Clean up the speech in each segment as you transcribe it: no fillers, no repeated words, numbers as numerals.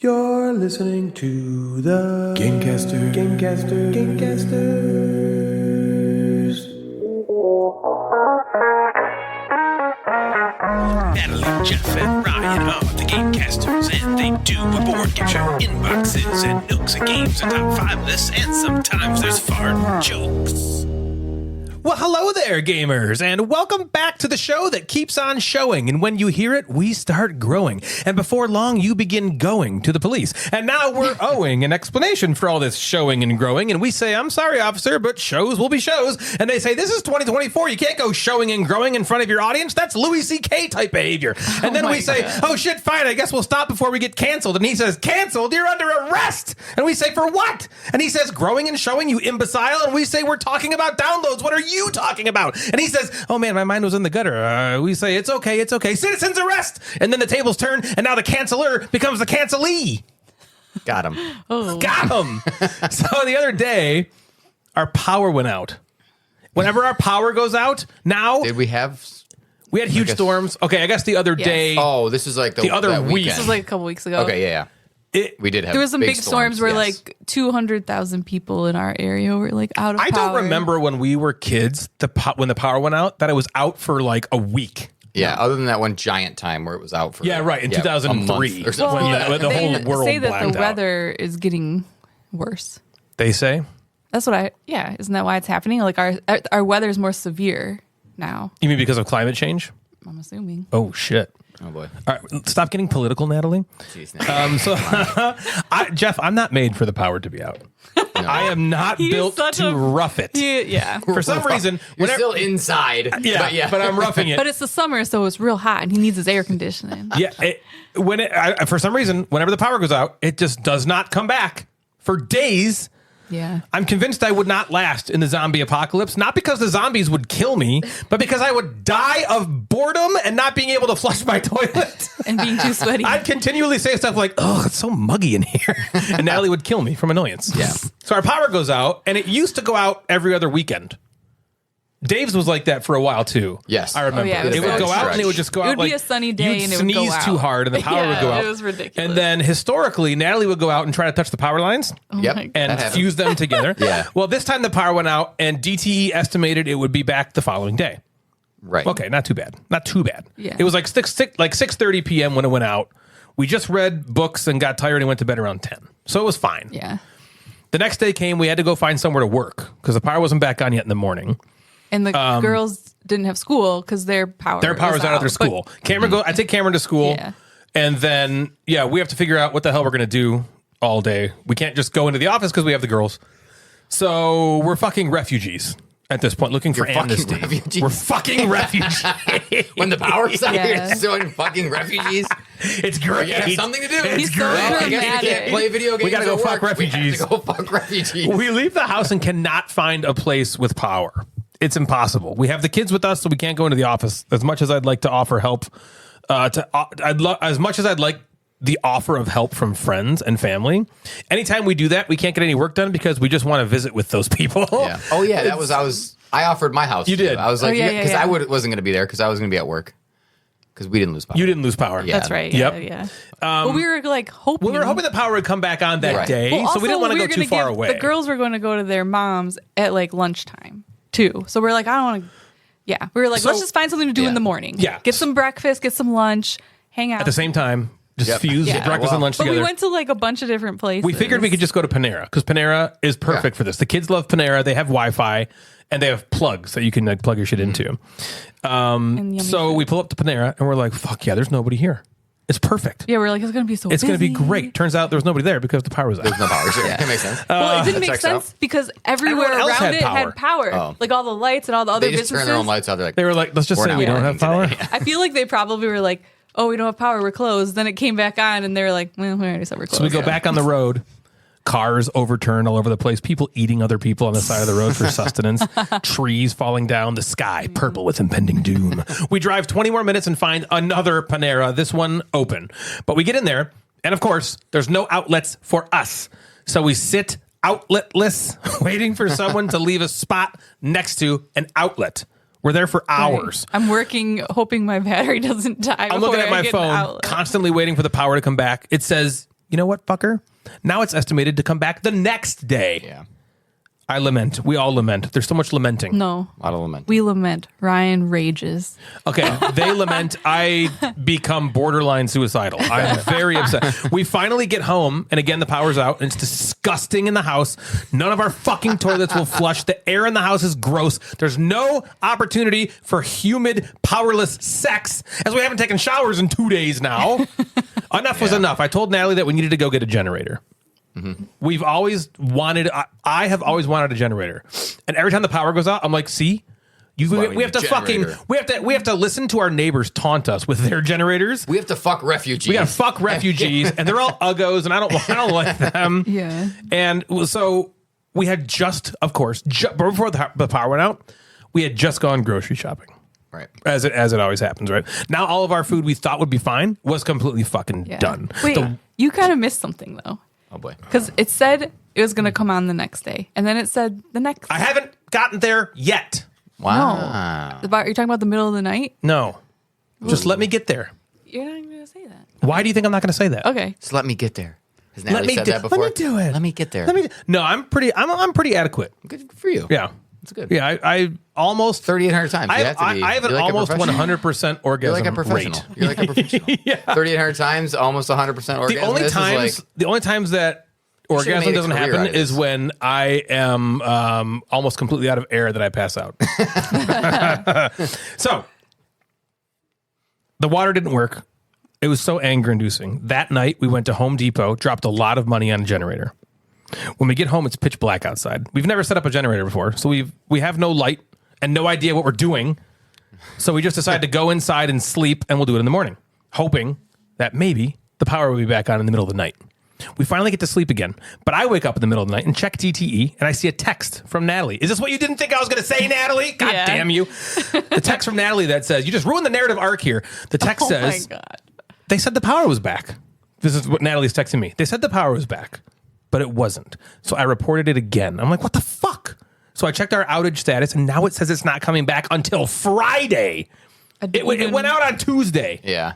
You're listening to the Gamecasters. Natalie, Jeff, and Ryan are the Gamecasters, and they do a board game show, inboxes, and nooks and games, and top 5 lists, and sometimes there's fart jokes. Well, hello there, gamers, and welcome back to the show that keeps on showing. And when you hear it, we start growing. And before long, you begin going to the police. And now we're owing an explanation for all this showing and growing. And we say, I'm sorry, officer, but shows will be shows. And they say, this is 2024. You can't go showing and growing in front of your audience. That's Louis C.K. type behavior. And then we say, oh, shit, fine. I guess we'll stop before we get canceled. And he says, canceled? You're under arrest. And we say, for what? And he says, growing and showing, you imbecile. And we say, we're talking about downloads. What are you talking about? And he says, oh man, my mind was in the gutter. We say, it's okay. Citizens arrest. And then the tables turn, and now the canceller becomes the cancelee. Got him. Oh. Got him. So the other day, our power went out. Whenever our power goes out, now... Did we have... We had huge storms. Okay, I guess the other day... Oh, this is like the other week. This was like a couple weeks ago. Okay, yeah. We did have. There was some big storms where yes. like 200,000 people in our area were like out of power. I don't remember when we were kids, when the power went out, that it was out for like a week. Yeah, other than that one giant time where it was out for in 2003 or something. When the whole world say that blacked the weather is getting worse. They say? That's what isn't that why it's happening? Like our weather is more severe now. You mean because of climate change? I'm assuming. Oh shit. Oh boy! All right, stop getting political, Natalie. Jeez, Jeff, I'm not made for the power to be out. No. I am not built to rough it. Yeah. For some reason, you're still inside. But I'm roughing it. But it's the summer, so it's real hot, and he needs his air conditioning. Yeah. For some reason, whenever the power goes out, it just does not come back for days. Yeah. I'm convinced I would not last in the zombie apocalypse, not because the zombies would kill me, but because I would die of boredom and not being able to flush my toilet. And being too sweaty. I'd continually say stuff like, oh, it's so muggy in here. And Natalie would kill me from annoyance. Yeah. So our power goes out, and it used to go out every other weekend. Dave's was like that for a while, too. Yes. I remember. It would go out, and it would just go out. It would be a sunny day, and it would go out. You'd sneeze too hard, and the power would go out. It was ridiculous. And then, historically, Natalie would go out and try to touch the power lines. And fuse them together. Yeah. Well, this time the power went out, and DTE estimated it would be back the following day. Right. Okay, not too bad. Not too bad. Yeah. It was like 6:30 p.m. when it went out. We just read books and got tired and went to bed around 10. So it was fine. Yeah. The next day came, we had to go find somewhere to work because the power wasn't back on yet in the morning. And the girls didn't have school because their power was out of their school. I take Cameron to school, and then we have to figure out what the hell we're gonna do all day. We can't just go into the office because we have the girls. So we're fucking refugees at this point, looking for amnesty. We're fucking refugees. When the power's out, you're still fucking refugees. It's great. You have something to do. He's so I guess we can't play video games. We gotta go fuck refugees. We have to go fuck refugees. We leave the house and cannot find a place with power. It's impossible. We have the kids with us, so we can't go into the office. As much as I'd like to offer help, as much as I'd like the offer of help from friends and family, anytime we do that, we can't get any work done because we just want to visit with those people. Yeah. Oh yeah, I offered my house. You did. I was like, because yeah. I wasn't going to be there because I was going to be at work because we didn't lose power. You didn't lose power. Yeah. That's right. Yep. Yeah. But we were like hoping. We were hoping the power would come back on that day, well, so we didn't want to go too far away. The girls were going to go to their moms at like lunchtime too. So we're like, I don't want to. Yeah, we were like, let's just find something to do in the morning. Yeah, get some breakfast, get some lunch, hang out at the same time. Just fuse breakfast and lunch together. But we went to like a bunch of different places. We figured we could just go to Panera because Panera is perfect for this. The kids love Panera. They have Wi-Fi and they have plugs that you can like, plug your shit into. So we pull up to Panera and we're like, fuck yeah, there's nobody here. It's perfect. Yeah, we're like, it's going to be so busy. It's going to be great. Turns out there was nobody there because the power was out. There's no power. Sure. It makes sense. Well, it didn't make sense because everywhere Everyone else around had power. had power. Like all the lights and all the other They just businesses. turn their own lights out. They were like, let's just say we don't have power. I feel like they probably were like, oh, we don't have power, we're closed. Then it came back on and they were like, well, we already said we're closed. So we go back on the road. Cars overturned all over the place. People eating other people on the side of the road for sustenance. Trees falling down. The sky purple with impending doom. We drive 20 more minutes and find another Panera. This one open. But we get in there, and of course, there's no outlets for us. So we sit outletless, waiting for someone to leave a spot next to an outlet. We're there for hours. I'm working, hoping my battery doesn't die. I'm looking at my phone, constantly waiting for the power to come back. It says, you know what, fucker? Now it's estimated to come back the next day. Yeah. I lament. We all lament. There's so much lamenting. No. A lot of lament. We lament. Ryan rages. Okay, they lament. I become borderline suicidal. I'm very upset. We finally get home, and again, the power's out, and it's disgusting in the house. None of our fucking toilets will flush. The air in the house is gross. There's no opportunity for humid, powerless sex, as we haven't taken showers in 2 days now. Enough was enough. I told Natalie that we needed to go get a generator. We've always wanted. I have always wanted a generator, and every time the power goes out, I'm like, "See, we have to fucking we have to listen to our neighbors taunt us with their generators. We have to fuck refugees. We got to fuck refugees, and they're all uggos, and I don't like them. Yeah. And so we had just, of course, before the power went out, we had just gone grocery shopping. Right. As it always happens, right? Now all of our food we thought would be fine was completely fucking done. Wait, you kind of missed something though. Oh boy. Because it said it was going to come on the next day. And then it said the next I haven't gotten there yet. Wow. No. You're talking about the middle of the night? No. Just let me get there. You're not even going to say that. Why do you think I'm not going to say that? Okay. Just let me get there. Has Natalie said that before? Let me do it. Let me get there. No, I'm pretty adequate. Good for you. Yeah. That's good. Yeah, I almost 3,800 times. You have to be. I have an You're like almost a professional. 100% orgasm You're like a professional. rate. You're like a professional. 3,800 times, almost 100% orgasm. The only times that orgasm made a doesn't career out happen of is this. when I am almost completely out of air that I pass out. So the water didn't work. It was so anger-inducing. That night, we went to Home Depot, dropped a lot of money on a generator. When we get home, it's pitch black outside. We've never set up a generator before, so we have no light and no idea what we're doing. So we just decided to go inside and sleep, and we'll do it in the morning, hoping that maybe the power will be back on in the middle of the night. We finally get to sleep again, but I wake up in the middle of the night and check TTE, and I see a text from Natalie. Is this what you didn't think I was going to say, Natalie? God damn you. The text from Natalie that says, you just ruined the narrative arc here. The text says, my God. They said the power was back. This is what Natalie's texting me. They said the power was back, but it wasn't. So I reported it again. I'm like, what the fuck? So I checked our outage status, and now it says it's not coming back until Friday. It went out on Tuesday. Yeah.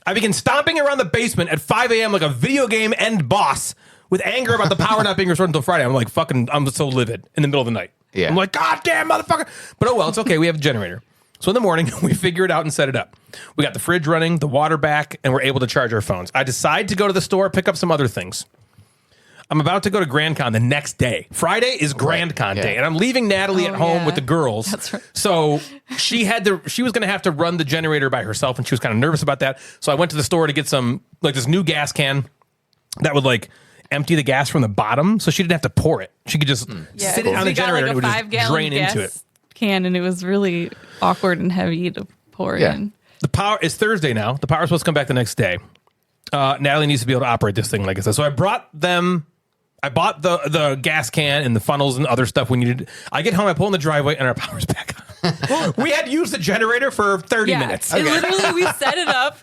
I began stomping around the basement at 5 a.m. like a video game end boss with anger about the power not being restored until Friday. I'm like, I'm so livid in the middle of the night. Yeah. I'm like, God damn, motherfucker. But oh well, it's okay. We have a generator. So in the morning, we figure it out and set it up. We got the fridge running, the water back, and we're able to charge our phones. I decide to go to the store, pick up some other things. I'm about to go to Grand Con the next day. Friday is Grand Con day, and I'm leaving Natalie at home with the girls. That's right. So she was going to have to run the generator by herself, and she was kind of nervous about that. So I went to the store to get some, like this new gas can that would like empty the gas from the bottom, so she didn't have to pour it. She could just sit it on the generator, and it would just drain into it. Can, and it was really awkward and heavy to pour in. The power is Thursday now. The power's supposed to come back the next day. Natalie needs to be able to operate this thing, like I said. So I bought the gas can and the funnels and other stuff we needed. I get home, I pull in the driveway, and our power's back on. We had used the generator for 30 minutes. Okay. Literally, we set it up.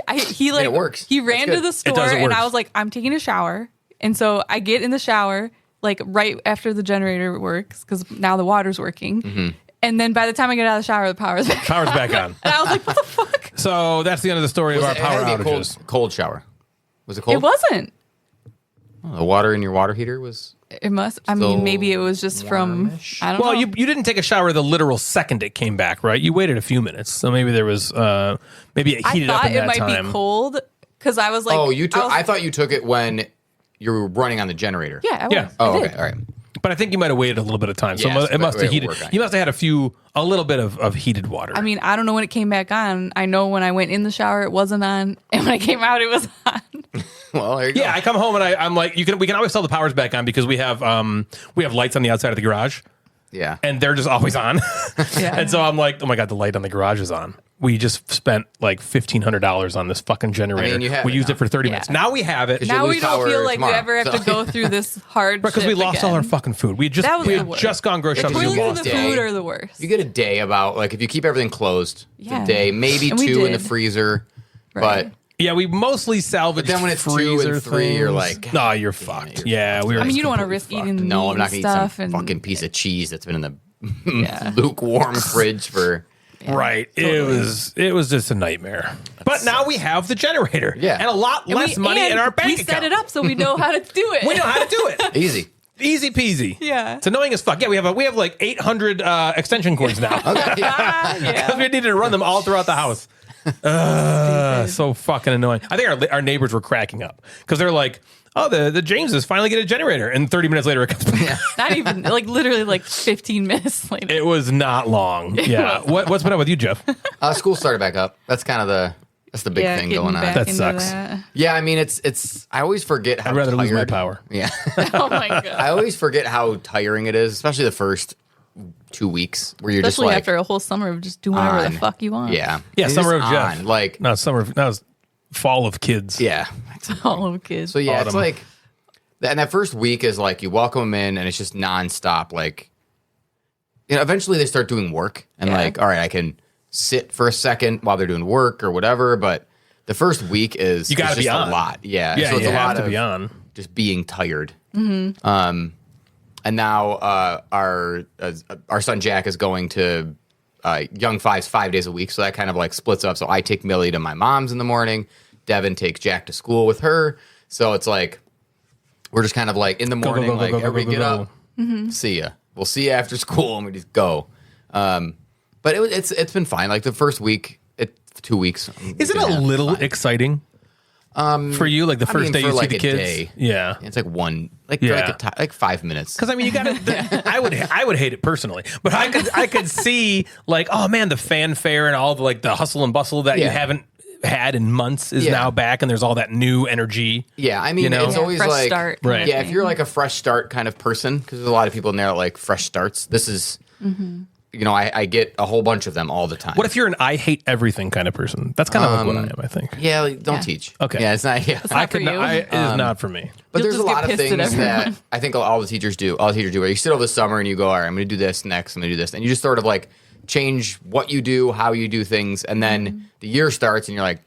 It works. He ran to the store, It and works. I was like, I'm taking a shower. And so I get in the shower, like right after the generator works, because now the water's working. Mm-hmm. And then by the time I get out of the shower, the power's back on. on. And I was like, what the fuck? So that's the end of the story of our power It had to be a outages. cold shower. Was it cold? It wasn't. Oh, the water in your water heater was. It must. I mean, maybe it was just warmish. from, I don't know. Well, you didn't take a shower the literal second it came back, right? You waited a few minutes. So maybe there was, maybe it heated up in that I thought it might time. be cold, because I was like. Oh, you took. I thought you took it when you were running on the generator. Yeah, I was. Yeah. I Oh, did. okay. All right. But I think you might have waited a little bit of time. So Yes, it must have it heated. worked on You must have had a little bit of heated water. I mean, I don't know when it came back on. I know when I went in the shower, it wasn't on. And when I came out, it was on. Well, there you go. yeah, I come home and I'm like, we can always tell the power's back on because we have lights on the outside of the garage. Yeah. And they're just always on. Yeah. And so I'm like, oh my God, the light on the garage is on. We just spent like $1,500 on this fucking generator. I mean, you have we it used now. it for 30 Yeah. minutes. Now we have it. You Now lose we don't power feel like we tomorrow, ever have so- to go through this hard Because we lost all our again. fucking food. We had just That was we the had worst. just gone grocery Yeah, shopping. you We Toilets lost and the it. food are the worst. You get a day about, like, if you keep everything closed, it's Yeah. a day, maybe And we 2 in the did. freezer. Right. But Yeah, we mostly salvaged But then when it's 2 and freezer 3, you're things. like, no, you're damn fucked. it, you're Yeah, fucked. we were. I mean, you don't want to completely risk fucked. eating no, meat I'm not and going to eat stuff. some And fucking piece of cheese that's been in the Yeah. lukewarm fridge for. Right. It was just a nightmare. But now we have the generator. Yeah. And a lot less money in our bank We account. set it up so we know how to do it. We know how to do it. Easy. Easy peasy. Yeah. It's annoying as fuck. Yeah, we have like 800 extension cords now. Yeah. We needed to run them all throughout the house. So fucking annoying. I think our neighbors were cracking up because they're like, oh, the Jameses finally get a generator. And 30 minutes later, it comes back. Not even, like, literally, like, 15 minutes later. It was not long. Yeah. What's been up with you, Jeff? School started back up. That's kind of that's the big thing getting going on. back That into sucks. that. Yeah, I mean, it's. I always forget how I'd rather lose my tired- power. Yeah. Oh, my God. I always forget how tiring it is, especially the first 2 weeks where you're Especially just like, after a whole summer of just doing whatever on. the fuck you want. yeah. Yeah, You're summer of just Jeff. on, like, No, that was fall of kids. yeah. All of kids. So yeah, it's Autumn. like, and that first week is like you welcome them in, and it's just nonstop. Like, eventually they start doing work, and like, all right, I can sit for a second while they're doing work or whatever. But the first week is You gotta just be on. a lot. Yeah, Yeah, so it's you a have lot to of be on. just being tired. And now our son Jack is going to Young Fives 5 days a week, so that kind of like splits up. So I take Millie to my mom's in the morning. Devin takes Jack to school with her. So it's like we're just kind of like in the morning, go, like go, go, everybody go, get go. up, see ya. We'll see you after school, and we just go. But it's been fine. Like the first week, 2 weeks. Is it a little exciting for you? Like the first day for you see like the a kids? day. Yeah. It's like one, like Yeah. like 5 minutes. Because I mean, you got to. I would hate it personally, but I could see like, oh man, the fanfare and all the like the hustle and bustle that you Yeah. haven't had in months is Yeah. now back, and there's all that new energy. Yeah, I mean, You know? it's Yeah, always fresh like, start Right. kind of yeah, if thing. you're like a fresh start kind of person, because there's a lot of people in there that like fresh starts. This is, I get a whole bunch of them all the time. What if you're an I hate everything kind of person? That's kind of like what I am. I think. Yeah, like, don't Yeah. teach. Okay. Yeah, it's not. Yeah, not for you. It is not for me. but You'll there's a just get lot of pissed at things that everyone. I think all the teachers do. All the teachers do. Where you sit over the summer and you go, all right, I'm going to do this next. I'm going to do this, and you just sort of like change what you do, how you do things, and then the year starts, and you're like,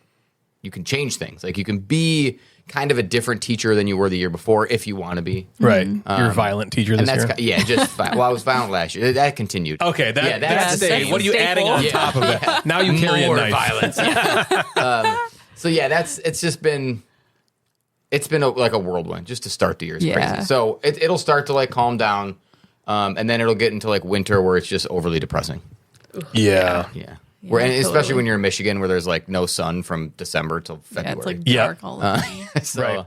you can change things. Like you can be kind of a different teacher than you were the year before if you want to be. Right. You're a violent teacher And this that's year. just fine. Well, I was violent last year. That continued. Okay, Yeah, that's the the same. What are you Staple. adding on Yeah. top of it? Now you carry a More knife. violence. So yeah, it's been like a whirlwind just to start the year. It's Yeah. crazy. So it'll start to like calm down, and then it'll get into like winter where it's just overly depressing. Yeah. Yeah. And especially totally. when you're in Michigan where there's like no sun from December till Yeah, February. it's like Yeah. dark all the time. So, Right.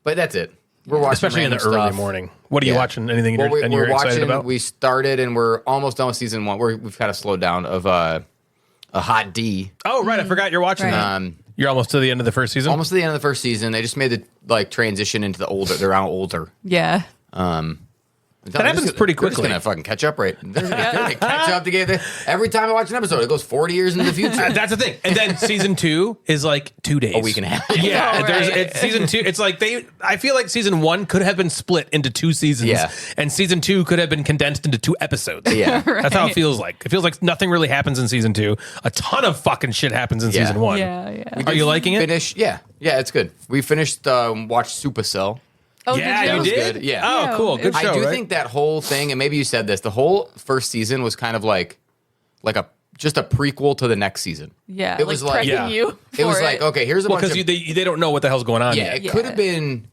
But that's it. We're watching Especially in the random early stuff. morning. What are you Yeah. watching? Anything Well, you're we're excited watching. about? We started and we're almost done with season one. We've kind of slowed down of a Hot D. Oh, right. I forgot you're watching Right. that. You're almost to the end of the first season? Almost to the end of the first season. They just made the like transition into the older. They're now older. Yeah. That happens pretty They're just quickly. gonna fucking catch up, right? They're gonna catch up together. Every time I watch an episode, it goes 40 years into the future. That's the thing. And then season 2 is like 2 days. A week and a half. Yeah, Oh, there's right. it's season 2. It's like I feel like season 1 could have been split into 2 seasons. Yeah. And season 2 could have been condensed into 2 episodes. Yeah. That's how it feels like. It feels like nothing really happens in season 2. A ton of fucking shit happens in Yeah. season 1. Yeah. Yeah. Are you liking it? Finish. Yeah, it's good. We finished watched Supercell. Oh, Yeah, did you you? was did? good. Yeah. Oh, Yeah, cool. it Good was- show, I do right? think that whole thing, and maybe you said this, the whole first season was kind of like just a prequel to the next season. Yeah. It was like- prepping Yeah. you. It was for like, okay, here's a Well, bunch because of they don't know what the hell's going on yeah. yet. It Yeah. could have been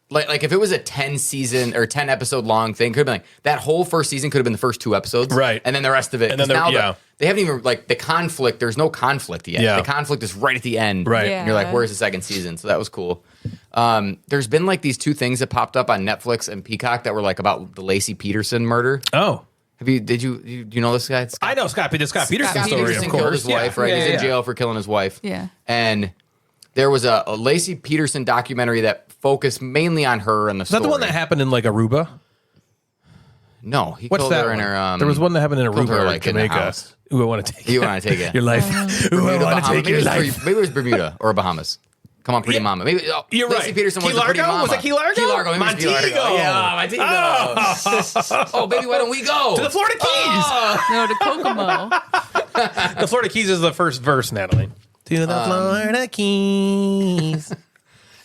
like if it was a 10 season or 10 episode long thing, could have been like that whole first season could have been the first 2 episodes, Right. And then the rest of it. And then 'cause now yeah. they haven't even like the conflict. There's no conflict yet. Yeah. The conflict is right at the end, Right. Yeah. And you're like, where's the second season? So that was cool. There's been like these 2 things that popped up on Netflix and Peacock that were like about the Lacey Peterson murder. Oh. Do you know this guy? I know Scott Peterson Scott story, Peterson of killed course. his wife, right? He's in jail for killing his wife. Yeah. And there was a Lacey Peterson documentary that focused mainly on her and the Is that story. the one that happened in like Aruba? No, he What's killed that her in one? her. There was one that happened in killed Aruba her, or like, in the Jamaica. house. Ooh, I want to take it. You want to take it? Your life. Ooh, I Bermuda, want to Bahamas. take your life. Maybe it was Bermuda or Bahamas. Come on, Pretty Yeah. Mama. Maybe You're Lacey right. Peterson was Key the Pretty Largo? Mama. Was it Key Largo? Key Largo. Maybe it was Key Largo. Montego. Yeah, Montego. Oh, baby, why don't we go To the Florida Keys. No, to Kokomo. The Florida Keys is the first verse, Natalie. To the Florida Keys.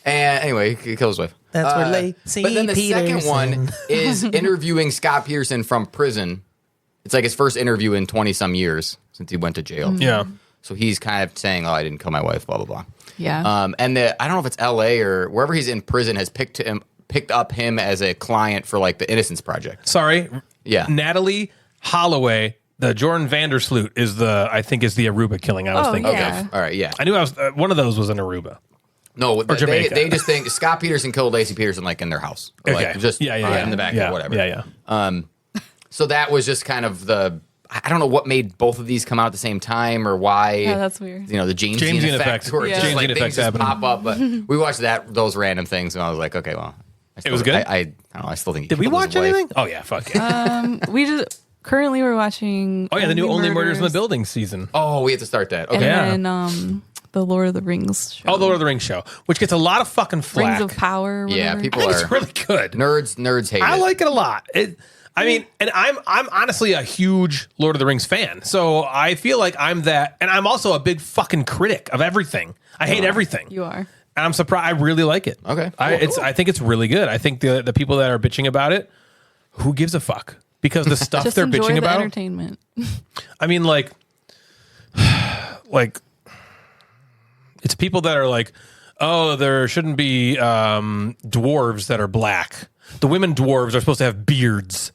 And anyway, he killed his wife. That's where Lacey But then the second Peterson. one is interviewing Scott Peterson from prison. It's like his first interview in 20 some years since he went to jail. Yeah. So he's kind of saying, "Oh, I didn't kill my wife." Blah blah blah. Yeah. And I don't know if it's L.A. or wherever he's in prison has picked up him as a client for like the Innocence Project. Sorry. Yeah. Natalie Holloway, the Jordan Vandersloot is the Aruba killing I was thinking yeah. of. All right. Yeah. I knew I was one of those was an Aruba. No, Jamaica. they just think Scott Peterson killed Lacey Peterson like in their house. Or, Okay. like, just in the back or whatever. Yeah. So that was just kind of I don't know what made both of these come out at the same time or why. Yeah, that's weird. You know, the Jamesian Jamesian effect. effect. Where Yeah. just, like, Jamesian things effect's just happening. pop up. But we watched those random things and I was like, okay, well. It was good? I don't know. I still think he Did we killed his watch wife. anything? Oh yeah, fuck yeah. We just currently we're watching. Oh yeah, the new Only Murders in the Building season. Oh, we have to start that. Okay. And Yeah. then the Lord of the Rings show. Oh, the Lord of the Rings show, which gets a lot of fucking flack. Rings of Power. Or Yeah, whatever. people I think are it's really good. nerds hate it. I like it a lot. I mean, and I'm honestly a huge Lord of the Rings fan, so I feel like I'm that, and I'm also a big fucking critic of everything. I hate everything. You are. And I'm surprised. I really like it. Okay, I think it's really good. I think the people that are bitching about it, who gives a fuck? Because the stuff Just they're enjoy bitching the about. entertainment. I mean, like, it's people that are like, oh, there shouldn't be dwarves that are black. The women dwarves are supposed to have beards,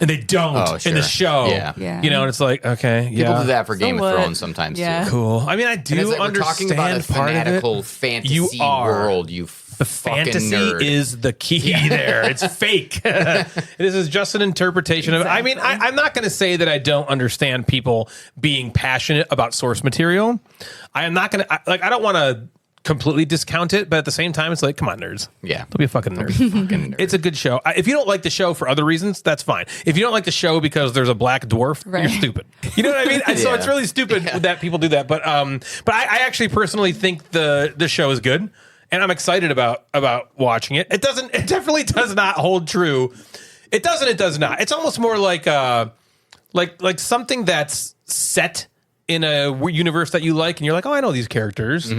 and they don't Oh, in the sure. show. Yeah. You know, and it's like, okay, People yeah, do that for Game what? of Thrones sometimes Yeah. too. cool. I mean, I And do it's like we're understand talking about a part of it. fanatical fantasy You are. world. You The fucking fantasy nerd. is the key there. It's fake. This is just an interpretation of it. I mean, I'm not going to say that I don't understand people being passionate about source material. I am not going to, I don't want to completely discount it, but at the same time, it's like, come on, nerds. Yeah. Don't be a fucking nerd. fucking nerd. It's a good show. If you don't like the show for other reasons, that's fine. If you don't like the show because there's a black dwarf, Right. you're stupid. You know what I mean? So Yeah. it's really stupid that people do that. But I actually personally think the show is good, and I'm excited about watching it. It definitely does not hold true. It does not. It's almost more like something that's set in a universe that you like, and you're like, oh, I know these characters.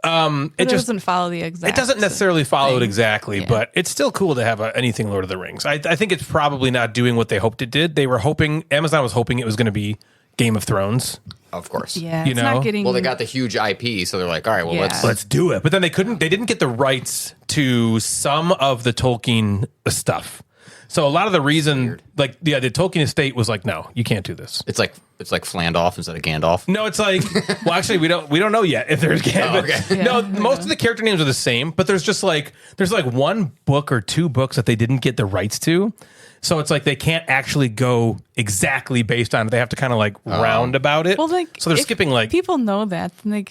It doesn't follow the exact. It doesn't necessarily follow it thing. exactly, but it's still cool to have anything Lord of the Rings. I think it's probably not doing what they hoped it did. Amazon was hoping it was going to be Game of Thrones. Of course. Yeah, You it's know? not getting. Well, they got the huge IP, so they're like, all right, well, Yeah. Let's do it. But then they didn't get the rights to some of the Tolkien stuff. So a lot of the reason, the Tolkien estate was like, no, you can't do this. It's like Flandolf instead of Gandalf. No, it's like, well, actually, we don't know yet if there's okay. No, Yeah, most of the character names are the same, but there's one book or two books that they didn't get the rights to. So it's like they can't actually go exactly based on it. They have to kind of round about it. Well, so they're if skipping people know that, then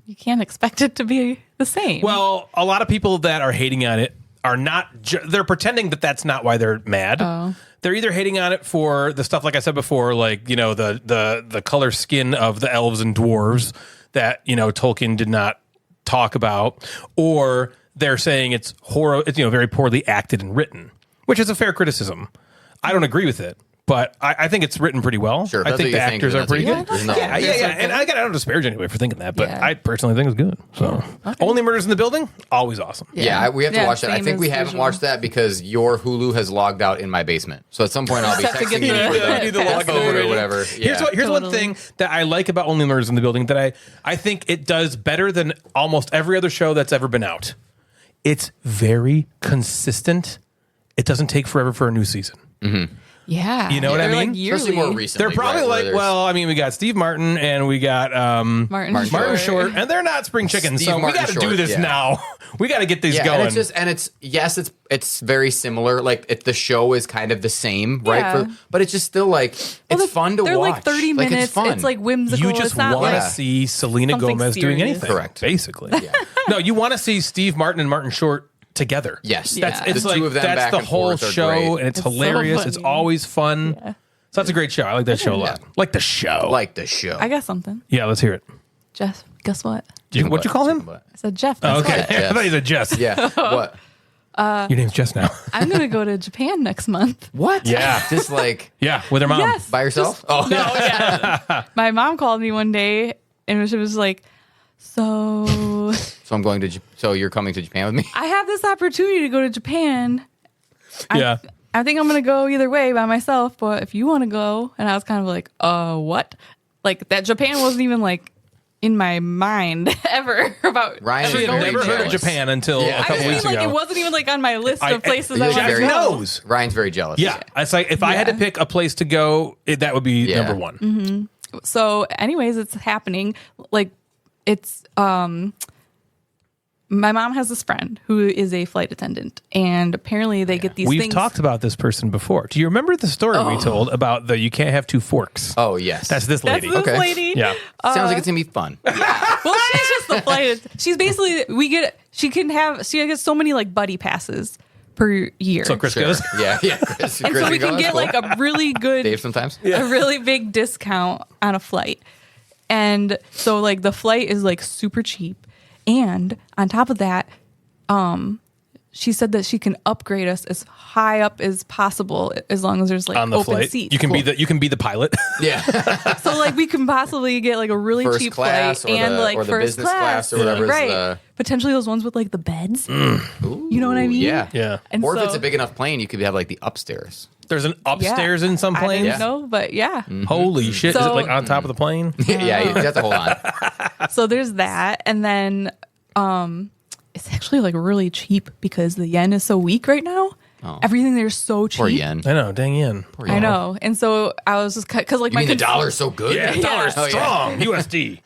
you can't expect it to be the same. Well, a lot of people that are hating on it are not. They're pretending that that's not why they're mad. Oh. They're either hating on it for the stuff, like I said before, like the color skin of the elves and dwarves that Tolkien did not talk about, or they're saying it's horror. It's very poorly acted and written, which is a fair criticism. I don't agree with it, but I think it's written pretty well. Sure, if I that's think what the you think, actors then are that's what pretty you good. think. There's no- Yeah. And I don't disparage anybody for thinking that, but Yeah. I personally think it's good. So, Only Murders in the Building, always awesome. Yeah, we have to Yeah, watch that. I same think we as haven't visual. watched that because your Hulu has logged out in my basement. So at some point I'll be Just have to texting get you the- for you need to the log in code or already. whatever. Here's Yeah. one Totally. thing that I like about Only Murders in the Building that I think it does better than almost every other show that's ever been out. It's very consistent. It doesn't take forever for a new season. yeah, You know what I They're, mean? Like yearly. Especially more recently. They're probably right, where there's- we got Steve Martin and we got Martin Martin Short. Short, and they're not spring chickens, Steve so we Martin got to do Short, this yeah. now. We got to get these Yeah, going. and it's very similar. Like the show is kind of the same, right? Yeah. But it's just still like it's fun to They're watch. like 30 minutes. It's fun. It's like whimsical. You just It's not want to like see Selena something Gomez doing serious. anything. Correct. Basically. No, you want to see Steve Martin and Martin Short together. Yes. Yeah. It's The like two of them that's back the and whole forth are show, great. and it's It's so hilarious. It's funny. always fun. Yeah. So that's a great show. I like that show a lot. Like the show. like the show. I got something. Yeah, let's hear it. Jeff, guess what? What'd you call him? I said Jeff. Guess Okay. what? I thought you said Jess. Yeah. What? Your name's Jess now. I'm gonna go to Japan next month. What? Yeah. Just like Yeah, with her mom. Yes. by yourself? Oh, No, yeah. My mom called me one day and she was like, "So So I'm going to. So you're coming to Japan with me? I have this opportunity to go to Japan. Yeah. I think I'm gonna go either way by myself, but if you want to go," and I was kind of like, what? like that Japan wasn't even like in my mind ever about Ryan ever is I've going never heard of jealous. Japan until Yeah. a I couple just mean weeks like ago. it wasn't even like on my list of places Yeah, I want Jack to go. knows. Ryan's very jealous. Yeah, it's like if I had to Yeah. pick a place to go, that would be Yeah. number one. So anyways, it's happening. Like it's my mom has this friend who is a flight attendant, and apparently they get these We've things. talked about this person before. Do you remember the story we told about the you can't have two forks? Oh yes. That's this That's lady. this Okay. lady. Yeah. Sounds like it's gonna be fun. Well, she's just the flight. She's basically she gets so many like buddy passes per year. So Chris Sure. goes. Yeah. Chris, and so we can goes, get cool. like a really good Dave sometimes. a really big discount on a flight. And so like the flight is like super cheap. And on top of that, she said that she can upgrade us as high up as possible as long as there's like On the open flight, seats. you can be the pilot. Yeah. So like we can possibly get like a really First cheap class flight or and the- like or the first business class or whatever is Right. the- Potentially those ones with like the beds. You know what I mean? Yeah. Yeah. And Or if so- it's a big enough plane, you could have like the upstairs. There's an upstairs in some I planes. didn't know, but yeah. Holy shit! Is it So- like on top of the plane? Yeah, you have to hold on. So there's that, and then it's actually like really cheap because the yen is so weak right now. Oh. Everything there's so cheap. Poor yen. I know, dang yen. Poor I yen. know, and so I was just because like You mean the dollar's so good? Yeah, dollar's Oh, yeah. strong. USD.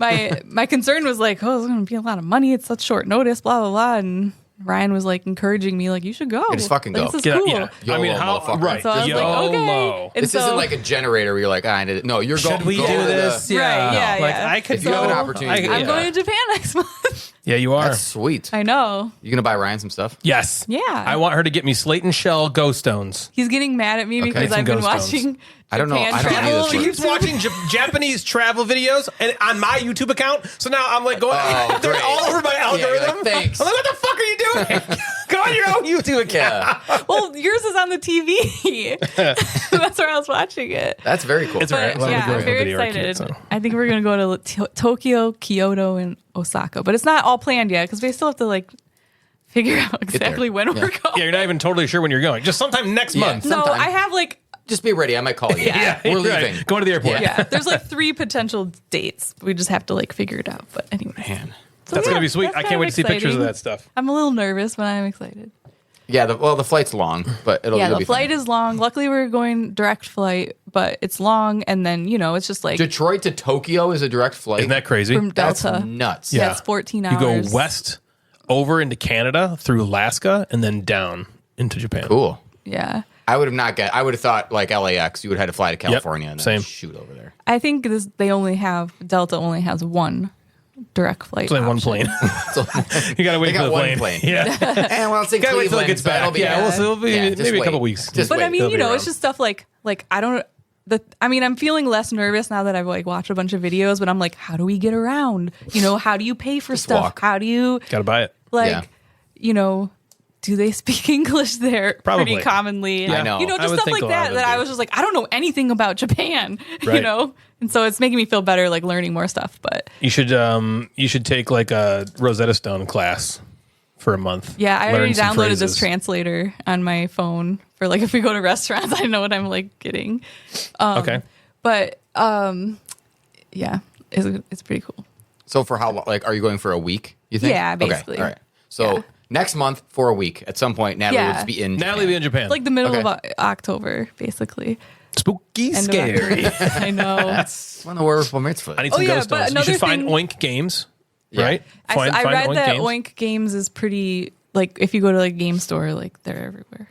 my concern was like, oh, it's going to be a lot of money. It's such short notice, blah blah blah, and Ryan was like encouraging me like, you should go. just fucking Like, go. This is Yeah, cool. yeah. I YOLO, mean, how motherfucker. right? So I was like, okay. YOLO. And This so, isn't like a generator where you're like, I did it. No, you're going. Should we go do to the- this? Right, yeah, Like yeah. I could If you have an go- opportunity, I'm yeah. going to Japan next month. Yeah, you are. That's sweet. I know. You gonna buy Ryan some stuff? Yes. Yeah. I want her to get me Slate and Shell Ghost Stones. He's getting mad at me because Some I've been ghost stones. watching I don't know. Japan I don't know travel. this She one. keeps watching Japanese travel videos and on my YouTube account. So now I'm like going, Oh, they're great. all over my Yeah, you're algorithm. like, thanks. I'm like, what the fuck are you doing? Go on your own YouTube account. Yeah, Well, yours is on the TV. That's where I was watching it. that's very cool. It's all right. But Well, yeah, the I'm very video are cute, excited. so. I think we're gonna go to Tokyo, Kyoto, and Osaka, but it's not all planned yet because we still have to like figure out exactly when we're going. Yeah, you're not even totally sure when you're going. Just sometime next Yeah. month. No, sometime. I have like Just be ready. I might call you. Yeah. We're right. leaving. Going to the airport. yeah. There's like 3 potential dates. We just have to like figure it out. But anyway, Man. So, That's yeah, going to be sweet. that's I kind can't of wait to see pictures of exciting. that stuff. I'm a little nervous, but I'm excited. Yeah. The flight's long, but it'll Yeah, be the flight is long. Luckily, we're going direct flight, but it's long, and then it's just like Detroit to Tokyo is a direct flight. Isn't that crazy? from That's Delta. nuts. Yeah, it's 14 You hours. go west over into Canada through Alaska and then down into Japan. Cool. Yeah. I would have thought like LAX. You would have had to fly to California and then same. shoot over there. I think Delta only has one direct flight. It's only one option. plane. So You got to wait They for got the one plane. plane. Yeah. and well, it's in Gotta wait till it Cleveland, gets so that'll back. be Yeah, it'll be just maybe a wait. couple weeks. Just But wait. I mean, They'll be it's around. just stuff like I don't. I'm feeling less nervous now that I've like watched a bunch of videos. But I'm like, how do we get around? How do you pay for stuff? walk. How do you Got to buy it. like, do they speak English there Probably. pretty commonly? Yeah. I know. Just I would stuff think like a lot that. of That them I do. was just like, I don't know anything about Japan. Right. And so it's making me feel better, like learning more stuff. But You should take like a Rosetta Stone class for a month. yeah, I Learn already some downloaded this phrases. translator on my phone for like if we go to restaurants, I know what I'm like getting. Okay. But yeah, it's pretty cool. So for how long? Like, are you going for a week? You think? Yeah, basically. Okay. All right. So Yeah. next month for a week, at some point, Natalie will Yeah. just be in. Natalie Japan. be in Japan. Like the middle Okay. of October, basically. spooky, End of scary. October. I know. That's when the word for mitzvah. I need Oh, some yeah, ghost but stones. You should another find thing- Oink Games, Yeah. right? I Find read that Games. Oink Games is pretty, like, if you go to like game store, like, they're everywhere.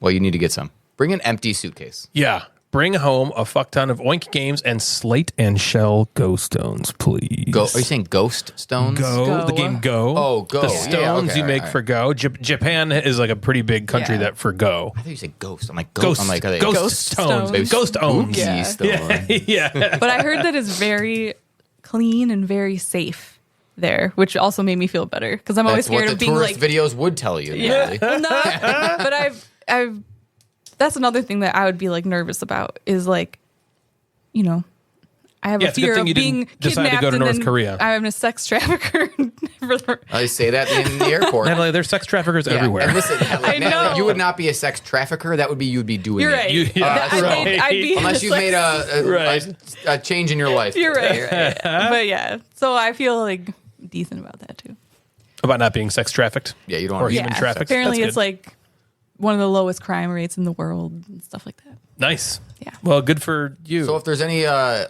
Well, you need to get some. Bring an empty suitcase. Yeah. Bring home a fuck ton of Oink Games and Slate and Shell Ghost Stones, please. Go. Are you saying ghost stones? Go, the game Go. Oh, Go. The Yeah, stones okay, you make all right. for Go. Japan is like a pretty big country Yeah. that for Go. I thought you said ghost. I'm like Ghost, I'm like, are they ghost, Ghost stones. stones. Ghost owns. spooky Yeah. stone? Yeah. But I heard that it's very clean and very safe there, which also made me feel better because I'm always That's what scared the of being tourist like, videos would tell you. Natalie. well, no, but I've that's another thing that I would be like nervous about is like, I have Yeah, a it's a good fear thing of you didn't being decide to kidnapped go to and North then Korea. I'm a sex trafficker. I say that in the airport. Natalie, there's sex traffickers Yeah, everywhere. And listen, I know. you would not be a sex trafficker. That would be you'd be doing You're it. right. Right. I'd be Unless you've made a change in your life. You're right. You're right. But yeah, so I feel like decent about that too. About not being sex trafficked. Yeah, you don't Or want to be human Yeah. trafficked. Apparently, That's it's good. like one of the lowest crime rates in the world and stuff like that. Nice. Yeah. Well, good for you. So if there's any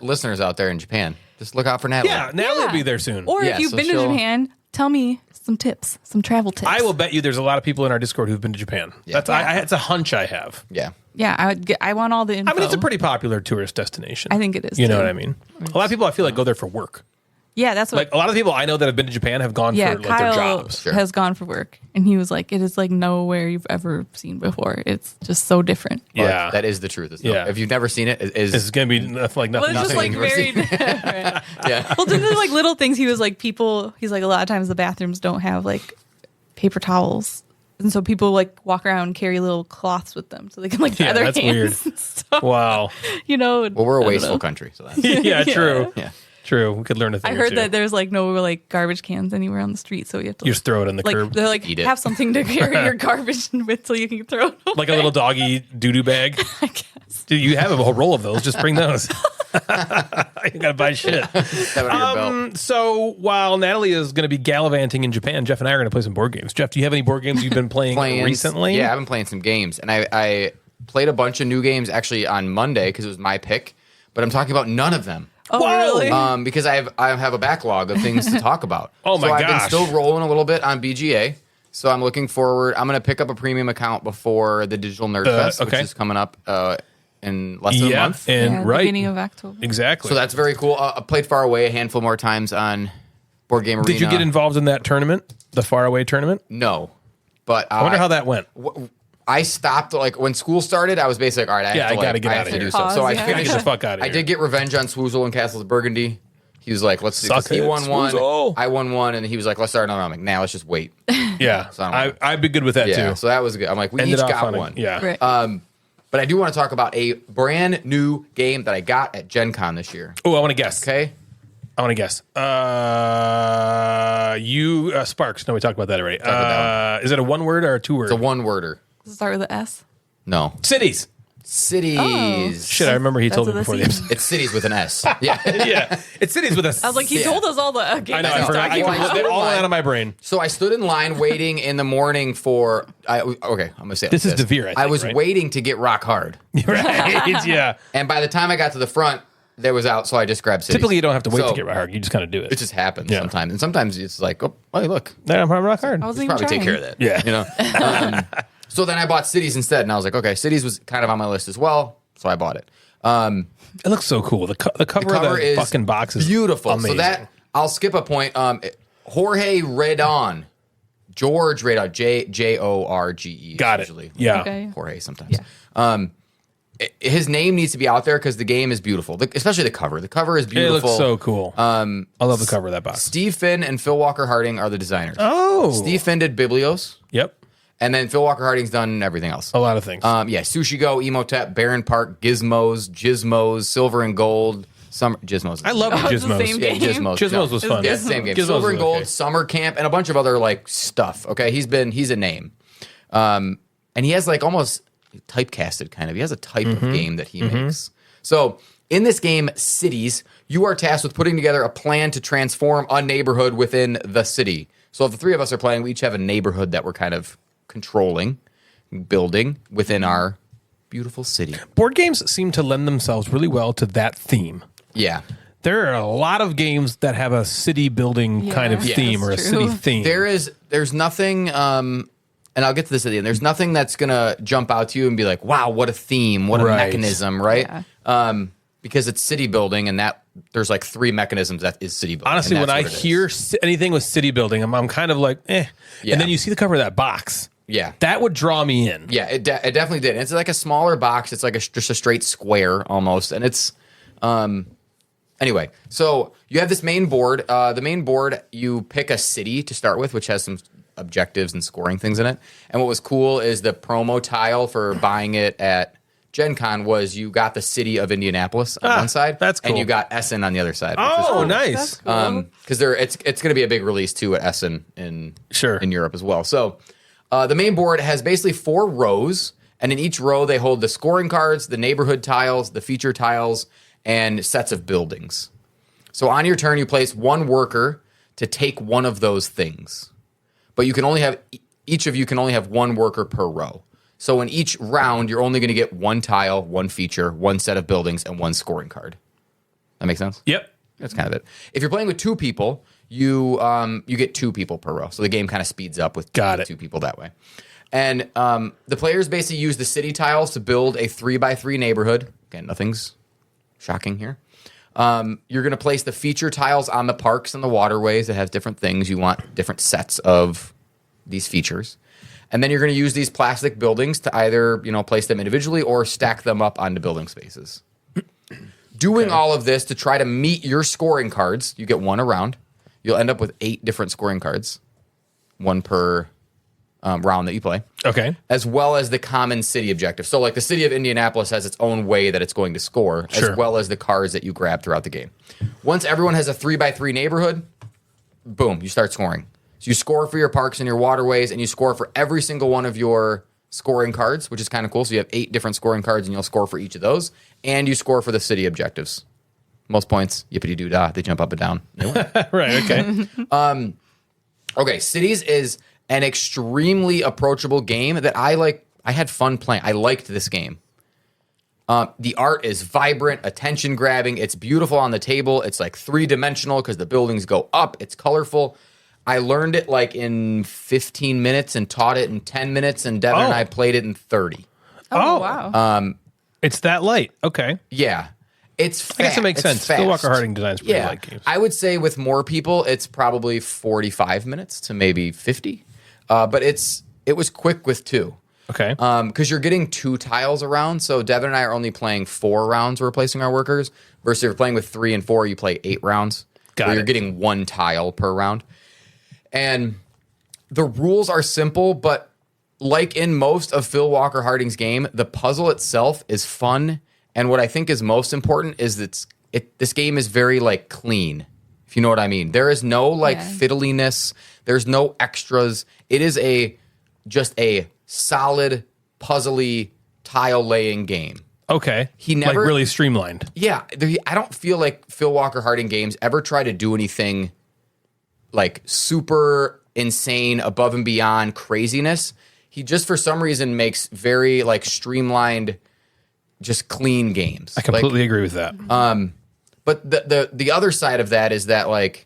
listeners out there in Japan, just look out for Natalie. yeah, Natalie will be there soon. Or Yeah, if you've so been to she'll- Japan, tell me some tips, some travel tips. I will bet you there's a lot of people in our Discord who've been to Japan. Yeah. It's a hunch I have. Yeah. Yeah, I want all the info. I mean, it's a pretty popular tourist destination. I think it is, You know too. what I mean? A lot of people I feel like go there for work. Yeah, that's what. Like a lot of people I know that have been to Japan have gone Yeah, for like their Kyle jobs. Sure. has gone for work, and he was like, "It is like nowhere you've ever seen before. It's just so different." Yeah, That is the truth. It's Yeah. If you've never seen it, it's gonna be like nothing. Well, it's just like Nothing. very different. yeah. Well, then there's like little things. He was like, he's like, a lot of times the bathrooms don't have like paper towels. And so people like walk around and carry little cloths with them so they can like dry Yeah, their that's hands weird. and stuff. Wow. You know, Well, we're a I don't wasteful know. country, so that's Yeah, true. yeah. True. We could learn a thing. I or heard two. that there's like no like garbage cans anywhere on the street, so you have to You just throw it in the like curb. they're like Eat it. have something to carry your garbage with so you can throw it away. Like a little doggy doo-doo bag. I guess. Dude, you have a whole roll of those. Just bring those. You gotta buy shit. Have it on your belt. So while Natalie is going to be gallivanting in Japan, Jeff and I are going to play some board games. Jeff, do you have any board games you've been playing recently? Yeah, I've been playing some games, and I played a bunch of new games actually on Monday because it was my pick. But I'm talking about none of them. Oh, really? Because I have a backlog of things to talk about. Oh my so I've been gosh. still rolling a little bit on BGA. So I'm looking forward. I'm going to pick up a premium account before the Digital Nerd Fest, okay. which is coming up in less than a Yeah, month. and Yeah, right. beginning of October. Exactly. So that's very cool. I played Far Away a handful more times on Board Game Arena. Did you get involved in that tournament, the Faraway tournament? No. But I wonder how that went. I stopped, like, when school started, I was basically like, all right, I gotta get I out have of to here. do something. So I Pause, yeah. finished. Get the fuck outta I here. did get revenge on Swoozle and Castles of Burgundy. He was like, let's do Suck He it, won one. Swoozle. I won one, and he was like, let's start another. I'm like, nah, let's just wait. Yeah, So I don't know. I'd be good with that Yeah, too. so that was good. I'm like, we Ended each off got on one. Yeah. Right. But I do want to talk about a brand new game that I got at Gen Con this year. Oh, I want to guess. Okay? I want to guess. Sparks. No, we talked about that already. about Is it a one word or a two word? It's a one-worder. Does it start with an S? No. Cities. Cities. Oh. Shit, I remember he That's told me what before the this episode. It's cities with an S. Yeah. Yeah, it's cities with a. I was like, he Yeah. told us all the games. I know. I he's forgot. talking I about. completely all out of my brain. So I stood in line waiting in the morning for. I'm gonna say it This like is DeVere, I think, was right? waiting to get Rock Hard, Right? Yeah. and by the time I got to the front, there was out. So I just grabbed cities. Typically, you don't have to wait So to get hard. You just kind of do it. It just happens Yeah. sometimes, and sometimes it's like, oh, hey, look, Then I'm rock hard. I wasn't probably even take trying. care of that. Yeah. you know. So then I bought cities instead, and I was like, okay, cities was kind of on my list as well, so I bought it. It looks so cool. The cover of the fucking box is beautiful. Amazing. So that I'll skip a point. Jorge Redon, George Redon, Jorge. got it. Usually. Yeah. Okay. Jorge sometimes. His name needs to be out there because the game is beautiful, especially the cover. The cover is It beautiful. looks so cool. I love the cover of that box. Steve Finn and Phil Walker Harding are the designers. Oh. Steve Finn did Biblios, Yep. and then Phil Walker Harding's done everything else. A lot of things. Yeah, Sushi Go, Emotep, Baron Park, Gizmos, Silver and Gold, Gizmos. I love the Oh, it's the Gizmos. same Yeah, game. Gizmos. Gizmos was fun. Yeah, same game. Gizmos Silver was and Gold, okay. Summer Camp, and a bunch of other like stuff. Okay, he's a name, and he has like almost typecasted kind of. He has a type of game that he makes. So in this game, Cities, you are tasked with putting together a plan to transform a neighborhood within the city. So if the three of us are playing, we each have a neighborhood that we're kind of controlling, building within our beautiful city. Board games seem to lend themselves really well to that theme. Yeah. There are a lot of games that have a city building kind of Yeah, theme or a that's city true. theme. There's nothing, and I'll get to this at the end. There's nothing that's gonna jump out to you and be like, "Wow, what a theme! What a Right. mechanism!" Right? Yeah. Because it's city building, and that there's like three mechanisms that is city building. Honestly, and when that's I what it is. hear anything with city building, I'm kind of like, eh. Yeah. And then you see the cover of that box. Yeah. That would draw me in. Yeah, it definitely did. And it's like a smaller box. It's like just a straight square almost, and it's anyway. So you have this main board. The main board, you pick a city to start with, which has some objectives and scoring things in it. And what was cool is the promo tile for buying it at Gen Con was you got the city of Indianapolis on one side, that's cool. and you got Essen on the other side. Oh, which was cool. nice. Because it's going to be a big release too at Essen in Europe as well. So the main board has basically 4 rows, and in each row they hold the scoring cards, the neighborhood tiles, the feature tiles, and sets of buildings. So on your turn, you place 1 worker to take one of those things, but you can only have each of you can only have 1 worker per row. So in each round, you're only going to get 1 tile, 1 feature, 1 set of buildings, and 1 scoring card. That makes sense? Yep. That's kind of it. If you're playing with 2 people, you get 2 people per row. So the game kind of speeds up with 2 people that way. And the players basically use the city tiles to build a 3x3 neighborhood. Again, nothing's shocking here. You're going to place the feature tiles on the parks and the waterways that have different things. You want different sets of these features. And then you're going to use these plastic buildings to either, place them individually or stack them up onto building spaces. Doing all of this to try to meet your scoring cards, you get 1 a round. You'll end up with 8 different scoring cards, 1 per round that you play. Okay. As well as the common city objective. So like the city of Indianapolis has its own way that it's going to score, as well as the cards that you grab throughout the game. Once everyone has a 3x3 neighborhood, boom, you start scoring. So you score for your parks and your waterways, and you score for every single one of your scoring cards, which is kind of cool. So you have 8 different scoring cards, and you'll score for each of those. And you score for the city objectives. Most points, yippity-doo-dah, they jump up and down. Right, okay. Okay, Cities is an extremely approachable game that I had fun playing. I liked this game. The art is vibrant, attention-grabbing. It's beautiful on the table. It's like 3-dimensional because the buildings go up. It's colorful. I learned it like in 15 minutes and taught it in 10 minutes, and Devin and I played it in 30. Oh, wow. It's that light. Okay. Yeah. It's fast. I guess it makes sense. Phil Walker Harding designs pretty light games. I would say with more people, it's probably 45 minutes to maybe 50. But it was quick with 2. Okay. Because you're getting 2 tiles around. So Devin and I are only playing 4 rounds replacing our workers. Versus if you're playing with 3 and 4, you play 8 rounds. You're getting 1 tile per round. And the rules are simple, but like in most of Phil Walker Harding's game, the puzzle itself is fun. And what I think is most important is that this game is very clean, if you know what I mean. There is no fiddliness. There's no extras. It is just a solid, puzzly, tile laying game. Okay. He never really streamlined. Yeah. I don't feel like Phil Walker Harding games ever try to do anything super insane, above and beyond craziness. He just, for some reason, makes very streamlined, just clean games. I completely agree with that. But the other side of that is that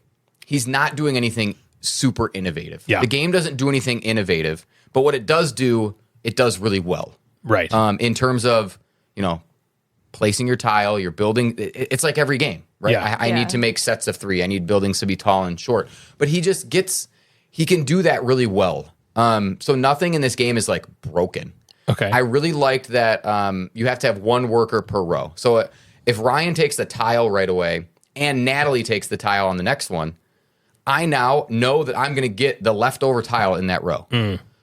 he's not doing anything super innovative. Yeah. The game doesn't do anything innovative, but what it does do, it does really well. Right. In terms of, placing your tile, your building, it's like every game, right? Yeah. I need to make sets of 3. I need buildings to be tall and short. But he can do that really well. So nothing in this game is broken. Okay. I really liked that you have to have 1 worker per row. So if Ryan takes the tile right away and Natalie takes the tile on the next one, I now know that I'm going to get the leftover tile in that row.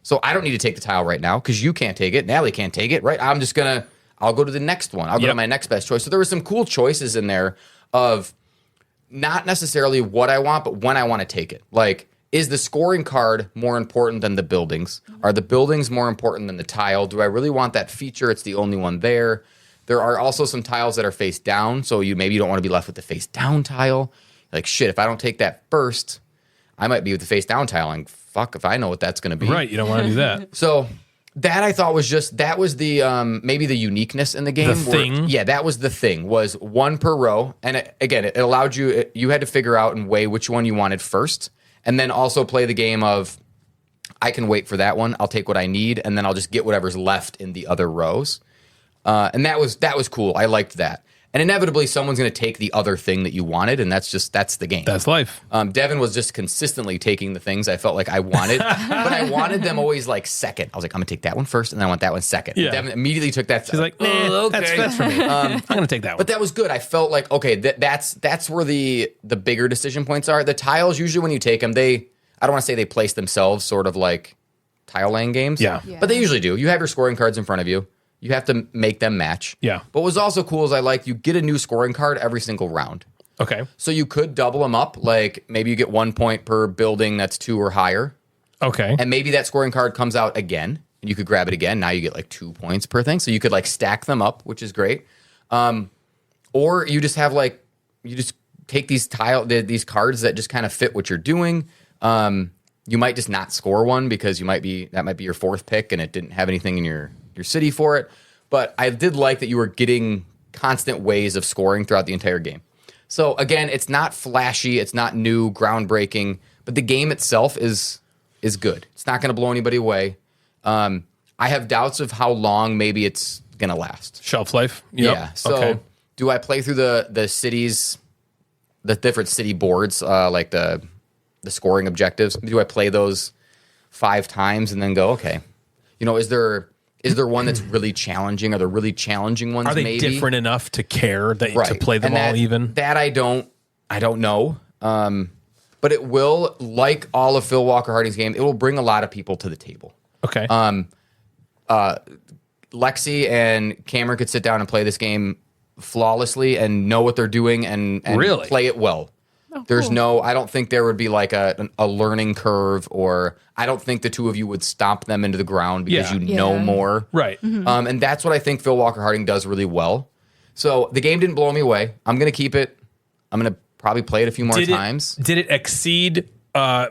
So I don't need to take the tile right now because you can't take it. Natalie can't take it, right? I'll go to the next one. I'll go to my next best choice. So there were some cool choices in there of not necessarily what I want, but when I want to take it. Is the scoring card more important than the buildings? Are the buildings more important than the tile? Do I really want that feature? It's the only one there. There are also some tiles that are face down, so you don't want to be left with the face down tile. Shit, if I don't take that first, I might be with the face down tile, and fuck if I know what that's going to be. Right, you don't want to do that. So that I thought was the maybe the uniqueness in the game. The thing? That was the thing, was 1 per row. And it allowed you had to figure out and weigh which one you wanted first. And then also play the game of, I can wait for that one. I'll take what I need, and then I'll just get whatever's left in the other rows. And that was cool. I liked that. And inevitably, someone's going to take the other thing that you wanted, and that's the game. That's life. Devin was just consistently taking the things I felt like I wanted, but I wanted them always second. I was like, I'm going to take that one first, and then I want that one second. Yeah. And Devin immediately took that. She's like, nah, that's for me. I'm going to take that one. But that was good. I felt like, okay, that's where the bigger decision points are. The tiles, usually when you take them, I don't want to say they place themselves sort of like tile laying games. Yeah. But they usually do. You have your scoring cards in front of you. You have to make them match. Yeah. But what's also cool is you get a new scoring card every single round. Okay. So you could double them up. Like maybe you get 1 point per building that's 2 or higher. Okay. And maybe that scoring card comes out again and you could grab it again. Now you get like 2 points per thing. So you could like stack them up, which is great. Or you just have you just take these cards that just kind of fit what you're doing. You might just not score one because that might be your 4th pick and it didn't have anything in your city for it. But I did like that you were getting constant ways of scoring throughout the entire game. So again, it's not flashy, it's not new, groundbreaking, but the game itself is good. It's not going to blow anybody away. I have doubts of how long maybe it's going to last. Shelf life. Yep. Yeah. So do I play through the cities, the different city boards, like the scoring objectives? Do I play those 5 times and then go, okay, is there one that's really challenging? Are there really challenging ones? Are they maybe different enough to care to play them and all even? That I don't know. But it will, like all of Phil Walker Harding's game, it will bring a lot of people to the table. Okay. Lexi and Cameron could sit down and play this game flawlessly and know what they're doing and Really? play it well. Oh, There's cool. I don't think there would be like a learning curve, or I don't think the two of you would stomp them into the ground because Yeah. you know Yeah. more. Right. And that's what I think Phil Walker Harding does really well. So the game didn't blow me away. I'm going to keep it. I'm going to probably play it a few more times. Did it exceed,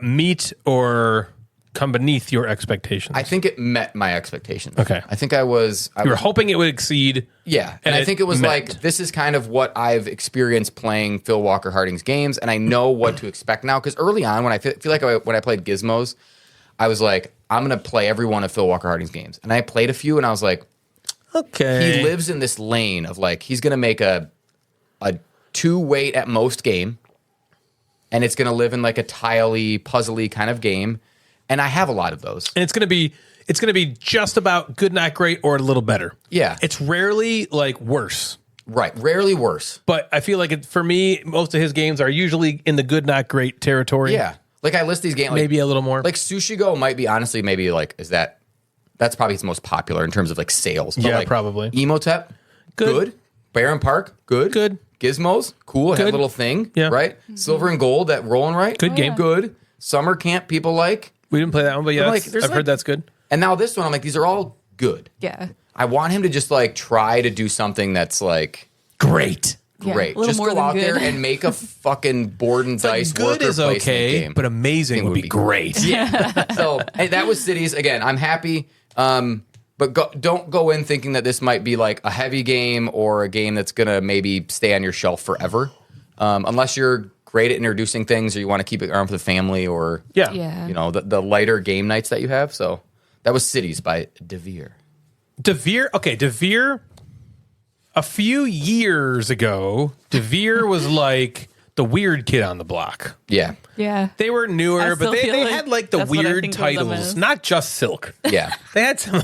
meet, or come beneath your expectations? I think it met my expectations. Okay. I think I was you were hoping it would exceed. Yeah, And and I it think it was met. like, this is kind of what I've experienced playing Phil Walker Harding's games, and I know what to expect now. Because early on, when I feel like when I played Gizmos, I was like, I'm going to play every one of Phil Walker Harding's games. And I played a few, and I was like, Okay. he lives in this lane of like, he's going to make a 2-weight at most game, and it's going to live in like a tiley, puzzly kind of game. And I have a lot of those. And it's gonna be just about good, not great, or a little better. Yeah. It's rarely like worse. Right. Rarely worse. But I feel like for me, most of his games are usually in the good, not great territory. Yeah. Like I list these games. Maybe a little more. Like Sushi Go might be honestly maybe like, that's probably his most popular in terms of like sales. But Yeah, like probably. Emotep, Good. good. Barron Park, good. Good. Gizmos, cool. Had a Good. little thing. Yeah. Right? Silver and Gold, that rolling right. Good game. Good. Summer Camp, people like. We didn't play that one, but yeah, Like, there's I've like- heard that's good. And now this one, I'm like, these are all good. Yeah. I want him to just like try to do something that's like Great. Yeah, great. a little Just more go than out good. there and make a fucking board and dice Good worker is placement okay, game. but amazing would be great. Yeah. So hey, that was Cities. Again, I'm happy. But don't go in thinking that this might be like a heavy game or a game that's going to maybe stay on your shelf forever. Unless you're great at introducing things or you want to keep it around for the family or, Yeah. Yeah. the lighter game nights that you have. So that was Cities by DeVere. DeVere. Okay, DeVere. A few years ago, DeVere was like the weird kid on the block. Yeah. Yeah. They were I newer, but still they feel like had like the that's what I weird think of them titles, as. not just Silk. Yeah. They had some.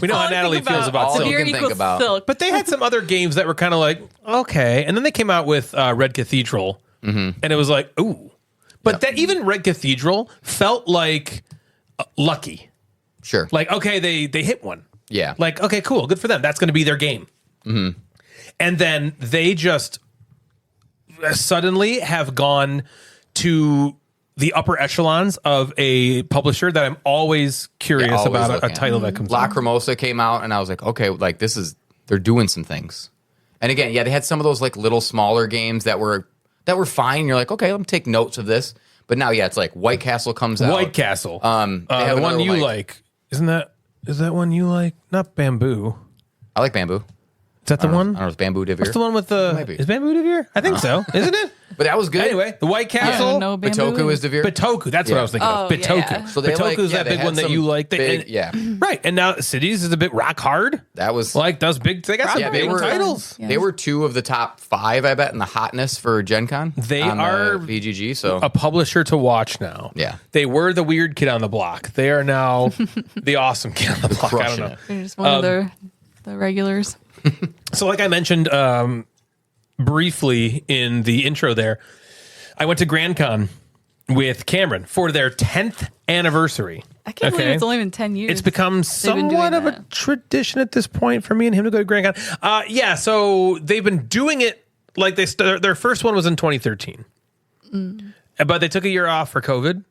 We know how Natalie feels about all Silk. you Severe can think equals about. Silk. But they had some other games that were kind of like, okay. And then they came out with Red Cathedral, and it was like, ooh. But that even Red Cathedral felt like lucky. Sure. Like, okay, they hit one. Yeah. Like, okay, cool. Good for them. That's going to be their game. And then they just suddenly have gone to the upper echelons of a publisher that I'm always curious always about a looking at. title that comes La out. Cremosa came out, and I was like, okay, like they're doing some things. And again, yeah, they had some of those like little smaller games that were fine. You're like, okay, let me take notes of this. But now, yeah, it's like White Castle comes out. White Castle. They have the one another, you like. Is that one you like? Not Bamboo. I like Bamboo. Is that the I don't one? know if it's Bamboo DeVere. What's the one with the? Maybe. Is Bamboo DeVere? I think so. Isn't it? But that was good. Anyway, the White Castle. No bamboo. Bitoku is DeVere. Bitoku. That's what I was thinking of. Oh, Bitoku. yeah. So they Bitoku's that they big had one that some you like. big, yeah, Right. And now Cities is a bit rock hard. that was Like does big. They got some Yeah, big titles. Yeah. They were 2 of the top 5, I bet, in the hotness for Gen Con. They on the are VGG. So A publisher to watch now. Yeah. They were the weird kid on the block. They are now the awesome kid on the block. I don't crushing know. it. They're just one of the regulars. So, like I mentioned briefly in the intro there, I went to Grand Con with Cameron for their 10th anniversary. I can't believe it's only been 10 years. It's become somewhat of a tradition at this point for me and him to go to Grand Con. Yeah, so they've been doing it like their first one was in 2013. But they took a year off for COVID,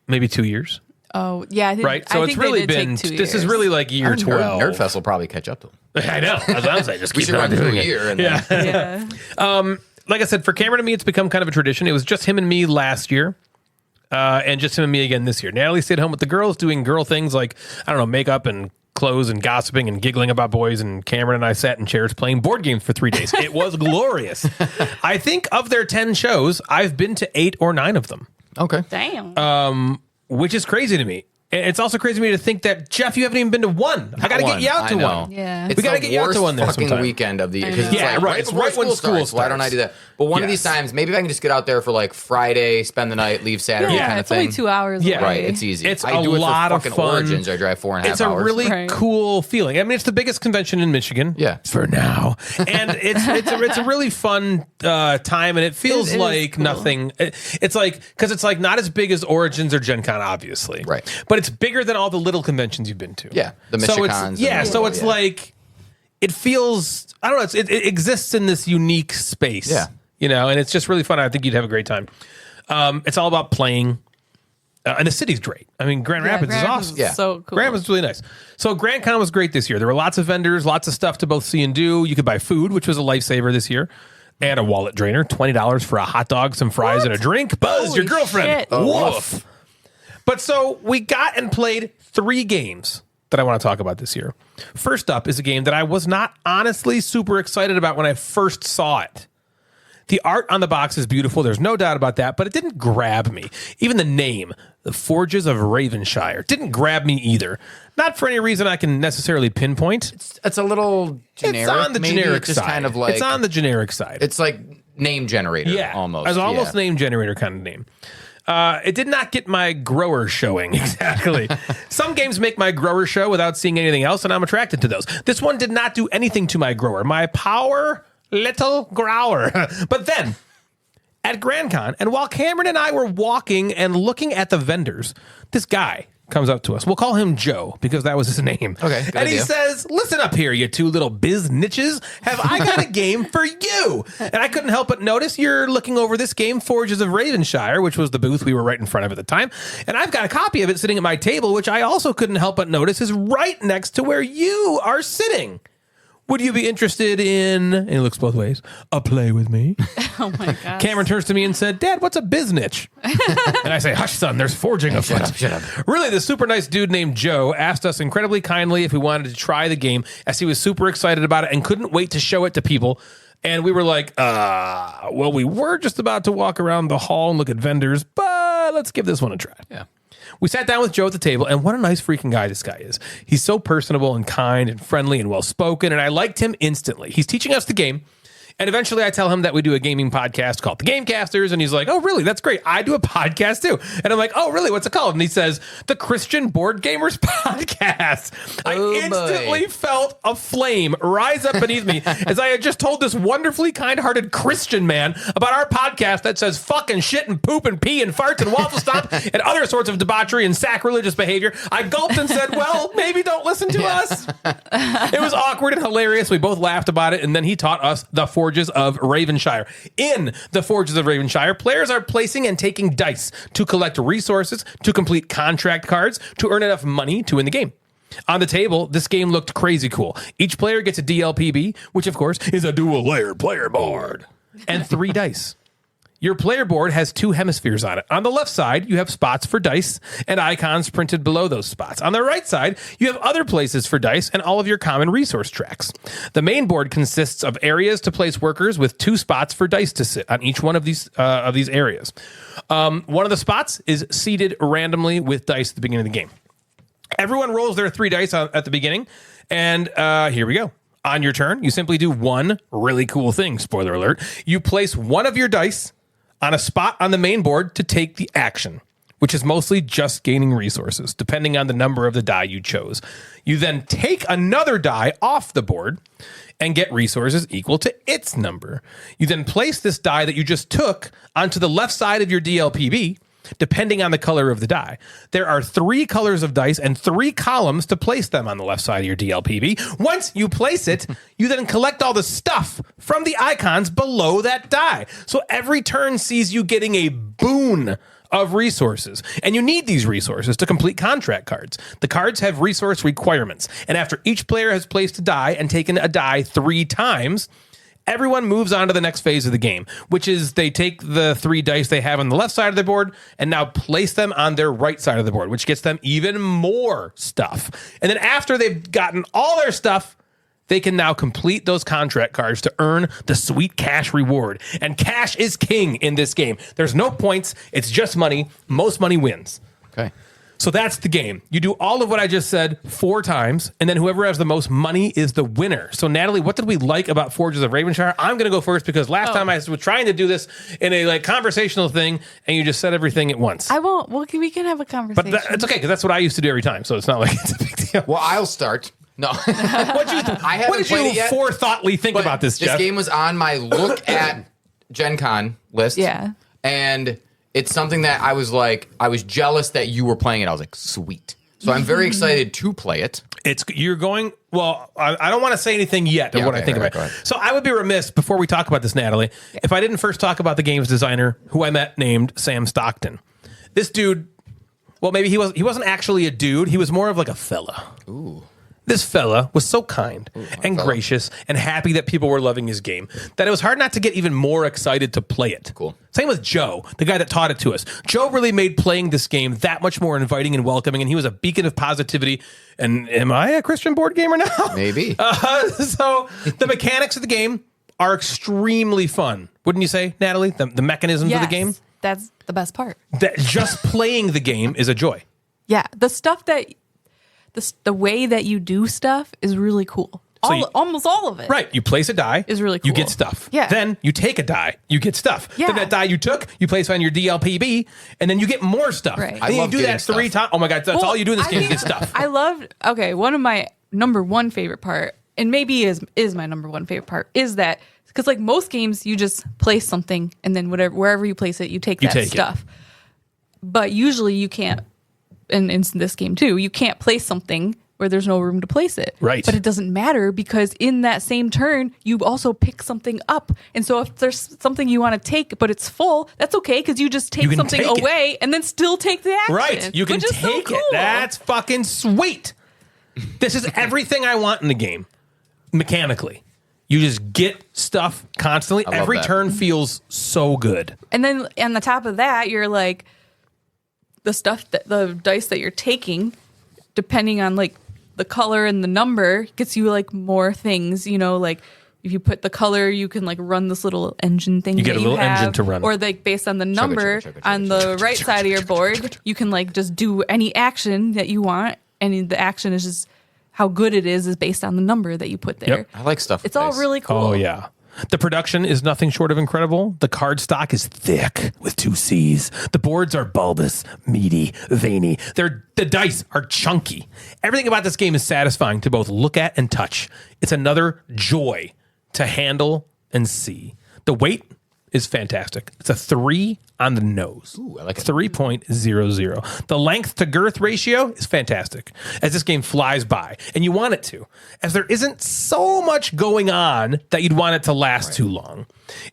maybe 2 years. Oh, yeah. Right? So it's really been, this is really like year 12. Nerdfest will probably catch up to them. I know. That's what I'm saying. Just We keep should on run through doing a it. year. And then, Yeah. Like I said, for Cameron and me, it's become kind of a tradition. It was just him and me last year. And just him and me again this year. Natalie stayed home with the girls doing girl things like, I don't know, makeup and clothes and gossiping and giggling about boys. And Cameron and I sat in chairs playing board games for 3 days. It was glorious. I think of their 10 shows, I've been to 8 or 9 of them. Okay. Damn. Which is crazy to me. It's also crazy to me to think that, Jeff, you haven't even been to one. I got to get you out to one. Yeah. It's We gotta the get you out to one there worst fucking sometime. weekend of the year. 'cause I It's know. Yeah, like, right. It's right when school Why don't I starts. do that? But one of these Yes. times, maybe if I can just get out there for like Friday, spend the night, leave Saturday Yeah, kind of it's thing. only 2 hours Yeah. away. Right, it's easy. It's I a do it lot for of fucking fun. Origins. I drive 4.5 It's a hours. really Right. cool feeling. I mean, it's the biggest convention in Michigan. Yeah. For now. And it's a really fun time, and it feels It is like cool. nothing. It's like, because it's like not as big as Origins or Gen Con, obviously. Right. But it's bigger than all the little conventions you've been to. Yeah, the So Michicons it's, and yeah, the- so it's yeah. like, it feels, I don't know, it exists in this unique space. Yeah. You know, and it's just really fun. I think you'd have a great time. It's all about playing. And the city's great. I mean, Grand Yeah, Rapids Grand is Rapids awesome. is Yeah. so cool. Grand Rapids is really nice. So Grand Con was great this year. There were lots of vendors, lots of stuff to both see and do. You could buy food, which was a lifesaver this year, and a wallet drainer, $20 for a hot dog, some fries, and a drink. Buzz, Holy your girlfriend. shit. Woof. But so we got and played 3 games that I want to talk about this year. First up is a game that I was not honestly super excited about when I first saw it. The art on the box is beautiful. There's no doubt about that, but it didn't grab me. Even the name, The Forges of Ravenshire, didn't grab me either. Not for any reason I can necessarily pinpoint. It's a little generic. It's on the maybe. generic It's just side. kind of like it's on the generic side. It's like name generator. Yeah, almost. as almost Yeah. name generator kind of name. It did not get my grower showing exactly. Some games make my grower show without seeing anything else, and I'm attracted to those. This one did not do anything to my grower. My power little grower. But then at Grand Con, and while Cameron and I were walking and looking at the vendors, this guy comes up to us. We'll call him Joe because that was his name. Okay, good and he idea. says, "Listen up here, you two little biz niches. Have I got a game for you?" And I couldn't help but notice you're looking over this game, Forges of Ravenshire, which was the booth we were right in front of at the time. And I've got a copy of it sitting at my table, which I also couldn't help but notice is right next to where you are sitting. Would you be interested in, and he looks both ways, a play with me? Oh my god. Cameron turns to me and said, "Dad, what's a biz niche?" And I say, "Hush, son, there's forging afoot." Shut up. Really, the super nice dude named Joe asked us incredibly kindly if we wanted to try the game, as he was super excited about it and couldn't wait to show it to people. And we were like, well, we were just about to walk around the hall and look at vendors, but let's give this one a try. Yeah. We sat down with Joe at the table, and what a nice freaking guy this guy is. He's so personable and kind and friendly and well-spoken, and I liked him instantly. He's teaching us the game, and eventually I tell him that we do a gaming podcast called the Gamecasters, and he's like, "Oh, really? That's great. I do a podcast, too." And I'm like, "Oh, really? What's it called?" And he says, "The Christian Board Gamers Podcast." I Oh, instantly boy. felt a flame rise up beneath me as I had just told this wonderfully kind-hearted Christian man about our podcast that says fuck and shit and poop and pee and farts and waffle stomp and other sorts of debauchery and sacrilegious behavior. I gulped and said, "Well, maybe don't listen to us." It was awkward and hilarious. We both laughed about it, and then he taught us the Forges of Ravenshire. In the Forges of Ravenshire, players are placing and taking dice to collect resources, to complete contract cards, to earn enough money to win the game. On the table, this game looked crazy cool. Each player gets a DLPB, which of course is a dual-layer player board, and 3 dice. Your player board has 2 hemispheres on it. On the left side, you have spots for dice and icons printed below those spots. On the right side, you have other places for dice and all of your common resource tracks. The main board consists of areas to place workers with 2 spots for dice to sit on each one of these areas. One of the spots is seated randomly with dice at the beginning of the game. Everyone rolls their 3 dice at the beginning, and here we go. On your turn, you simply do one really cool thing. Spoiler alert. You place one of your dice on a spot on the main board to take the action, which is mostly just gaining resources, depending on the number of the die you chose. You then take another die off the board and get resources equal to its number. You then place this die that you just took onto the left side of your DLPB, depending on the color of the die. There are 3 colors of dice and 3 columns to place them on the left side of your DLPB. Once you place it, you then collect all the stuff from the icons below that die. So every turn sees you getting a boon of resources. And you need these resources to complete contract cards. The cards have resource requirements. And after each player has placed a die and taken a die 3 times, everyone moves on to the next phase of the game, which is they take the 3 dice they have on the left side of the board and now place them on their right side of the board, which gets them even more stuff. And then after they've gotten all their stuff, they can now complete those contract cards to earn the sweet cash reward. And cash is king in this game. There's no points. It's just money. Most money wins. Okay. So that's the game. You do all of what I just said 4 times, and then whoever has the most money is the winner. So, Natalie, what did we like about Forges of Ravenshire? I'm going to go first because last time I was trying to do this in a conversational thing, and you just said everything at once. I won't. Well, we can have a conversation. But it's okay because that's what I used to do every time. So it's not like it's a big deal. Well, I'll start. No. What did you forethoughtly think about this, Jeff? This game was on my look at Gen Con list. Yeah. And it's something that I was jealous that you were playing it. I was like, sweet. So I'm very excited to play it. You're going, well, I don't want to say anything yet of what I think about it. So I would be remiss before we talk about this, Natalie, if I didn't first talk about the game's designer who I met named Sam Stockton. This dude, well, maybe he wasn't actually a dude. He was more of like a fella. Ooh. This fella was so kind and gracious and happy that people were loving his game that it was hard not to get even more excited to play it. Cool. Same with Joe, the guy that taught it to us. Joe really made playing this game that much more inviting and welcoming, and he was a beacon of positivity. And am I a Christian board gamer now? Maybe. So the mechanics of the game are extremely fun. Wouldn't you say, Natalie? The mechanisms of the game? That's the best part. That just playing the game is a joy. Yeah. The stuff that... The way that you do stuff is really cool. Almost all of it. Right. You place a die. Is really cool. You get stuff. Yeah. Then you take a die. You get stuff. Yeah. Then that die you took, you place on your DLPB, and then you get more stuff. Right. And then you do that 3 times. Oh my God. That's all you do in this game is get stuff. I loved, one of my number 1 favorite part, and maybe is my number 1 favorite part, is that, because like most games, you just place something, and then wherever you place it, you take that stuff. But usually you can't, and in this game too, you can't place something where there's no room to place it. Right. But it doesn't matter because in that same turn, you also pick something up. And so if there's something you want to take, but it's full, that's okay because you just take something away and then still take the action. Right. You can take it. That's fucking sweet. This is everything I want in the game, mechanically. You just get stuff constantly. Every turn feels so good. And then on the top of that, you're like, the dice that you're taking, depending on like the color and the number, gets you like more things, like if you put the color, you can like run this little engine thing. You get a little engine to run. Or like based on the number on the right side of your board, you can like just do any action that you want. And the action is just how good it is based on the number that you put there. Yep. I like stuff. It's all really cool. Oh, yeah. The production is nothing short of incredible. The card stock is thick with 2 C's. The boards are bulbous, meaty, veiny. The dice are chunky. Everything about this game is satisfying to both look at and touch. It's another joy to handle and see. The weight is fantastic. It's a 3 on the nose. Ooh, I like it. 3.00. The length to girth ratio is fantastic as this game flies by, and you want it to, as there isn't so much going on that you'd want it to last too long.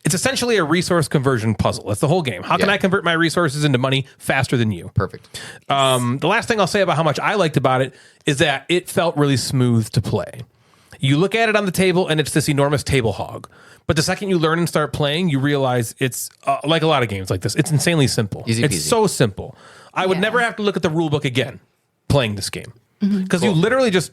It's essentially a resource conversion puzzle. That's the whole game. How can I convert my resources into money faster than you? Perfect. The last thing I'll say about how much I liked about it is that it felt really smooth to play. You look at it on the table, and it's this enormous table hog. But the second you learn and start playing, you realize it's like a lot of games like this. It's insanely simple. Easy it's peasy. so simple. I would never have to look at the rule book again playing this game. Because you literally just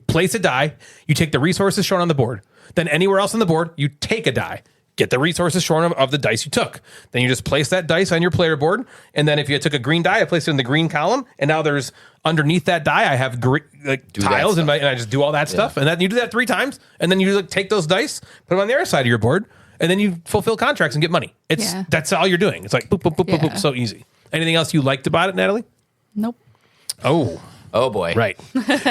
place a die, you take the resources shown on the board. Then anywhere else on the board, you take a die. Get the resources shown of the dice you took. Then you just place that dice on your player board. And then if you took a green die, I place it in the green column. And now there's underneath that die, I have tiles and I just do all that stuff. And then you do that 3 times. And then you take those dice, put them on the other side of your board. And then you fulfill contracts and get money. That's all you're doing. It's like boop, boop, boop, boop, boop. So easy. Anything else you liked about it, Natalie? Nope. Oh, Oh boy. Right.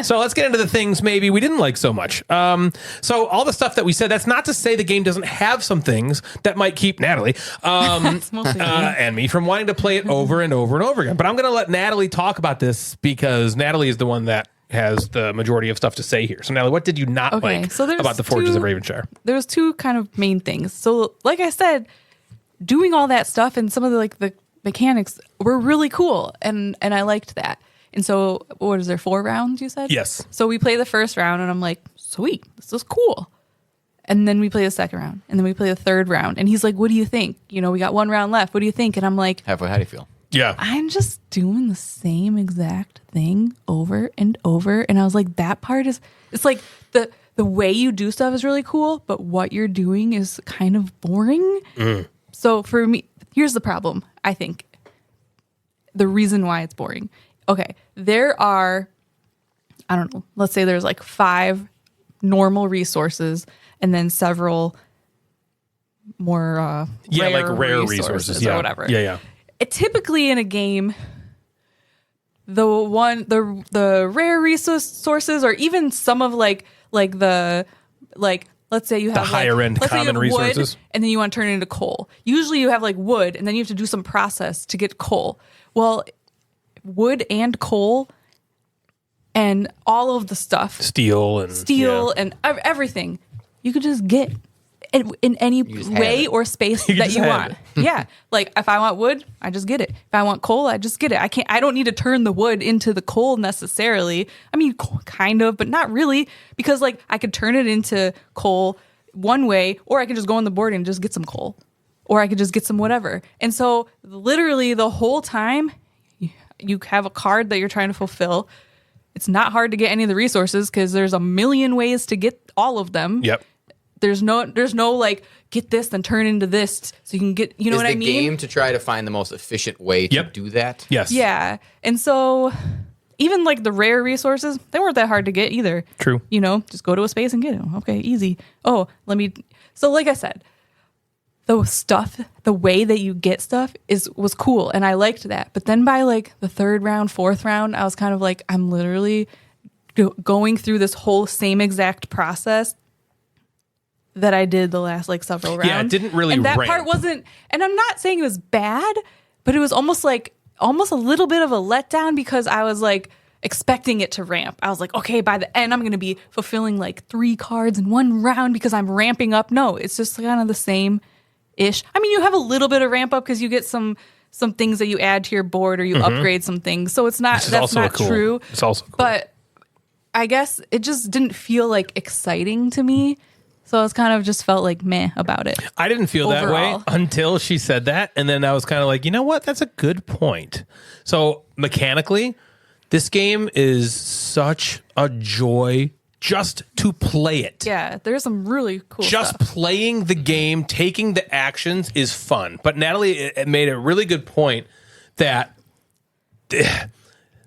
So let's get into the things maybe we didn't like so much. So all the stuff that we said, that's not to say the game doesn't have some things that might keep Natalie and me from wanting to play it over and over and over again. But I'm going to let Natalie talk about this because Natalie is the one that has the majority of stuff to say here. So Natalie, what did you not like about the Forges of Ravenshire? There's two kind of main things. So like I said, doing all that stuff and some of the mechanics were really cool. And I liked that. And so, what is there, 4 rounds, you said? Yes. So we play the first round, and I'm like, sweet, this is cool. And then we play the second round, and then we play the third round. And he's like, what do you think? You know, we got 1 round left. What do you think? And I'm like, Halfway, how do you feel? Yeah. I'm just doing the same exact thing over and over. And I was like, that part is, it's like the way you do stuff is really cool, but what you're doing is kind of boring. So for me, here's the problem, I think. The reason why it's boring. Okay, there are, I don't know, let's say there's like 5 normal resources and then several more rare resources or whatever. Yeah. Typically in a game, the rare resources or even some of let's say you have higher end let's say you common have resources, wood, and then you want to turn it into coal. Usually you have like wood, and then you have to do some process to get coal. Well, wood and coal and all of the stuff, steel and everything, you could just get in any way or space that you want. Yeah, like if I want wood, I just get it. If I want coal, I just get it. I don't need to turn the wood into the coal necessarily. I mean, kind of, but not really, because like I could turn it into coal one way, or I could just go on the board and just get some coal, or I could just get some whatever. And so literally the whole time you have a card that you're trying to fulfill. It's not hard to get any of the resources because there's a million ways to get all of them. Yep. There's no like get this then turn into this so you can get, you know what I mean? Is the game to try to find the most efficient way to do that? Yes. Yeah. And so even like the rare resources, they weren't that hard to get either. True. You know, just go to a space and get them. Okay, easy. So like I said, the way that you get stuff was cool, and I liked that. But then by like the 3rd round, 4th round, I was kind of like, I'm literally going through this whole same exact process that I did the last like several rounds. Yeah, it didn't really and that ramp. part wasn't, and I'm not saying it was bad, but it was almost a little bit of a letdown because I was like expecting it to ramp. I was like, okay, by the end I'm going to be fulfilling like 3 cards in 1 round because I'm ramping up. No, it's just kind of the same ish. I mean, you have a little bit of ramp up because you get some things that you add to your board or you upgrade some things. So it's not, that's not true. It's also cool. But I guess it just didn't feel like exciting to me. So I was kind of just felt like meh about it. I didn't feel that way until she said that. And then I was kind of like, you know what? That's a good point. So mechanically, this game is such a joy just to play it. Yeah, there's some really cool just stuff. Playing the game, taking the actions is fun. But Natalie made a really good point that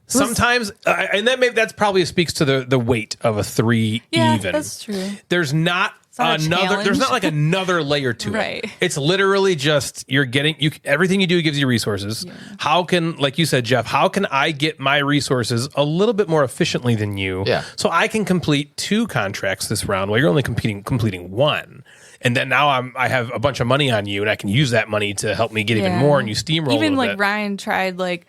sometimes, and that's probably speaks to the weight of a 3 yeah, even. That's true. There's not there's not like another layer to right. it. It's literally just you're getting everything you do gives you resources. Yeah. How can, like you said, Jeff, how can I get my resources a little bit more efficiently than you? Yeah. So I can complete 2 contracts this round while you're only completing 1. And then now I have a bunch of money on you and I can use that money to help me get even more, and you steamroll even like bit. Ryan tried like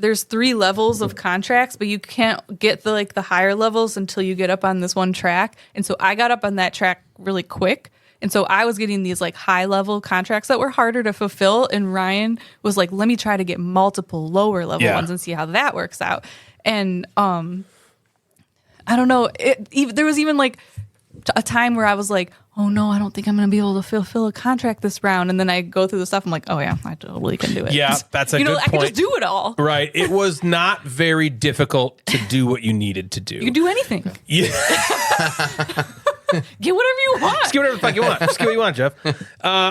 there's 3 levels of contracts, but you can't get the higher levels until you get up on this one track. And so I got up on that track really quick. And so I was getting these like high level contracts that were harder to fulfill. And Ryan was like, let me try to get multiple lower level ones and see how that works out. And I don't know. There was even like a time where I was like, oh no, I don't think I'm going to be able to fulfill a contract this round. And then I go through the stuff. I'm like, oh yeah, I totally can do it. Yeah, that's a good point. I can just do it all. Right. It was not very difficult to do what you needed to do. You can do anything. Yeah. Get whatever you want. Just get whatever the fuck you want. Just get what you want, Jeff.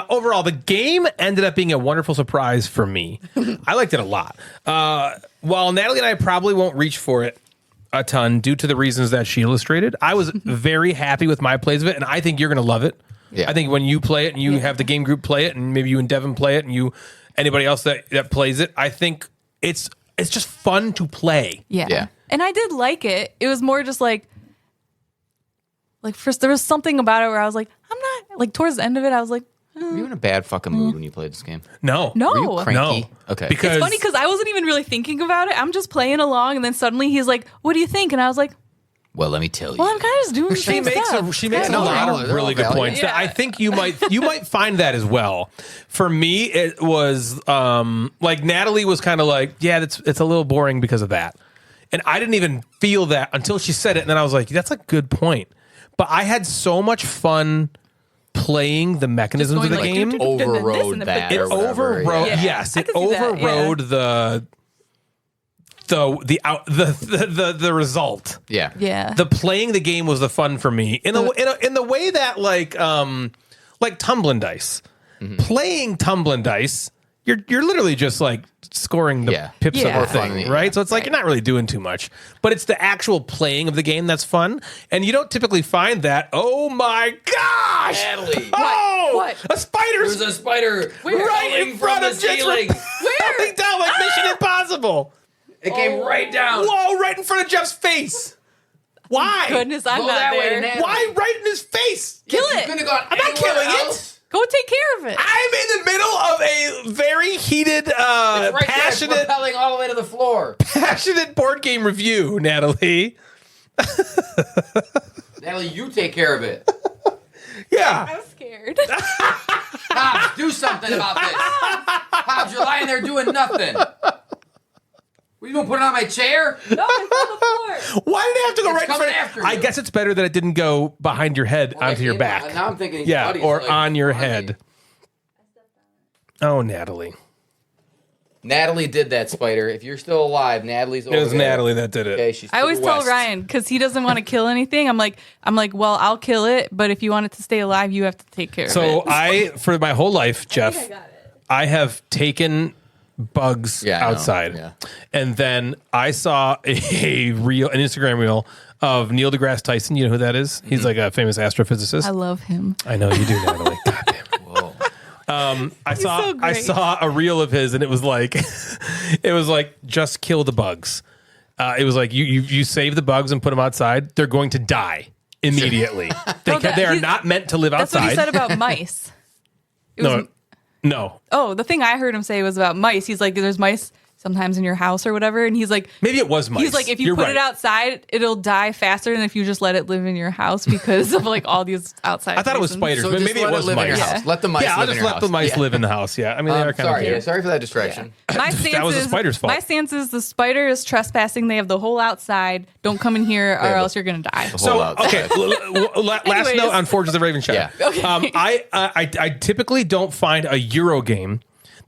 Overall, the game ended up being a wonderful surprise for me. I liked it a lot. While Natalie and I probably won't reach for it a ton due to the reasons that she illustrated, I was very happy with my plays of it, and I think you're going to love it. Yeah. I think when you play it and you have the game group play it, and maybe you and Devin play it, and anybody else that plays it, I think it's it's just fun to play. Yeah. And I did like it. It was more just like first there was something about it where I was like, I'm not like towards the end of it. I was like, Were you in a bad fucking mood when you played this game? No. no. Were you cranky? No. Okay. Because It's funny because I wasn't even really thinking about it. I'm just playing along, and then suddenly he's like, "What do you think?" And I was like, Well, let me tell you. "Well, I'm kind of just doing the same stuff." She makes a No, lot they're of all really good valid. points that Yeah. I think you might find that as well. For me, it was like Natalie was kind of like, yeah, it's a little boring because of that, and I didn't even feel that until she said it, and then I was like, that's a good point. But I had so much fun playing the mechanisms of the going like, game. Overrode that. It or whatever, overrode. yeah. Yes, I it could see that, overrode the result. Yeah. Yeah. The playing the game was the fun for me in the way that like tumbling dice. Playing tumbling dice, you're literally just like scoring the pips Yeah. of the thing, Fun, right? yeah. So it's like you're not really doing too much, but it's the actual playing of the game that's fun, and you don't typically find that. Oh my gosh! Natalie. Oh, What? a spider's There's a spider right in front of Jets falling down like Mission Impossible. It came right down. Whoa, right in front of Jeff's face. Why? Goodness, I'm Go not that way, there. Nat. Why right in his face? Kill You it. couldn't have gone I'm not anywhere killing else. it. Go take care of it. I'm in the middle of a very heated, Right there, it's passionate propelling all the way to the floor. passionate board game review, Natalie. Natalie, you take care of it. Yeah. I'm scared. Pops, do something about this. Pops, you're lying there doing nothing. What, you gonna put it on my chair? No, it's on the floor. Why did it have to go It's right in coming front? after I you. guess it's better that it didn't go behind your head Well, onto your like, back. Now I'm thinking his Yeah, buddy's or like, on your me. head. Oh, Natalie. Natalie did that, Spider. If you're still alive, Natalie's over It was there. Natalie that did it. Okay, she's I to always the tell west. Ryan because he doesn't want to kill anything. I'm like, well, I'll kill it, but if you want it to stay alive, you have to take care of So it. for my whole life, Jeff, I have taken bugs Yeah, I know. outside. Yeah. And then I saw an Instagram reel of Neil deGrasse Tyson. You know who that is? He's like a famous astrophysicist. I love him. I know you do, Natalie. God damn it. Whoa. I so great. saw a reel of his, and it was like, just kill the bugs. It was like you save the bugs and put them outside. They're going to die immediately. No, they are he's- not meant to live That's outside. what he said about mice. It was, No. Oh, the thing I heard him say was about mice. He's like, there's mice sometimes in your house or whatever, and he's like, Maybe it was mice. he's like, if you You're put right. it outside, it'll die faster than if you just let it live in your house because of like all these outside. I thought it was reasons. spiders, So but just maybe let it was live in your mice. house. Let the mice Yeah, I'll live in just your let house. the mice Yeah. live in the house. Yeah, I mean they are kind Sorry, of cute. sorry for that distraction. My stance That was the is, spider's fault. My stance is the spider is trespassing. They have the whole outside. Don't come in here or else you're gonna die. Hold So out. okay, last Anyways. note on Forges of Ravenshire. Yeah. Okay. I typically don't find a Euro game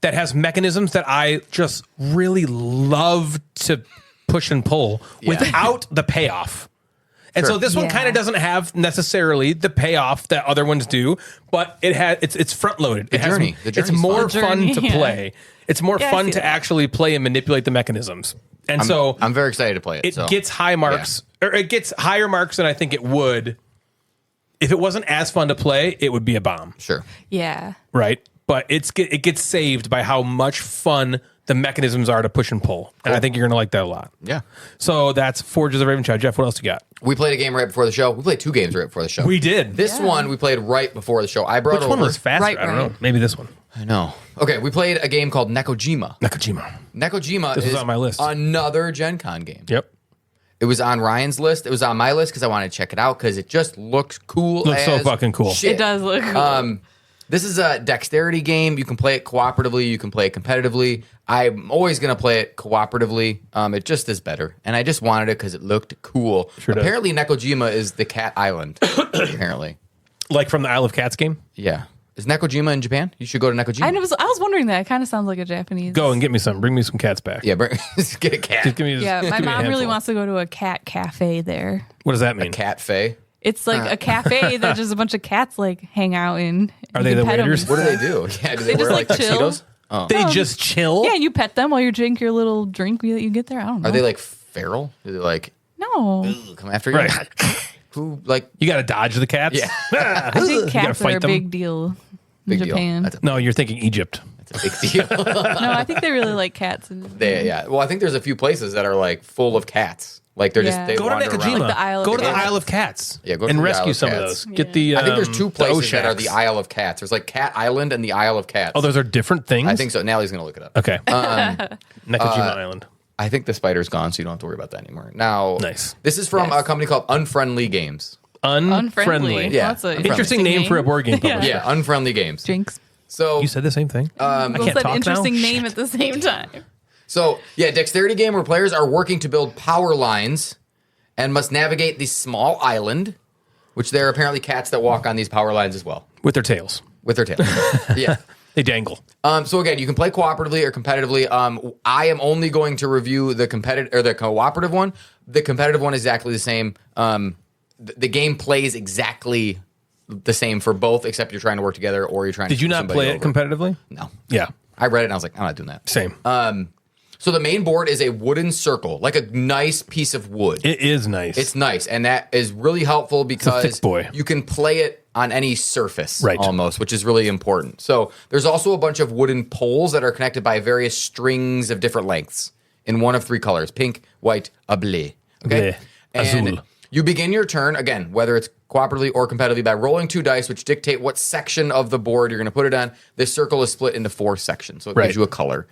that has mechanisms that I just really love to push and pull without the payoff. And so this one Yeah. kind of doesn't have necessarily the payoff that other ones do, but it's front loaded. It has, journey. The it's journey's more fun. fun The to journey, yeah. play. It's more Yeah, I fun see to that. actually play and manipulate the mechanisms. And so I'm very excited to play it. it so. gets high marks, or it gets higher marks than I think it would. If it wasn't as fun to play, it would be a bomb, Sure. Yeah. right? But it gets saved by how much fun the mechanisms are to push and pull, and I think you're gonna like that a lot. Yeah. So that's Forges of Ravenshire. Jeff, what else you got? We played a game right before the show. We played 2 games right before the show. We did. This one we played right before the show. I brought Which over. one was faster? Right, I don't right. know. Maybe this one. I know. Okay, we played a game called Nekojima. Nekojima. Nekojima This was is on my list. another Gen Con game. Yep. It was on Ryan's list. It was on my list because I wanted to check it out because it just looks cool. Looks so as fucking cool. shit. It does look cool. This is a dexterity game. You can play it cooperatively. You can play it competitively. I'm always going to play it cooperatively. It just is better. And I just wanted it because it looked cool. Sure does. Apparently, Nekojima is the cat island. Apparently. Like from the Isle of Cats game. Yeah. Is Nekojima in Japan? You should go to Nekojima. I was wondering that. It kind of sounds like a Japanese. Go and get me some. Bring me some cats back. Yeah, get a cat. Just give me. Yeah, just my give me a mom really handful. wants to go to a cat cafe there. What does that mean? Cat Faye. It's like a cafe that just a bunch of cats like hang out in. Are You they can the pet 'em waiters? and What do stuff. they do? Yeah, do they, They wear just, like like, chill. tuxedos? Oh. They just chill. Yeah, you pet them while you drink your little drink that you get there. I don't know. Are they like feral? Do they like No. come after you? Right. Who like You got to dodge the cats. Yeah. I think You gotta cats fight are a them. big deal in big deal? Japan. That's No, you're thinking Egypt. It's a big deal. No, I think they really like cats. And Yeah. Well, I think there's a few places that are like full of cats. Like they're Yeah. just they Go to wander Nekojima. around. Like the Isle of Go to the Cats. Isle of Cats. Yeah, go to and the rescue Isle of some of Cats. those. Get the. I think there's two the places that are Oshaks. the Isle of Cats. There's like Cat Island and the Isle of Cats. Oh, those are different things. I think so. Nally's gonna look it up. Okay. Nekojima Island. I think the spider's gone, so you don't have to worry about that anymore. Now, Nice. This is from a company called Unfriendly Games. Unfriendly. Yeah. That's an Interesting name for a board game publisher. Yeah, Unfriendly Games. Drinks. So You said the same thing. I Both can't said talk interesting now. name at the same time. dexterity game where players are working to build power lines and must navigate this small island, which there are apparently cats that walk on these power lines as well With their tails. with their tails. Yeah. They dangle. So again, you can play cooperatively or competitively. I am only going to review the competitive or the cooperative one. The competitive one is exactly the same. The game plays exactly the same for both, except you're trying to work together or you're trying. Did to you screw not somebody play it over. competitively? No. Yeah. I read it and I was like, I'm not doing that. Same. So the main board is a wooden circle, like a nice piece of wood. It is nice. It's nice, and that is really helpful because thick boy. you can play it on any surface Right. almost, which is really important. So there's also a bunch of wooden poles that are connected by various strings of different lengths in one of three colors: pink, white, a bleu. Okay, Bleu. and Azul. you begin your turn again, whether it's cooperatively or competitively, by rolling two dice, which dictate what section of the board you're going to put it on. This circle is split into four sections, so it Right. gives you a color.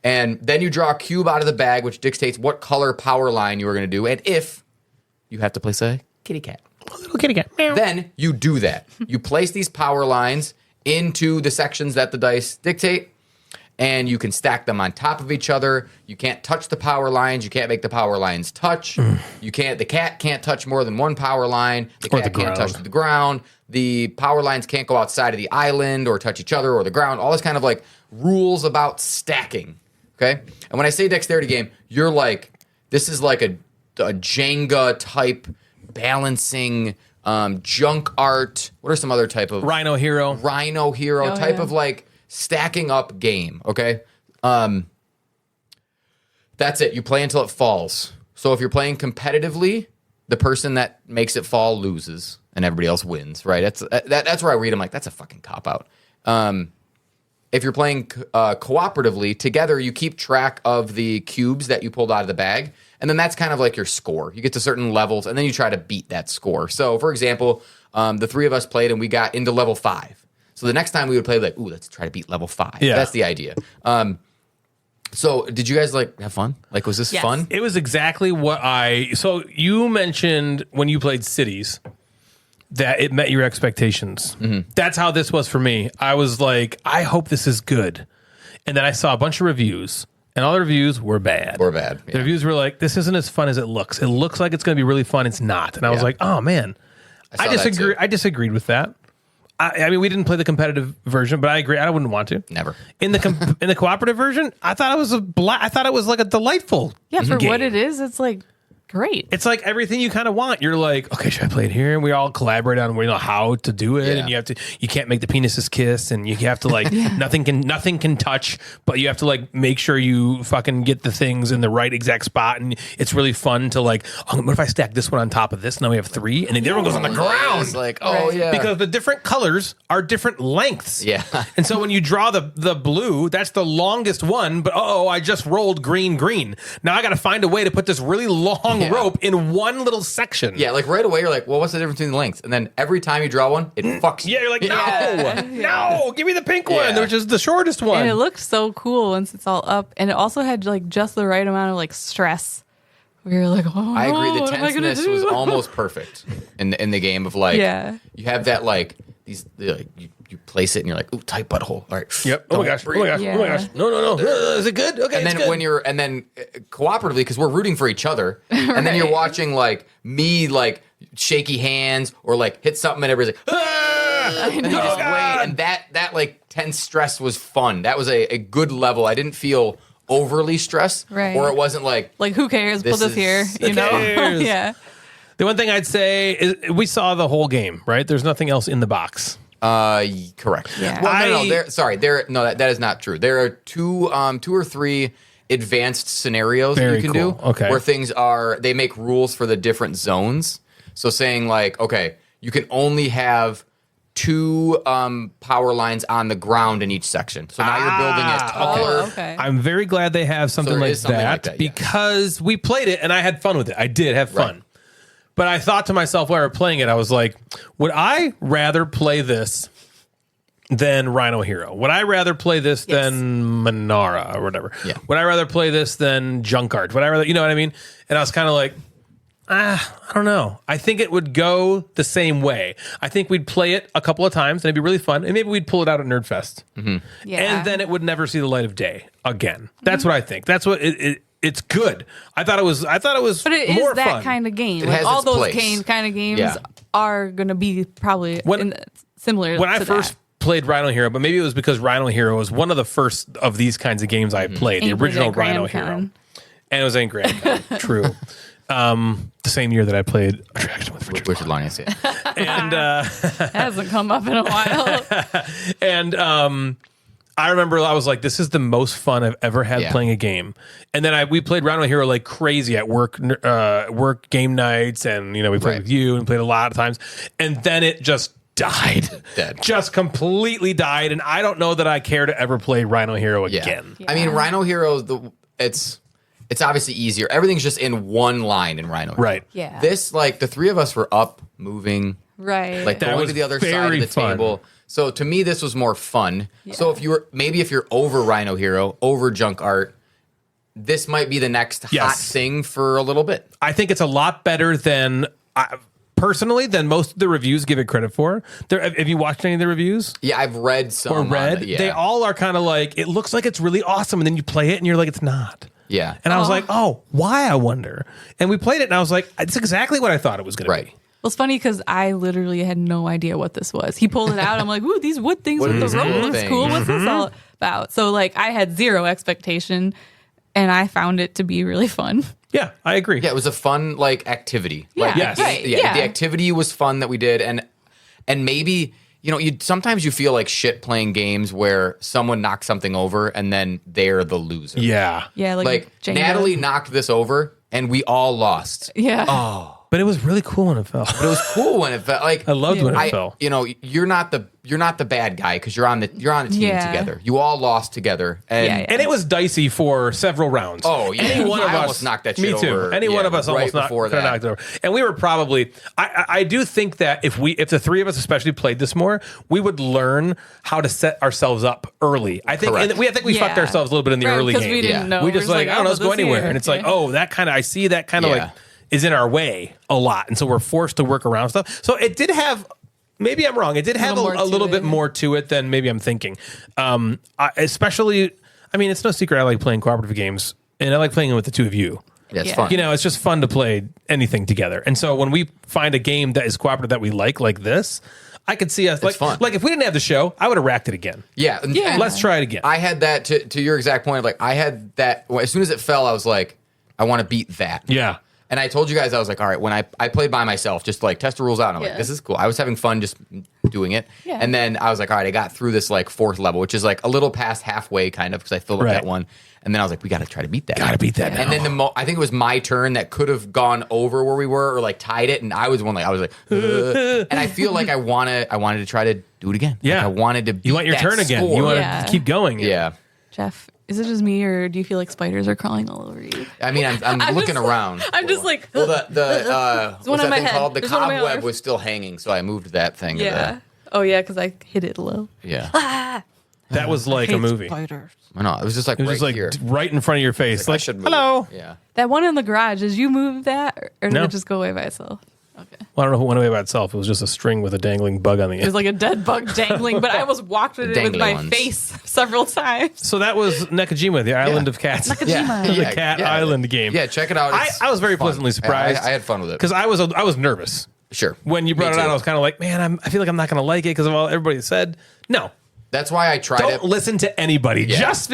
And then you draw a cube out of the bag, which dictates what color power line you are going to do, and if you have to place a kitty cat. little kitty cat. Meow. Then you do that. You place these power lines into the sections that the dice dictate, and you can stack them on top of each other. You can't touch the power lines. You can't make the power lines touch. You can't. The cat can't touch more than one power line. The Or cat the can't touch ground. the ground. The power lines can't go outside of the island or touch each other or the ground. All this kind of like rules about stacking. Okay, and when I say dexterity game, you're like, this is like a Jenga type balancing, junk art. What are some other type of Rhino Hero. Rhino Hero Oh, type yeah. of like stacking up game, okay? That's it. You play until it falls. So if you're playing competitively, the person that makes it fall loses and everybody else wins, right? That's where I read them like, that's a fucking cop-out. If you're playing cooperatively, together you keep track of the cubes that you pulled out of the bag, and then that's kind of like your score. You get to certain levels, and then you try to beat that score. So, for example, the three of us played, and we got into level 5. So the next time we would play, like, ooh, let's try to beat level 5. Yeah. That's the idea. So did you guys, like, have fun? Like, was this Yes. fun? It was exactly what So you mentioned when you played Cities that it met your expectations. That's how this was for me. I was like, I hope this is good. And then I saw a bunch of reviews, and all the reviews were bad. Or bad? The Yeah. reviews were like, this isn't as fun as it looks. It looks like it's going to be really fun. It's not. And I was Yeah. like, oh, man. saw I that disagree. too. I disagreed with that. I mean, we didn't play the competitive version, but I agree. I wouldn't want to. Never. In the in the cooperative version, I thought it was I thought it was like a delightful. Yeah, for game. what it is, it's like great. It's like everything you kind of want. You're like, okay, should I play it here? And we all collaborate on how to do it. Yeah. And you can't make the penises kiss, and you have to like nothing can touch, but you have to like make sure you fucking get the things in the right exact spot. And it's really fun to like, oh, what if I stack this one on top of this? Now we have 3, and then the other one goes on the ground. It's like, oh, Right. yeah. Because the different colors are different lengths. Yeah. And so when you draw the blue, that's the longest one, but I just rolled green. Now I got to find a way to put this really long Yeah. rope in one little section. Yeah, like right away, you're like, well, what's the difference between the lengths? And then every time you draw one, it fucks you. Yeah, you're like, no, give me the pink one, Yeah. which is the shortest one. And it looked so cool once it's all up. And it also had like just the right amount of like stress. We were like, oh, I agree. The what am I gonna tenseness was do? almost perfect in the game of like, Yeah. you have that like you place it and you're like, ooh, tight butthole. All right. Yep. Oh my Don't gosh. breathe. Oh my gosh. Oh my Yeah. gosh. No. Is it good? Okay. And it's then good. cooperatively, because we're rooting for each other, and then you're Right. watching like me like shaky hands or like hit something and everybody's like, ah! And you just wait, and that like tense stress was fun. That was a good level. I didn't feel overly stressed, Right. or it wasn't like Like, who cares? Put This this is- here. Who You know? cares? Yeah. The one thing I'd say is we saw the whole game, right? There's nothing else in the box. correct. Yeah. Well, no, I- that is not true. There are two or three advanced scenarios that Very you can cool. do Okay. where they make rules for the different zones. So saying like, okay, you can only have 2 power lines on the ground in each section. So now you're building it taller. Oh, okay. I'm very glad they have something, there like, is something that like that, yeah. because we played it and I had fun with it. I did have fun. Right. But I thought to myself while we were playing it, I was like, would I rather play this than Rhino Hero? Would I rather play this than Manara or whatever? Yeah. Would I rather play this than Junk Art? Would I rather, you know what I mean? And I was kind of like, I don't know. I think it would go the same way. I think we'd play it a couple of times and it'd be really fun. And maybe we'd pull it out at Nerdfest. Yeah. And then it would never see the light of day again. That's what I think. That's what it's good. I thought it was But it more is that fun. kind of game. It Like has all its those place. kind of games Yeah. are going to be probably similar When to I first played Rhino Hero, but maybe it was because Rhino Hero was one of the first of these kinds of games I played, the And you played original at Grand Rhino Con. Hero. And it was in Grand Con. True. The same year that I played Attraction with Richard Lyons, yeah. And that. Hasn't come up in a while. and I remember I was like, this is the most fun I've ever had Yeah. playing a game. And then we played Rhino Hero like crazy at work game nights, and we played Right. with you and played a lot of times. And then it just died. Dead. Just completely died. And I don't know that I care to ever play Rhino Hero Yeah. again. I mean, Rhino Hero, it's obviously easier. Everything's just in one line in Rhino Hero. Right. Yeah. This, like, the 3 of us were up, moving, Right. like That going was to the other side very of the fun. table. So to me, this was more fun. So if you're over Rhino Hero, over Junk Art, this might be the next hot Yes. thing for a little bit. I think it's a lot better than personally than most of the reviews give it credit for. Have you watched any of the reviews? Yeah, I've read some. Or on read? it, yeah. They all are kind of like, it looks like it's really awesome, and then you play it and you're like, it's not. Yeah. And I was like, oh, why, I wonder? And we played it and I was like, it's exactly what I thought it was going Right. to be. Well, it's funny because I literally had no idea what this was. He pulled it out. I'm like, ooh, these wood things What with is the rope this looks thing? cool. What's this all about? So, like, I had zero expectation, and I found it to be really fun. Yeah, I agree. Yeah, it was a fun like activity. Yeah, Like, Yes. right. yeah, Yeah. the activity was fun that we did, and maybe you sometimes you feel like shit playing games where someone knocks something over and then they're the loser. Yeah. Yeah, Like Jenga. Natalie knocked this over and we all lost. Yeah. But it was really cool when it fell. But it was cool when it felt like I loved when it fell. You're not the bad guy because you're on the team Yeah. together. You all lost together, and Yeah, yeah. And it was dicey for several rounds. Oh, yeah. Any one of I us almost knocked that Me shit too. over, Any one yeah, of us right almost before could have that. knocked it over. And we were probably. I do think that if the 3 of us especially played this more, we would learn how to set ourselves up early. I think. Correct. And we fucked Yeah. ourselves a little bit in the Right, early 'cause game. we didn't Yeah. know. We just We're like, I don't know, let's go this anywhere. here. And it's like, Yeah. oh, I see that kind of Yeah. like is in our way a lot. And so we're forced to work around stuff. So it did have, maybe I'm wrong, it did have little more a little to bit it. more to it than maybe I'm thinking. Especially, I mean, it's no secret I like playing cooperative games and I like playing them with the 2 of you. yeah, it's Yeah. fun. It's just fun to play anything together. And so when we find a game that is cooperative that we like this, I could see us fun. like if we didn't have the show, I would have racked it again. Yeah, Yeah. and Let's try it again. I had that to your exact point. Like I had that as soon as it fell, I was like, I want to beat that. Yeah. And I told you guys, I was like, all right, when I played by myself, just like test the rules out. And I'm like, Yeah. this is cool. I was having fun just doing it. Yeah. And then I was like, all right, I got through this like 4th level, which is like a little past halfway kind of because I filled up Right. that one. And then I was like, we got to try to beat that. Gotta beat that And now. then I think it was my turn that could have gone over where we were or like tied it. And I was one like, I was like, and I feel like I wanted to try to do it again. Yeah. Like, I wanted to beat You want your that turn again. score. You want Yeah. to keep going. Yeah. Jeff, is it just me, or do you feel like spiders are crawling all over you? I mean, I'm looking just- around. I'm just like, Well, what's one that on my thing head. called? The There's one on my cobweb arm. was still hanging, so I moved that thing. yeah. Oh, yeah, because I hit it low. Yeah. That was like a movie. Spiders. I know. It was just like It was right just like here. right in front of your face. I Like, should move. hello. Yeah. That one in the garage, did you move that, or did No. it just go away by itself? Okay. Well, I don't know if it went away by itself. It was just a string with a dangling bug on the It end. was like a dead bug dangling, but I almost walked with it with Dangly my ones. face several times. So that was Nekojima, the Island of Cats. Nekojima. The Cat Island game. Yeah, check it out. It's I was very fun. pleasantly surprised. I had fun with it. Because I was nervous. Sure. When you brought Me it out, too. I was kind of like, man, I feel like I'm not going to like it because of all everybody said. No. That's why I tried Don't it. listen to anybody. Yeah. Just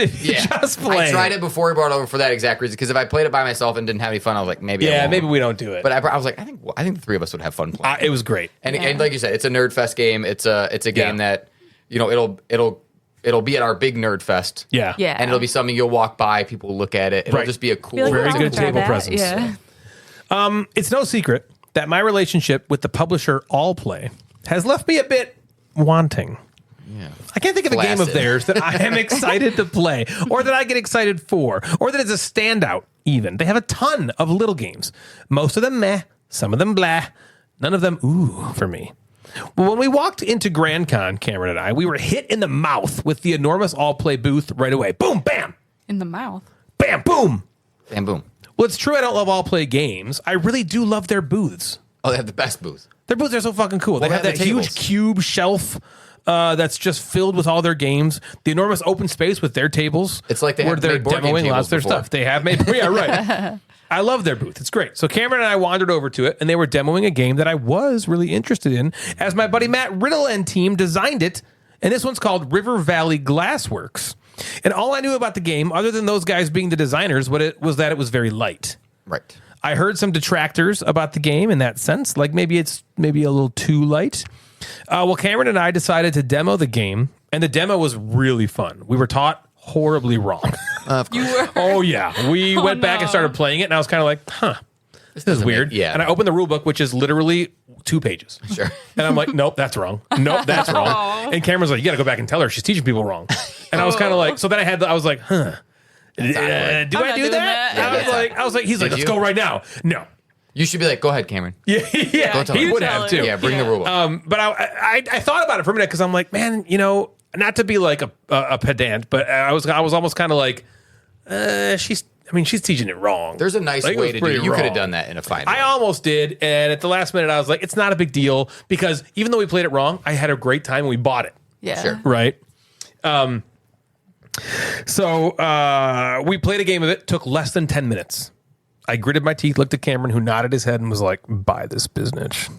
play. I tried it before we brought it over for that exact reason. Because if I played it by myself and didn't have any fun, I was like, maybe. I Yeah, won't. maybe we don't do it. But I was like, I think the 3 of us would have fun playing. It was great. And like you said, it's a nerd fest game. It's a game Yeah. that it'll be at our big nerd fest. Yeah. Yeah. And it'll be something you'll walk by, people will look at it. It'll Right. just be a cool. Feel like Very I wanna good try table that. presence. Yeah. It's no secret that my relationship with the publisher All Play has left me a bit wanting. Yeah. I can't think of a game of Flaccid. theirs that I am excited to play or that I get excited for or that is a standout even. They have a ton of little games. Most of them meh, some of them blah, none of them ooh for me. Well, when we walked into Grand Con, Cameron and I, we were hit in the mouth with the enormous all-play booth right away. Boom, bam, In the mouth. bam, boom. And boom. Well, it's true I don't love all-play games. I really do love their booths. Oh, they have the best booth. Their booths are so fucking cool. They Well, have they that have the huge tables. cube shelf that's just filled with all their games. The enormous open space with their tables. It's like they where have they're made board game demoing lots of their tables before. stuff. They have made. Yeah, right. I love their booth. It's great. So Cameron and I wandered over to it, and they were demoing a game that I was really interested in, as my buddy Matt Riddle and team designed it. And this one's called River Valley Glassworks. And all I knew about the game, other than those guys being the designers, was that it was very light. Right. I heard some detractors about the game in that sense, like maybe it's a little too light. Well, Cameron and I decided to demo the game, and the demo was really fun. We were taught horribly wrong. You were. Oh, yeah. We went back and no. started playing it, and I was kind of like, huh, this is doesn't weird. make- yeah. And I opened the rule book, which is literally 2 pages. Sure. And I'm like, nope, that's wrong. Nope, that's wrong. And Cameron's like, you got to go back and tell her she's teaching people wrong. And I was kind of like, so then I was like, huh. Do I'm I not do doing that? that. I was like, he's like, Did let's you? go right now. No. You should be like, go ahead, Cameron. Yeah, Go tell he her. would Tell have her. too. Yeah, bring the rule book. But I thought about it for a minute because I'm like, man, not to be like a pedant, but I was almost kind of like, she's teaching it wrong. There's a nice Like, it way was to do pretty it. You could have wrong. done that in a fight. I almost did, and at the last minute, I was like, it's not a big deal because even though we played it wrong, I had a great time and we bought it. Yeah. Sure. Right. So we played a game of it. Took less than 10 minutes. I gritted my teeth, looked at Cameron, who nodded his head and was like, "Buy this business."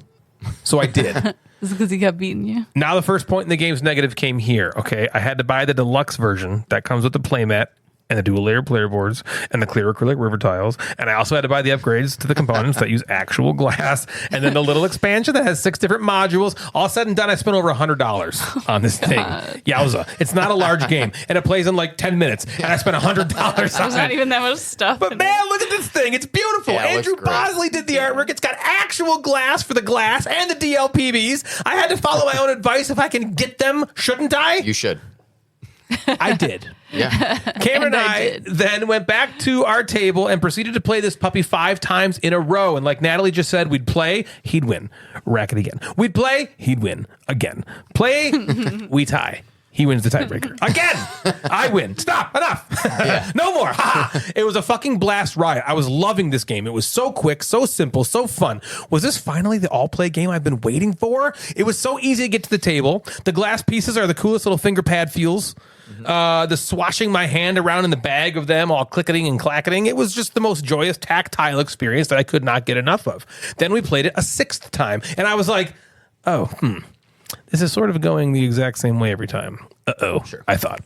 So I did. This is because he kept beating you. Now the first point in the game's negative came here. Okay, I had to buy the deluxe version that comes with the playmat and the dual layer player boards and the clear acrylic river tiles, and I also had to buy the upgrades to the components that use actual glass, and then the little expansion that has 6 different modules. All said and done, I spent over $100 on this thing. Yowza! It's not a large game, and it plays in like 10 minutes, and I spent $100 There's on not it. even that much stuff. But in man, look at this thing. It's beautiful. Yeah, it Andrew looks great. Bosley did the artwork. It's got actual glass for the glass and the DLPBs. I had to follow my own advice. If I can get them, shouldn't I? You should. I did. Yeah. Cameron and And I I did. then went back to our table and proceeded to play this puppy 5 times in a row. And like Natalie just said, we'd play, he'd win. Rack it again. We'd play, he'd win. Again. Play, we tie. He wins the tiebreaker. Again, I win. Stop. Enough. No more. It was a fucking blast riot. I was loving this game. It was so quick, so simple, so fun. Was this finally the all-play game I've been waiting for? It was so easy to get to the table. The glass pieces are the coolest little finger pad feels. The swashing my hand around in the bag of them, all clicketing and clacketing. It was just the most joyous tactile experience that I could not get enough of. Then we played it a 6th time, and I was like, this is sort of going the exact same way every time. Sure. I thought.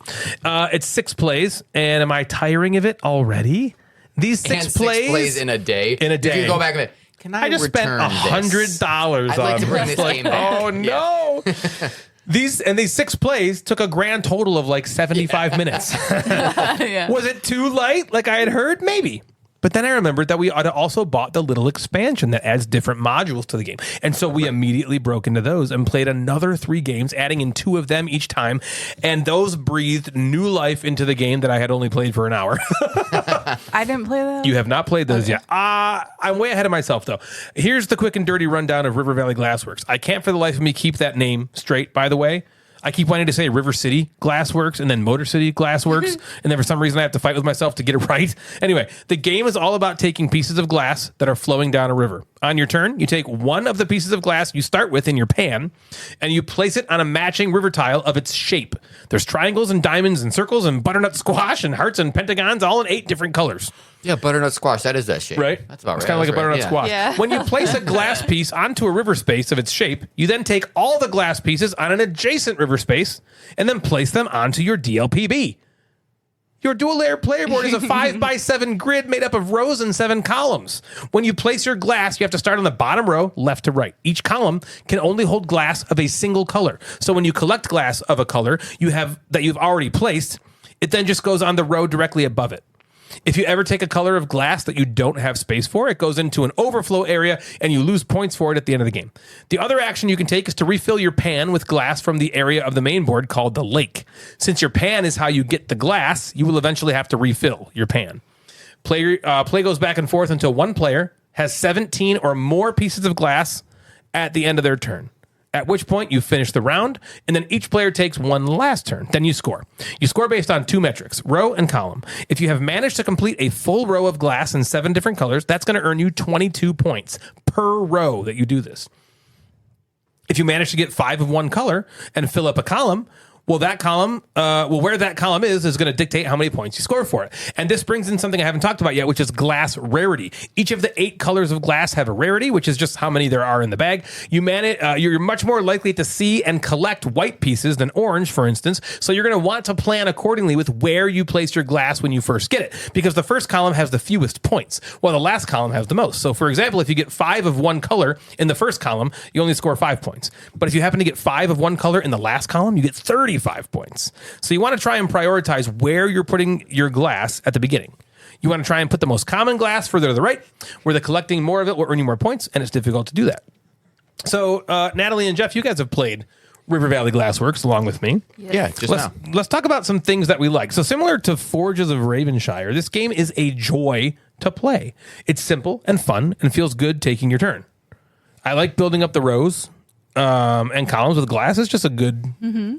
It's 6 plays, and am I tiring of it already? These 6 And plays 6 plays in a day. In a If day. you go back and can I just spent return this? $100 I'd like on to bring this. this game back. Oh no. These 6 plays took a grand total of like 75 minutes. Yeah. Was it too light like I had heard? Maybe. But then I remembered that we ought to also bought the little expansion that adds different modules to the game. And so we immediately broke into those and played another 3 games, adding in 2 of them each time. And those breathed new life into the game that I had only played for an hour. I didn't play that. You have not played those yet. I'm way ahead of myself, though. Here's the quick and dirty rundown of River Valley Glassworks. I can't for the life of me keep that name straight, by the way. I keep wanting to say River City Glassworks and then Motor City Glassworks. And then for some reason I have to fight with myself to get it right. Anyway, the game is all about taking pieces of glass that are flowing down a river. On your turn, you take one of the pieces of glass you start with in your pan and you place it on a matching river tile of its shape. There's triangles and diamonds and circles and butternut squash and hearts and pentagons all in 8 different colors. Yeah, butternut squash. That is that shape. Right? That's about right. It's kind of like a That's butternut right. squash. Yeah. When you place a glass piece onto a river space of its shape, you then take all the glass pieces on an adjacent river space and then place them onto your DLPB. Your dual layer player board is a 5x7 grid made up of rows and 7 columns. When you place your glass, you have to start on the bottom row, left to right. Each column can only hold glass of a single color. So when you collect glass of a color that you've already placed, it then just goes on the row directly above it. If you ever take a color of glass that you don't have space for, it goes into an overflow area and you lose points for it at the end of the game. The other action you can take is to refill your pan with glass from the area of the main board called the lake. Since your pan is how you get the glass, you will eventually have to refill your pan. Play goes back and forth until one player has 17 or more pieces of glass at the end of their turn. At which point you finish the round, and then each player takes one last turn. Then you score. You score based on 2 metrics, row and column. If you have managed to complete a full row of glass in 7 different colors, that's going to earn you 22 points per row that you do this. If you manage to get 5 of one color and fill up a column, well, that column, where that column is going to dictate how many points you score for it. And this brings in something I haven't talked about yet, which is glass rarity. Each of the 8 colors of glass have a rarity, which is just how many there are in the bag. You're much more likely to see and collect white pieces than orange, for instance. So you're going to want to plan accordingly with where you place your glass when you first get it, because the first column has the fewest points, while the last column has the most. So, for example, if you get 5 of one color in the first column, you only score 5 points. But if you happen to get 5 of one color in the last column, you get 35 points. So you want to try and prioritize where you're putting your glass at the beginning. You want to try and put the most common glass further to the right, where the collecting more of it will earn you more points, and it's difficult to do that. So, Natalie and Jeff, you guys have played River Valley Glassworks along with me. Yes. Yeah, just now. Let's talk about some things that we like. So similar to Forges of Ravenshire, this game is a joy to play. It's simple and fun and feels good taking your turn. I like building up the rows and columns with glass. It's just a good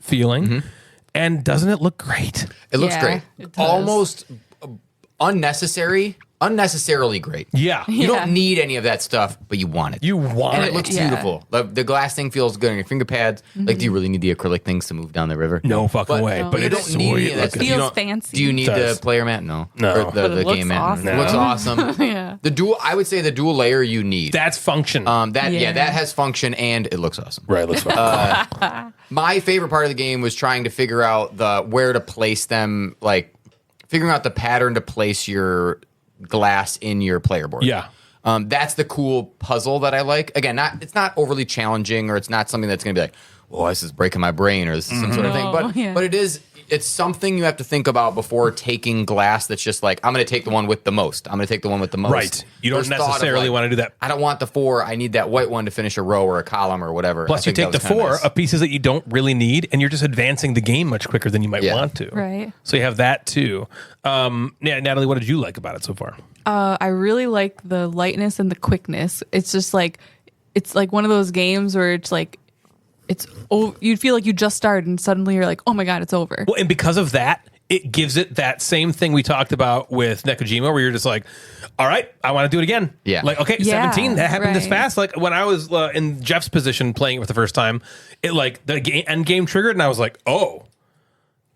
feeling. Mm-hmm. And doesn't it look great? It looks great. It does. Almost unnecessarily great. Yeah. You don't need any of that stuff, but you want it. You want and it. it looks beautiful. The glass thing feels good on your finger pads. Like, do you really need the acrylic things to move down the river? No fucking way. No. But you it's don't need any of that sweet. stuff. Feels fancy. Do you need the player mat? No. No. Or the it looks game mat? awesome. It looks awesome. Yeah. I would say the dual layer you need. That's function. That has function and it looks awesome. Right, let's My favorite part of the game was trying to figure out where to place them, like figuring out the pattern to place your glass in your player board. Yeah. That's the cool puzzle that I like. Again, it's not overly challenging, or it's not something that's going to be like, oh, this is breaking my brain, or this is some sort of thing. But it's something you have to think about before taking glass that's just like, I'm going to take the one with the most. I'm going to take the one with the most. Right. You don't necessarily want to do that. I don't want the 4. I need that white one to finish a row or a column or whatever. Plus, you take the 4 of pieces that you don't really need, and you're just advancing the game much quicker than you might want to. Right. So you have that too. Natalie, what did you like about it so far? I really like the lightness and the quickness. It's just like, it's like one of those games where it's like, you feel like you just started and suddenly you're like, oh my God, it's over. Well, and because of that, it gives it that same thing we talked about with Nekojima, where you're just like, all right, I want to do it again. Yeah. Like, okay, Yeah, 17, that happened this right. fast. Like when I was in Jeff's position playing it for the first time, it like the end game triggered and I was like, oh,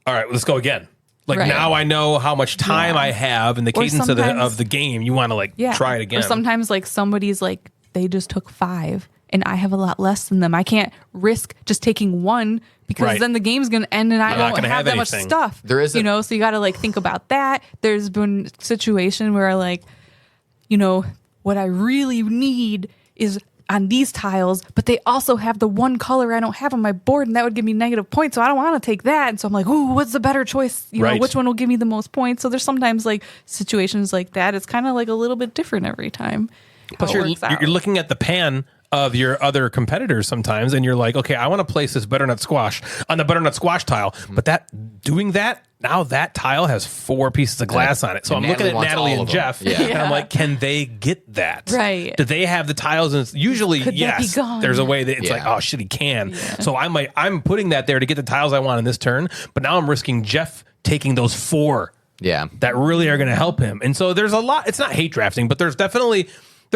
all right, let's go again. Like Right. now I know how much time I have and the Or cadence of the game. You want to try it again. Or sometimes like somebody's like, they just took 5 and I have a lot less than them. I can't risk just taking 1 because Right. then the game's going to end and I I'm not don't gonna have have that much anything. stuff. There is so you got to like think about that. There's been a situation where like, what I really need is on these tiles, but they also have the one color I don't have on my board, and that would give me negative points. So I don't want to take that. And so I'm like, ooh, what's the better choice? Right. Which one will give me the most points? So there's sometimes like situations like that. It's kind of like a little bit different every time. Plus, you're looking at the pan of your other competitors sometimes, and you're like, okay, I want to place this butternut squash on the butternut squash tile, but now that tile has 4 pieces of glass on it. So And I'm looking at Natalie wants Natalie all and of them. Jeff, Yeah. and I'm like, can they get that? Right. Do they have the tiles? And usually, Could that be yes. gone? There's a way that it's Yeah. like, oh shit, he can. So I'm putting that there to get the tiles I want in this turn, but now I'm risking Jeff taking those 4 Yeah. that really are going to help him. And so there's a lot. It's not hate drafting, but there's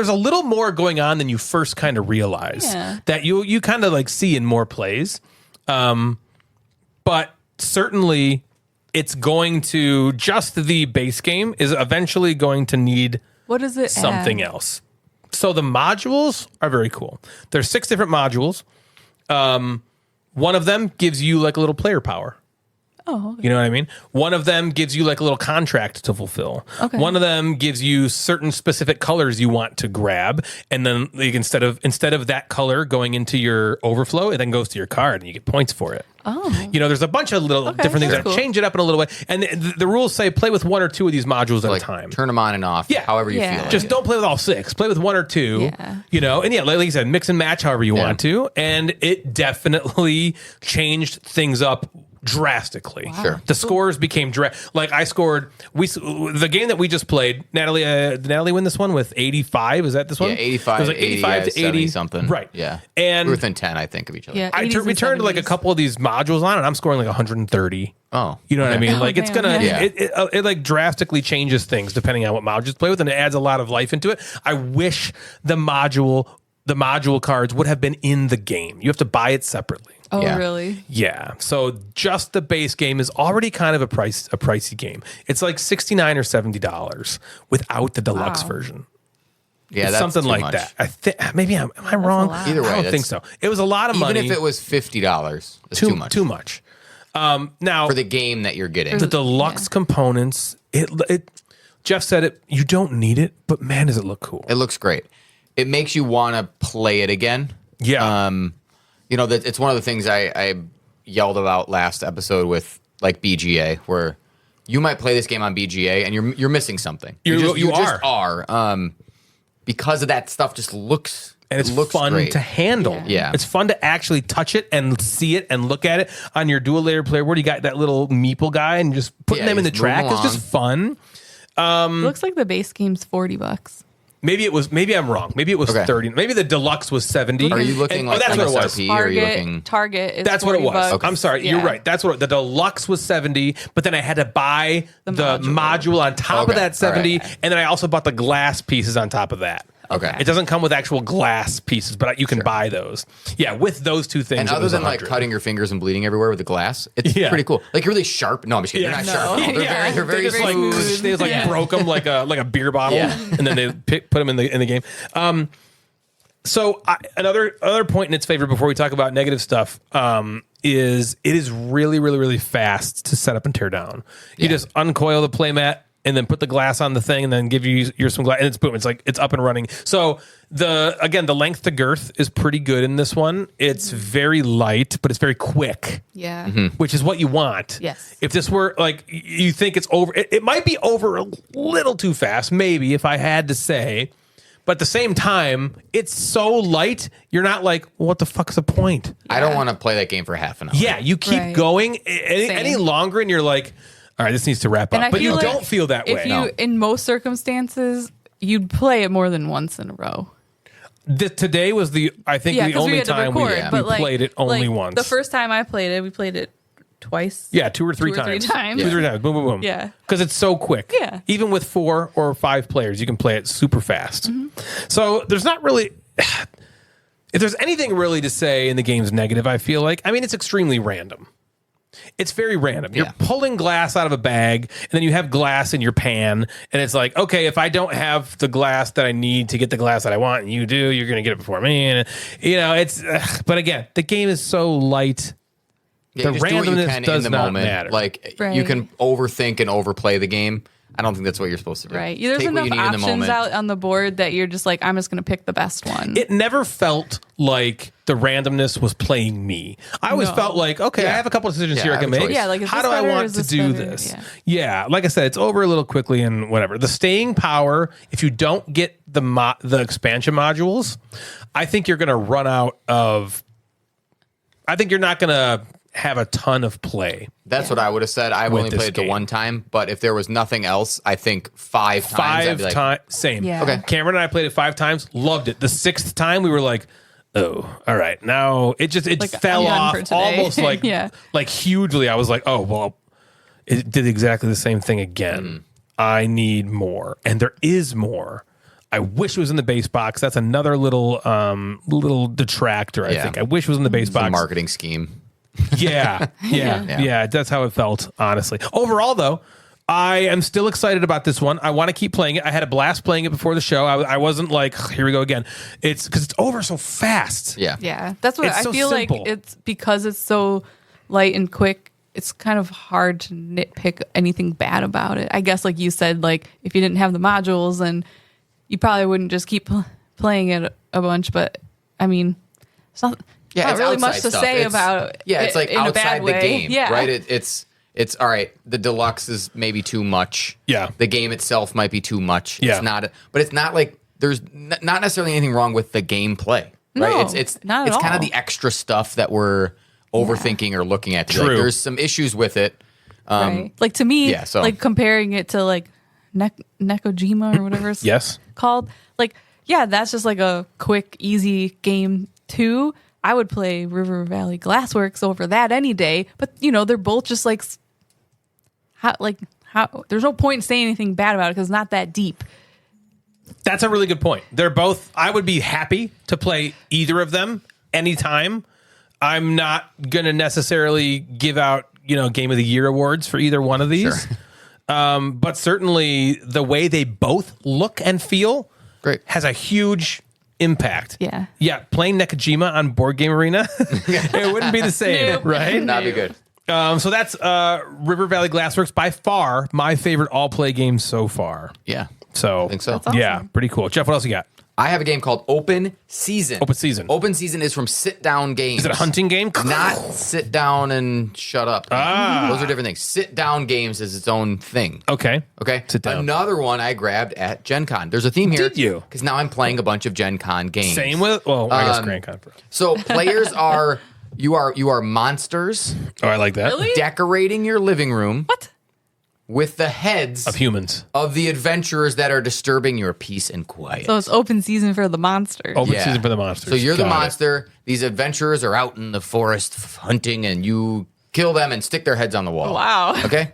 a little more going on than you first kind of realize that you kind of like see in more plays. But certainly it's going to, just the base game is eventually going to need What does it something add? else. So the modules are very cool. There's 6 different modules. One of them gives you like a little player power. Oh, okay. You know what I mean? One of them gives you like a little contract to fulfill. Okay. One of them gives you certain specific colors you want to grab, and then like, instead of that color going into your overflow, it then goes to your card, and you get points for it. Oh. You know, there's a bunch of little different things that's that cool. change it up in a little way, and the rules say play with 1 or 2 of these modules at Like, a time. turn them on and off, however you feel. Just don't play with all 6. Play with 1 or 2. Yeah. You know, and like you said, mix and match however you want to, and it definitely changed things up drastically. Sure. The scores became like I scored. The game that we just played. Natalie, did Natalie win this one with 85? Is that this one? Yeah, 85. It was like 85 to 80 something. Right. Yeah. And we're within 10, I think, of each other. Yeah. we 80s and turned like a 70s. couple of these modules on, and I'm scoring like 130. Oh, You know what I mean? Like it's damn, gonna yeah. it like drastically changes things depending on what modules you play with, and it adds a lot of life into it. I wish the module cards would have been in the game. You have to buy it separately. Oh, Yeah. really? Yeah. So just the base game is already kind of a pricey game. It's like $69 or $70 without the deluxe Wow. version. Yeah, It's that's something too like much. that. I think maybe am I wrong? lot. Either way, I don't that's- think so. It was a lot of Even money. if it was $50, that's too much. Too much. Now For the game that you're getting. the deluxe components, it Jeff said it, you don't need it, but man, does it look cool. It looks great. It makes you want to play it again. Yeah. You know, it's one of the things I yelled about last episode with like BGA, where you might play this game on BGA and you're missing something. You just are. Because of that stuff just looks And it's it looks fun great. to handle. Yeah. It's fun to actually touch it and see it and look at it on your dual layer player board. You got that little meeple guy and just putting Yeah, them in the just move track is along. just fun. Looks like the base game's $40. Maybe I'm wrong. Maybe it was Okay. 30. Maybe the deluxe was 70. Are you looking And- like that's what it was. MSRP? Or are you looking? Target is That's what it was. $40. I'm sorry. You're Yeah. right. That's what the deluxe was 70, but then I had to buy the module. module on top of Okay. that 70, All right. and then I also bought the glass pieces on top of that. Okay. It doesn't come with actual glass pieces, but you can buy those. Yeah, with those two things. And it other was than like 100. cutting your fingers and bleeding everywhere with the glass, it's Yeah. pretty cool. Like you're really sharp. No, I'm just kidding. Yeah. They're not sharp. No, they're very just like smooth. they just broke them like a beer bottle, Yeah. and then they put them in the game. So another point in its favor before we talk about negative stuff is it is really, really, really fast to set up and tear down. You just uncoil the playmat and then put the glass on the thing and then give you some glass, and it's boom. It's like it's up and running. So the length to girth is pretty good in this one. It's very light, but it's very quick. Yeah. Which is what you want. Yes. If this were like you think it's over, it might be over a little too fast, maybe, if I had to say. But at the same time, it's so light, you're not like, well, what the fuck's the point? I don't want to play that game for half an hour. Yeah, you keep Right. going any Same. longer, and you're like, all right, this needs to wrap And up. I But you feel like don't feel that if way. you, in most circumstances, you'd play it more than once in a row. Today was the Yeah, only because we had to time we record. But like, played it only like, once. The first time I played it, we played it twice. Yeah, two or three Two or three times. times. 2 or 3 times. Boom, boom, boom. Yeah. Because it's so quick. Yeah. Even with 4 or 5 players, you can play it super fast. Mm-hmm. So there's not really. If there's anything really to say in the game's negative, I feel like, I mean, it's extremely random. It's very random. You're Yeah. pulling glass out of a bag, and then you have glass in your pan, and it's like, okay, if I don't have the glass that I need to get the glass that I want, and you do, you're going to get it before me. And, it's, but again, the game is so light. Yeah, The just do what you randomness can does in the not moment. matter. Like Right. you can overthink and overplay the game. I don't think that's what you're supposed to do. Right. There's Take what enough you need in the options moment. out on the board that you're just like, I'm just going to pick the best one. It never felt like the randomness was playing me. I always No. felt like, okay, Yeah. I have a couple of decisions Yeah, here I I can have a make. choice. Yeah, like, is how this do I better or want is to this do better? this? Yeah. Yeah, like I said, it's over a little quickly and whatever. The staying power, if you don't get the expansion modules, I think you're going to run out of. I think you're not going to have a ton of play. That's what I would have said. I've With only this played it to game. one time, but if there was nothing else, I think 5 times. I'd Five be like, times, same. Yeah. Okay. Cameron and I played it 5 times, loved it. The 6th time, we were like, oh, all right. Now it Like, fell I'm done off for today. almost like Yeah. like hugely. I was like, oh well, it did exactly the same thing again. I need more, and there is more. I wish it was in the base box. That's another little detractor. I Yeah. think I wish it was in the base it's a box. marketing scheme. Yeah. That's how it felt, honestly. Overall, though, I am still excited about this one. I want to keep playing it. I had a blast playing it before the show. I wasn't like, here we go again. It's because it's over so fast. Yeah. Yeah. That's what It's I so feel simple. like it's because it's so light and quick. it's kind of hard to nitpick anything bad about it. I guess, like you said, like if you didn't have the modules, then you probably wouldn't just keep playing it a bunch. But I mean, it's not really much to say about. Yeah, it's like in a bad outside the way. game, Yeah. right? It's all right. The deluxe is maybe too much. Yeah. The game itself might be too much. Yeah. It's not, but it's not like there's not necessarily anything wrong with the gameplay, right? No, It's not at kind of all. the extra stuff that we're overthinking or looking at. True. Like, there's some issues with it. Right. Like to me, yeah, so- like comparing it to like Nekojima or whatever it's Yes. called. Like, yeah, that's just like a quick, easy game too. I would play River Valley Glassworks over that any day. But they're both just like how. There's no point in saying anything bad about it because it's not that deep. That's a really good point. They're both. I would be happy to play either of them anytime. I'm not gonna necessarily give out Game of the Year awards for either one of these. Sure. But certainly the way they both look and feel Great. has a huge impact. Yeah. Yeah. Playing Nekojima on Board Game Arena, it wouldn't be the same, Nope. right? Not be good. So that's River Valley Glassworks, by far my favorite all-play game so far. Yeah. So I think so. That's awesome. Yeah, pretty cool. Jeff, what else you got? I have a game called Open Season. Open Season. Open Season is from Sit Down Games. Is it a hunting game? Not sit down and shut up. Those are different things. Sit Down Games is its own thing. Okay. Okay. Sit down. Another one I grabbed at Gen Con. There's a theme here. Did you? Because now I'm playing a bunch of Gen Con games. Same with, well, I guess Grand Con. So players are you are monsters Oh, I like that. Really? decorating your living room What? with the heads Of humans. of the adventurers that are disturbing your peace and quiet. So it's open season for the monsters. Open Yeah. season for the monsters. So you're the Got it. monster. These adventurers are out in the forest hunting, and you kill them and stick their heads on the wall. Wow. Okay.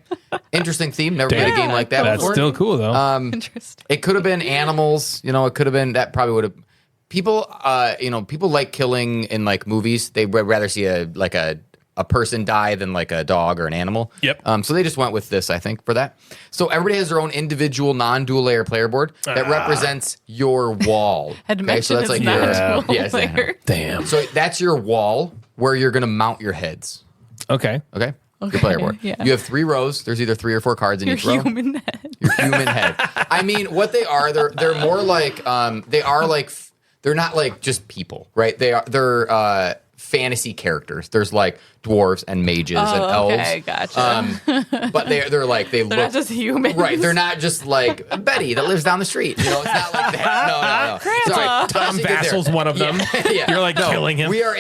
Interesting theme. Never played a game like that That's before. still cool, though. Interesting. It could have been animals. It could have been that. Probably would have. People, people like killing in like movies. They would rather see a person die than like a dog or an animal. Yep. So they just went with this, I think, for that. So everybody has their own individual non-dual layer player board that represents your wall. Had to mention so that's it's like not your, a yeah, player. Damn. So that's your wall where you're going to mount your heads. Okay. Okay. Your player board. yeah. You have 3 rows. There's either 3 or 4 cards in Your each row. human head. Your human head. I mean, what they are, they're more like they're not like just people, right? They're fantasy characters. There's like dwarves and mages and elves. Okay, gotcha. But they're like they look not just humans. right? They're not just like Betty that lives down the street. It's not like that. No. Sorry, Tom Let's get there. Vassel's one of them. Yeah. You're like killing him. We are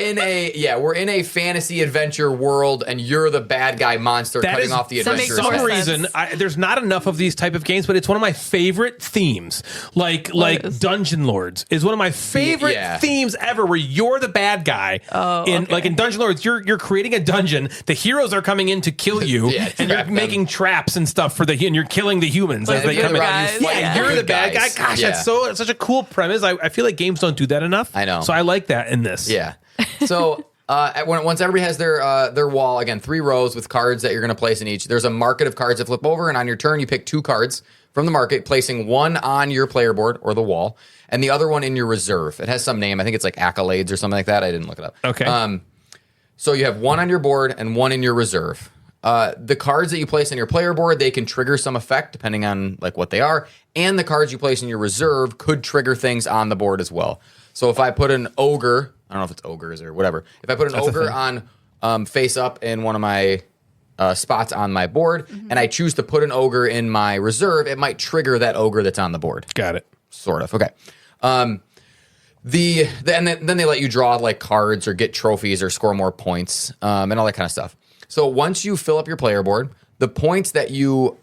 we're in a fantasy adventure world, and you're the bad guy monster That cutting is, off the for makes adventurers. some more reason, sense. there's not enough of these type of games, but it's one of my favorite themes. Like is? Dungeon Lords is one of my favorite Yeah. themes ever, where you're the bad guy. okay. In Dungeon Lords, you're creating a dungeon. The heroes are coming in to kill you, Yeah, and you're trap them. making traps and stuff and you're killing the humans as they you're come the in. guys. Yeah, Yeah. you're the Good bad guys. guy. Gosh, Yeah. it's such a cool premise. I feel like games don't do that enough. I know. So I like that in this. Yeah. So once everybody has their wall, again, 3 rows with cards that you're going to place in each. There's a market of cards that flip over, and on your turn, you pick 2 cards from the market, placing one on your player board or the wall, and the other one in your reserve. It has some name. I think it's like accolades or something like that. I didn't look it up. Okay. So you have one on your board and one in your reserve. The cards that you place on your player board, they can trigger some effect depending on like what they are, and the cards you place in your reserve could trigger things on the board as well. So if I put an ogre, I don't know if it's ogres or whatever. If I put an ogre on face up in one of my spots on my board, and I choose to put an ogre in my reserve, it might trigger that ogre that's on the board. Got it. Sort of. Okay. And then they let you draw like cards or get trophies or score more points and all that kind of stuff. So once you fill up your player board, the points that you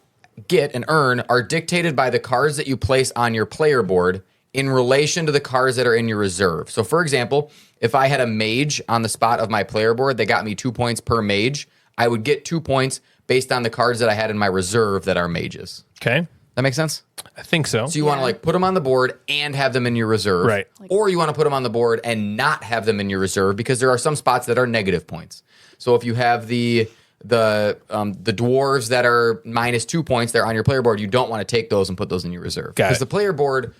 get and earn are dictated by the cards that you place on your player board in relation to the cards that are in your reserve. So for example, if I had a mage on the spot of my player board that got me 2 points per mage, I would get 2 points based on the cards that I had in my reserve that are mages. Okay. That makes sense? I think so. So you want to like put them on the board and have them in your reserve. Right. Or you want to put them on the board and not have them in your reserve because there are some spots that are negative points. So if you have the dwarves that are -2 points, they're on your player board, you don't want to take those and put those in your reserve. Got it. Because the player board,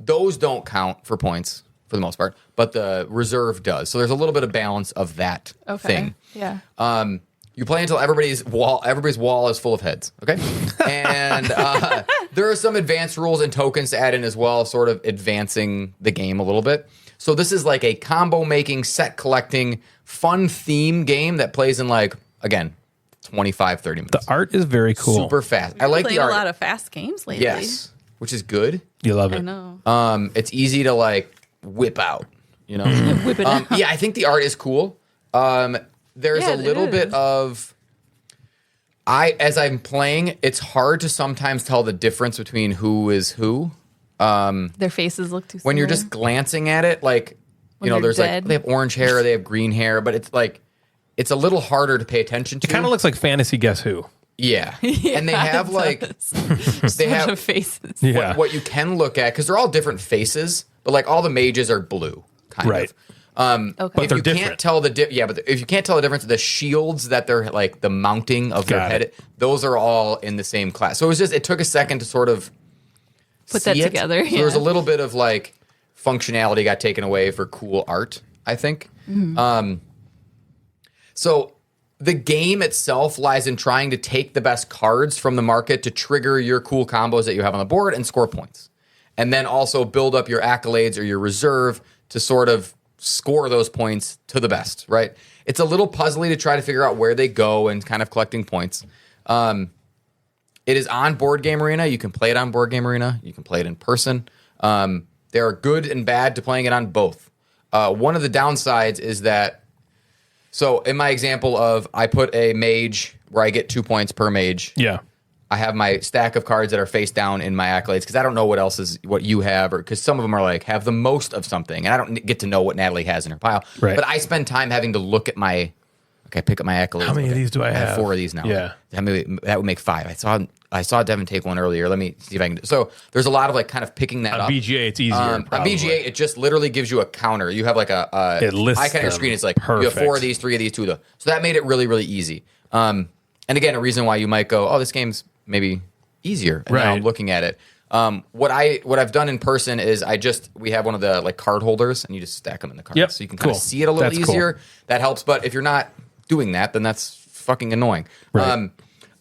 those don't count for points for the most part, but the reserve does. So there's a little bit of balance of that thing. Yeah. You play until everybody's wall is full of heads. Okay, and there are some advanced rules and tokens to add in as well, sort of advancing the game a little bit. So this is like a combo making, set collecting, fun theme game that plays in like, again, 25, 30 minutes. The art is very cool. Super fast. I like played the art. a lot of fast games lately. Yes, which is good. You love it. I know. It's easy to like whip out, you know? Whip it out. Yeah, I think the art is cool. There's Yeah, a little it bit is. of as I'm playing, it's hard to sometimes tell the difference between who is who. Their faces look too similar. When you're just glancing at it, like, When you know, they're there's dead. like they have orange hair, or they have green hair, but it's like it's a little harder to pay attention to. It kind of looks like fantasy Guess Who. Yeah. And they have like they have of faces. Yeah. what you can look at, because they're all different faces, but like all the mages are blue, kind Right. of. Okay. If they're you different. can't tell if you can't tell the difference, the shields that they're like the mounting of their Got head, it. those are all in the same class. So it took a second to sort of Put that see it. together. So there's a yeah. little bit of like functionality got taken away for cool art, I think. So the game itself lies in trying to take the best cards from the market to trigger your cool combos that you have on the board and score points. And then also build up your accolades or your reserve to sort of score those points to the best, right? It's a little puzzly to try to figure out where they go and kind of collecting points. It is on Board Game Arena. You can play it on Board Game Arena. You can play it in person. There are good and bad to playing it on both. One of the downsides is that, so in my example of I put a mage where I get 2 points per mage. Yeah. I have my stack of cards that are face down in my accolades because I don't know what you have, or because some of them are like have the most of something, and I don't get to know what Natalie has in her pile. Right. But I spend time having to look at pick up my accolades. How many of these do I have? 4 of these now. Yeah. That would make 5. I saw Devin take one earlier. Let me see if I can. So there's a lot of like kind of picking that On up. BGA, it's easier. On probably. BGA, it just literally gives you a counter. You have like a It lists icon on your them. screen. It's like you have 4 Perfect. of these, 3 of these, 2 of those. So that made it really, really easy. And again, a reason why you might go, oh, this game's maybe easier. And now I'm Right. looking at it. What I've done in person is we have one of the like card holders, and you just stack them in the cards, Yep. so you can kind Cool. of see it a little That's cool. easier. That helps. But if you're not doing that, then that's fucking annoying. Right.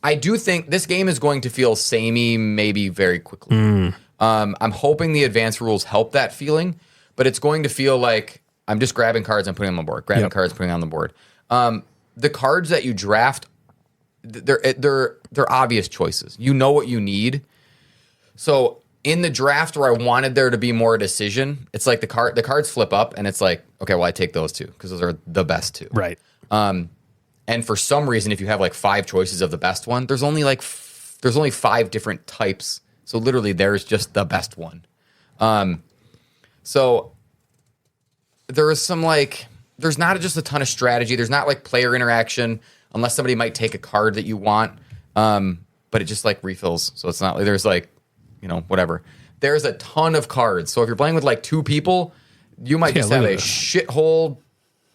I do think this game is going to feel samey, maybe very quickly. Mm. I'm hoping the advanced rules help that feeling, but it's going to feel like I'm just grabbing cards and putting them on the board, grabbing Yep. cards, putting them on the board. The cards that you draft, they're obvious choices. You know what you need. So in the draft where I wanted there to be more decision, it's like the cards flip up, and it's like, okay, well, I take those 2 because those are the best 2. Right. And for some reason, if you have like 5 choices of the best one, there's only 5 different types. So literally, there's just the best one. So there is some like, there's not just a ton of strategy. There's not like player interaction unless somebody might take a card that you want. But it just like refills. So it's not like there's like, whatever. There's a ton of cards. So if you're playing with like 2 people, you might just look have at a this. shithole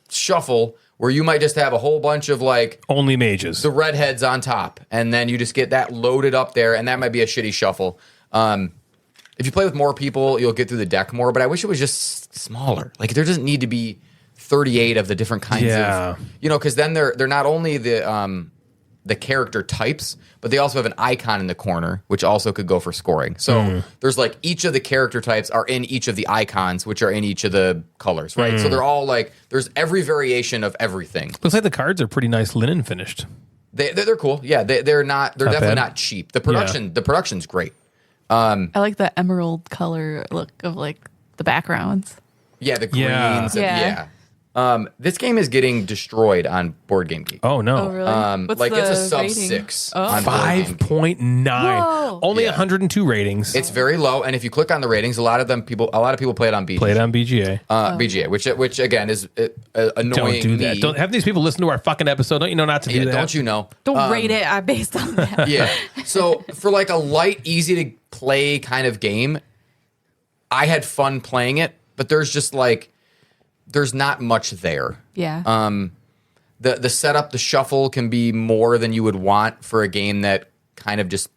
shuffle where you might just have a whole bunch of like Only mages. the redheads on top, and then you just get that loaded up there, and that might be a shitty shuffle. If you play with more people, you'll get through the deck more, but I wish it was just smaller. Like there doesn't need to be 38 of the different kinds Yeah. of, because then they're not only the character types, but they also have an icon in the corner, which also could go for scoring. So there's like each of the character types are in each of the icons, which are in each of the colors, right? So they're all like, there's every variation of everything. Looks like the cards are pretty nice linen finished. They're cool. Yeah, they're definitely bad. not cheap. The production's great. I like the emerald color look of like the backgrounds. Yeah, the greens. Yeah. And, Yeah. this game is getting destroyed on Board Game Geek. Oh, no. Oh, really? What's Like it's a the sub rating? 6 Oh. on Board Game Geek. 5.9. Whoa. Only Yeah. 102 ratings. It's very low, and if you click on the ratings, a lot of people play it on BGA. Played on BGA. BGA, which again is annoying. Don't do that. me. Don't have these people listen to our fucking episode. Don't you know not to do Yeah, that? don't you know? Don't rate it based on that. Yeah. So for like a light, easy to play kind of game, I had fun playing it, but there's not much there. Yeah. The setup, the shuffle can be more than you would want for a game that kind of just,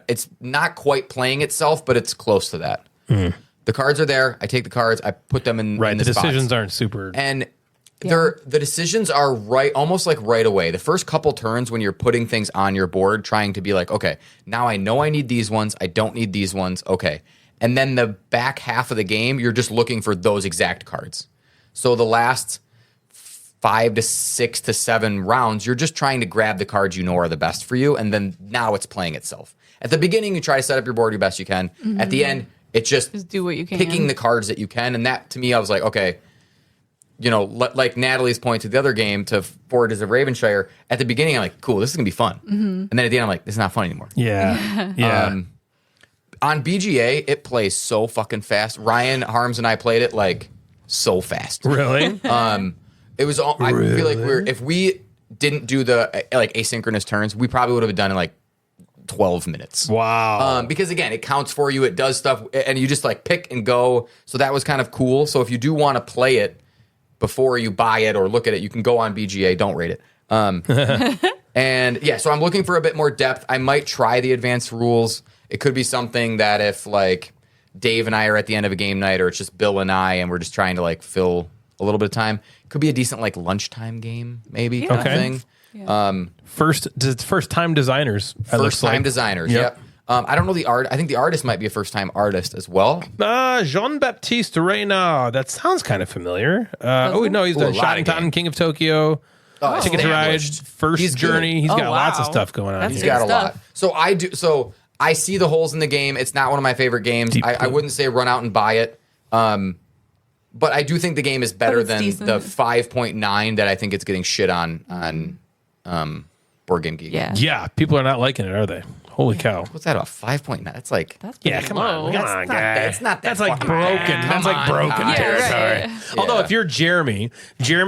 it's not quite playing itself, but it's close to that. The cards are there. I take the cards. I put them in Right. in The spots. decisions aren't super. And The decisions are almost like right away. The first couple turns when you're putting things on your board, trying to be like, okay, now I know I need these ones. I don't need these ones. Okay. And then the back half of the game, you're just looking for those exact cards. So the last 5 to 6 to 7 rounds, you're just trying to grab the cards you know are the best for you. And then now it's playing itself. At the beginning, you try to set up your board your best you can. Mm-hmm. At the end, it's just do what you can. Picking the cards that you can. And that, to me, I was like, okay, like Natalie's point to the other game, to Forward as a Ravenshire, at the beginning, I'm like, cool, this is going to be fun. Mm-hmm. And then at the end, I'm like, this is not fun anymore. Yeah. Yeah. On BGA, it plays so fucking fast. Ryan Harms and I played it like so fast. Really? It was all, I feel like if we didn't do the like asynchronous turns, we probably would have done it like 12 minutes. Wow. Because again, it counts for you, it does stuff, and you just like pick and go. So that was kind of cool. So if you do want to play it before you buy it or look at it, you can go on BGA, don't rate it. And yeah, so I'm looking for a bit more depth. I might try the advanced rules. It could be something that if like Dave and I are at the end of a game night, or it's just Bill and I, and we're just trying to like fill a little bit of time, it could be a decent like lunchtime game, maybe kind of thing. Yeah. First time designers. First time designers. Yep. I don't know the art. I think the artist might be a first time artist as well. Jean-Baptiste Reynard. That sounds kind of familiar. No, he's done Shotten King of Tokyo. Ticket to Ride, First Journey. He's got lots of stuff going on. That's He's He's got a stuff. lot. So I see the holes in the game. It's not one of my favorite games. I wouldn't say run out and buy it. But I do think the game is better than decent. the 5.9 that I think it's getting shit on Board Game Geek. Yeah, people are not liking it, are they? Holy cow. What's that, a 5.9? That's like... That's Yeah, pretty come low. on. Come on, guy. That's not that That's like fucking broken. bad. That's like Come broken on. territory. Yeah, right. Although if you're Jeremy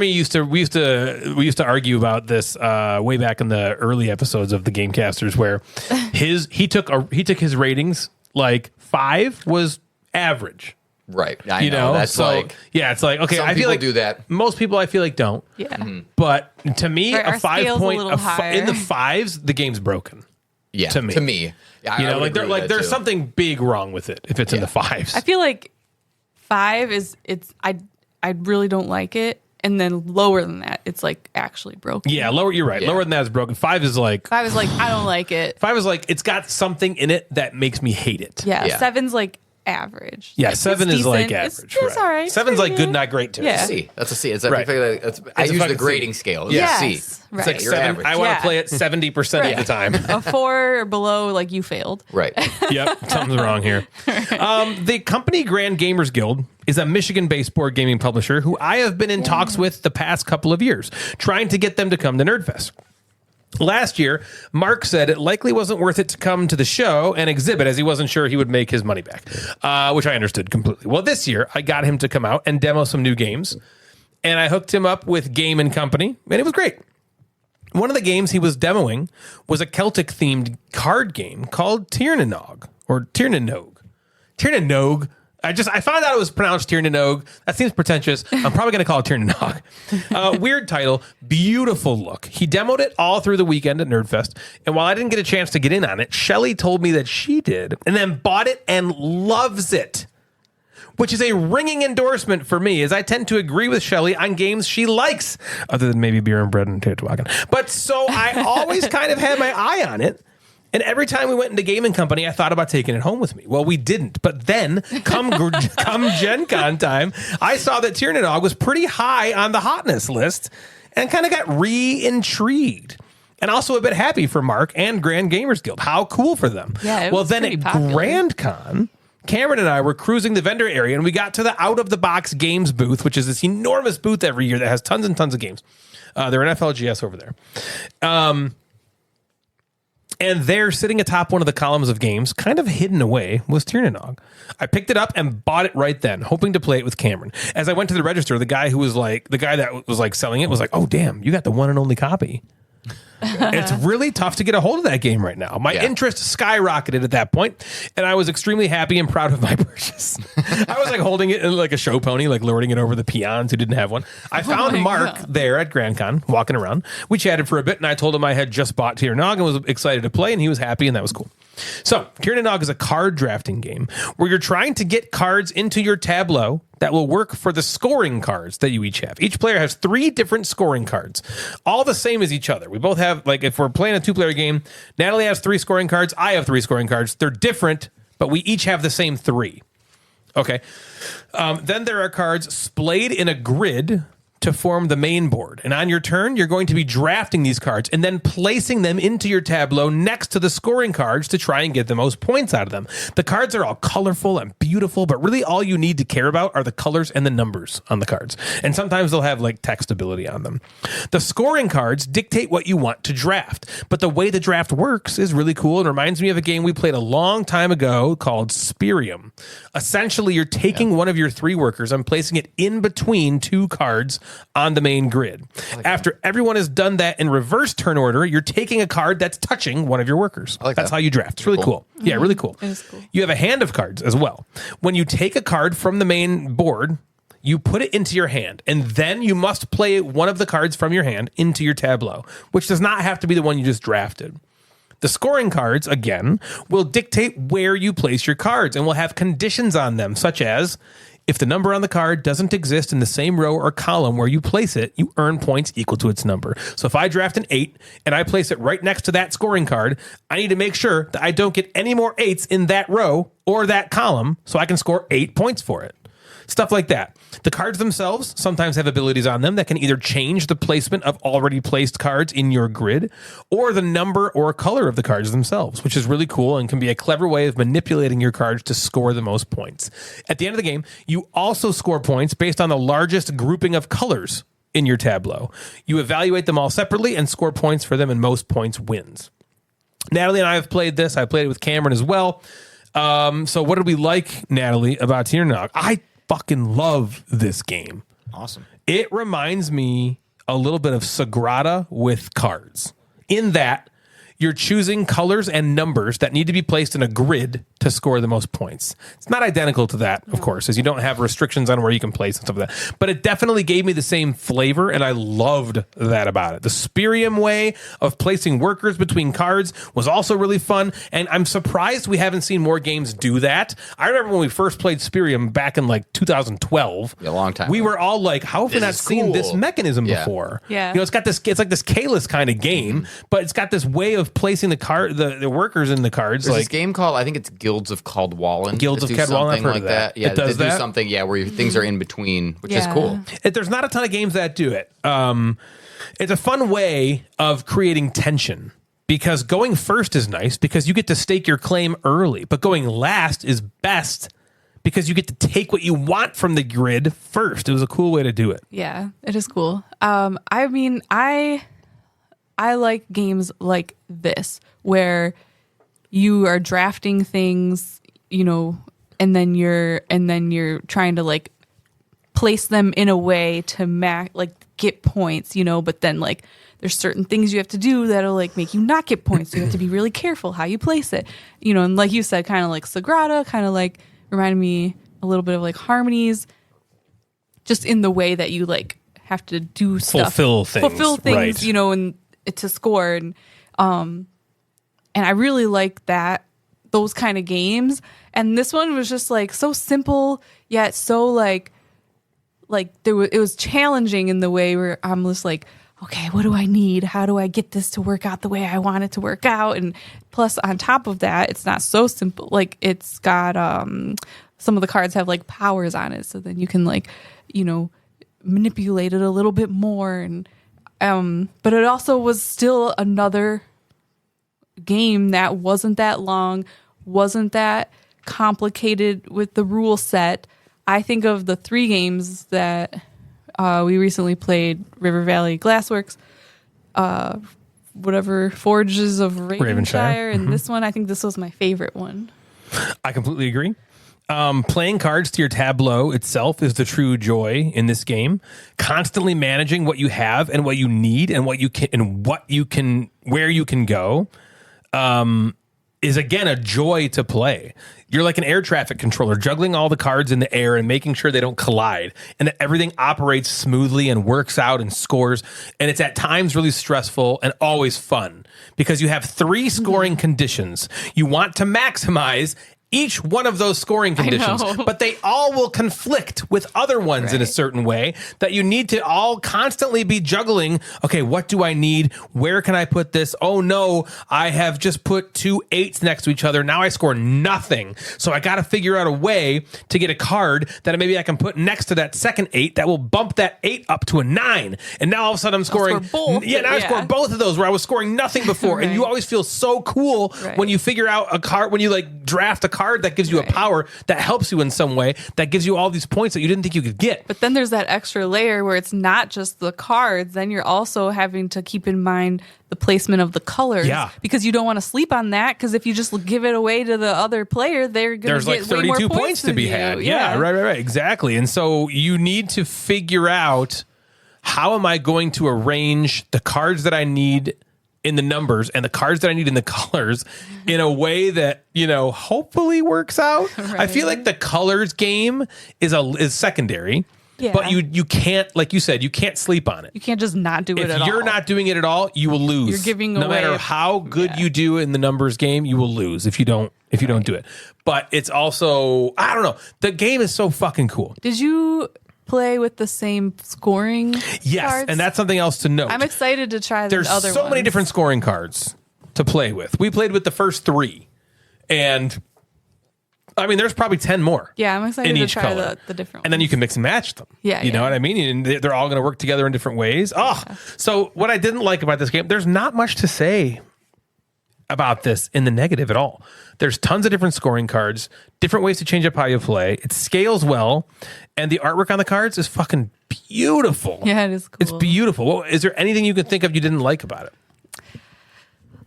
used to argue about this way back in the early episodes of the Gamecasters, where he took his ratings like 5 was average. Right. I know. That's so like... yeah, it's like, okay, Some I feel people like do that. most people I feel like don't. Yeah. Mm-hmm. But to me, Right, a our 5 scale's a point little higher. in the 5s, the game's broken. Yeah. To me. Yeah, I would agree with that, there's too. something big wrong with it if it's in the 5s. I feel like 5 I really don't like it, and then lower than that, it's like actually broken. Yeah, lower. You're right. Yeah. Lower than that is broken. 5 is like 5 is like I don't like it. 5 is like it's got something in it that makes me hate it. Yeah, 7's like average. Yeah, Like, 7 it's is like decent. average. It's all right. 7's like good, not great too. Yeah. C. That's a C. It's Right. I It's a use the fucking grading C. scale. It's Yeah. a C. Yes, right. It's like You're 7. average. I want to Yeah. play it 70% of the time. A 4 or below, like you failed. Right. Yep, something's wrong here. The company Grand Gamers Guild is a Michigan-based board gaming publisher who I have been in talks with the past couple of years, trying to get them to come to Nerdfest. Last year, Mark said it likely wasn't worth it to come to the show and exhibit, as he wasn't sure he would make his money back, which I understood completely. Well, this year, I got him to come out and demo some new games, and I hooked him up with Game & Company, and it was great. One of the games he was demoing was a Celtic-themed card game called Tirnanog, or Tirnanog. Tirnanog. I found out it was pronounced Tirnanog. That seems pretentious. I'm probably going to call it Tirnanog. Weird title, beautiful look. He demoed it all through the weekend at Nerdfest, and while I didn't get a chance to get in on it, Shelly told me that she did, and then bought it and loves it, which is a ringing endorsement for me, as I tend to agree with Shelly on games she likes, other than maybe Beer and Bread and Teotihuacan. But so I always kind of had my eye on it. And every time we went into Game & Company, I thought about taking it home with me. Well, we didn't. But then, come Gen Con time, I saw that Tirnanog was pretty high on the hotness list and kind of got re-intrigued. And also a bit happy for Mark and Grand Gamers Guild. How cool for them. Yeah, it well, was then pretty at popular. Grand Con, Cameron and I were cruising the vendor area, and we got to the out-of-the-box games booth, which is this enormous booth every year that has tons and tons of games. They're an FLGS over there. And there, sitting atop one of the columns of games, kind of hidden away, was Tirnanog. I picked it up and bought it right then, hoping to play it with Cameron. As I went to the register, the guy that was like selling it was like, "Oh, damn, you got the one and only copy." It's really tough to get a hold of that game right now. My interest skyrocketed at that point, and I was extremely happy and proud of my purchase. I was like holding it in like a show pony, like lording it over the peons who didn't have one. I found Mark there at Grand Con, walking around. We chatted for a bit, and I told him I had just bought Tirnanog and was excited to play, and he was happy, and that was cool. So, Tyranny Nog is a card drafting game where you're trying to get cards into your tableau that will work for the scoring cards that you each have. Each player has 3 different scoring cards, all the same as each other. We both have, like, if we're playing a 2-player game, Natalie has 3 scoring cards, I have 3 scoring cards. They're different, but we each have the same 3. Okay. Then there are cards splayed in a grid to form the main board. And on your turn, you're going to be drafting these cards and then placing them into your tableau next to the scoring cards to try and get the most points out of them. The cards are all colorful and beautiful, but really all you need to care about are the colors and the numbers on the cards. And sometimes they'll have like text ability on them. The scoring cards dictate what you want to draft, but the way the draft works is really cool and reminds me of a game we played a long time ago called Spirium. Essentially, you're taking one of your 3 workers and placing it in between 2 cards on the main grid. After everyone has done that in reverse turn order, you're taking a card that's touching one of your workers. That's how you draft. It's really cool. Yeah, really cool. It is cool. You have a hand of cards as well. When you take a card from the main board, you put it into your hand, and then you must play one of the cards from your hand into your tableau, which does not have to be the one you just drafted. The scoring cards, again, will dictate where you place your cards and will have conditions on them, such as if the number on the card doesn't exist in the same row or column where you place it, you earn points equal to its number. So if I draft an 8 and I place it right next to that scoring card, I need to make sure that I don't get any more 8s in that row or that column so I can score 8 points for it. Stuff like that. The cards themselves sometimes have abilities on them that can either change the placement of already placed cards in your grid or the number or color of the cards themselves, which is really cool and can be a clever way of manipulating your cards to score the most points. At the end of the game, you also score points based on the largest grouping of colors in your tableau. You evaluate them all separately and score points for them, and most points wins. Natalie and I have played this. I played it with Cameron as well. So what did we like, Natalie, about Tyranny Nog? I fucking love this game. Awesome. It reminds me a little bit of Sagrada with cards, in that you're choosing colors and numbers that need to be placed in a grid to score the most points. It's not identical to that, of course, as you don't have restrictions on where you can place and stuff like that. But it definitely gave me the same flavor, and I loved that about it. The Spirium way of placing workers between cards was also really fun, and I'm surprised we haven't seen more games do that. I remember when we first played Spirium back in like 2012. A long time We ago. were all like, how have we not seen this mechanism before? Yeah. You know, it's like this Kalis kind of game, but it's got this way of placing the workers in the cards. There's like this game called, I think it's Guilds of Caldwallen. Guilds that of do Cadwallen, I've something heard like of that. Yeah, It does they do that? something, where things are in between, which is cool. There's not a ton of games that do it. It's a fun way of creating tension, because going first is nice because you get to stake your claim early, but going last is best because you get to take what you want from the grid first. It was a cool way to do it. Yeah, it is cool. I mean, I like games like this where you are drafting things, you know, and then you're trying to like place them in a way to get points, you know, but then like there's certain things you have to do that'll like make you not get points. So you have to be really careful how you place it, you know, and like you said, kind of like Sagrada, kind of like reminded me a little bit of like Harmonies, just in the way that you like have to do stuff, Fulfill things, right. you know, and to score. And I really like those kind of games. And this one was just like so simple, yet so like it was challenging in the way where I'm just like, okay, what do I need? How do I get this to work out the way I want it to work out? And plus on top of that, it's not so simple. Like it's got, some of the cards have like powers on it. So then you can like, you know, manipulate it a little bit more. And, but it also was still another game that wasn't that long, wasn't that complicated with the rule set. I think of the 3 games that we recently played, River Valley Glassworks, Forges of Ravenshire, and this one, I think this was my favorite one. I completely agree. Playing cards to your tableau itself is the true joy in this game. Constantly managing what you have and what you need and what you can and where you can go. is again a joy to play. You're like an air traffic controller, juggling all the cards in the air and making sure they don't collide and that everything operates smoothly and works out and scores. And it's at times really stressful and always fun because you have 3 scoring conditions. You want to maximize each one of those scoring conditions, but they all will conflict with other ones in a certain way that you need to all constantly be juggling. Okay, what do I need? Where can I put this? Oh no, I have just put 2 8s next to each other. Now I score nothing. So I got to figure out a way to get a card that maybe I can put next to that second 8 that will bump that 8 up to a 9. And now all of a sudden I'm scoring. I score both of those where I was scoring nothing before. And you always feel so cool when you figure out a card, when you like draft a card that gives you a power that helps you in some way, that gives you all these points that you didn't think you could get. But then there's that extra layer where it's not just the cards. Then you're also having to keep in mind the placement of the colors. Yeah. Because you don't want to sleep on that, because if you just give it away to the other player, they're going to get like 32 way more points to be had. Yeah, right. Exactly. And so you need to figure out, how am I going to arrange the cards that I need in the numbers and the cards that I need in the colors in a way that, hopefully works out. Right. I feel like the colors game is secondary. Yeah. But you can't, like you said, you can't sleep on it. You can't just not do it at all. If you're not doing it at all, you will lose. You're giving away. No matter how good you do in the numbers game, you will lose if you don't do it. But it's also, I don't know. The game is so fucking cool. Did you play with the same scoring cards? And that's something else to note. I'm excited to try the other ones. There's so many different scoring cards to play with. We played with the first 3. And I mean, there's probably 10 more. Yeah, I'm excited to try the different ones. And then you can mix and match them. Yeah. You know what I mean? And they're all going to work together in different ways. So what I didn't like about this game, there's not much to say about this in the negative at all. There's tons of different scoring cards, different ways to change up how you play. It scales well, and the artwork on the cards is fucking beautiful. Yeah, it is cool. It's beautiful. Well, is there anything you can think of you didn't like about it?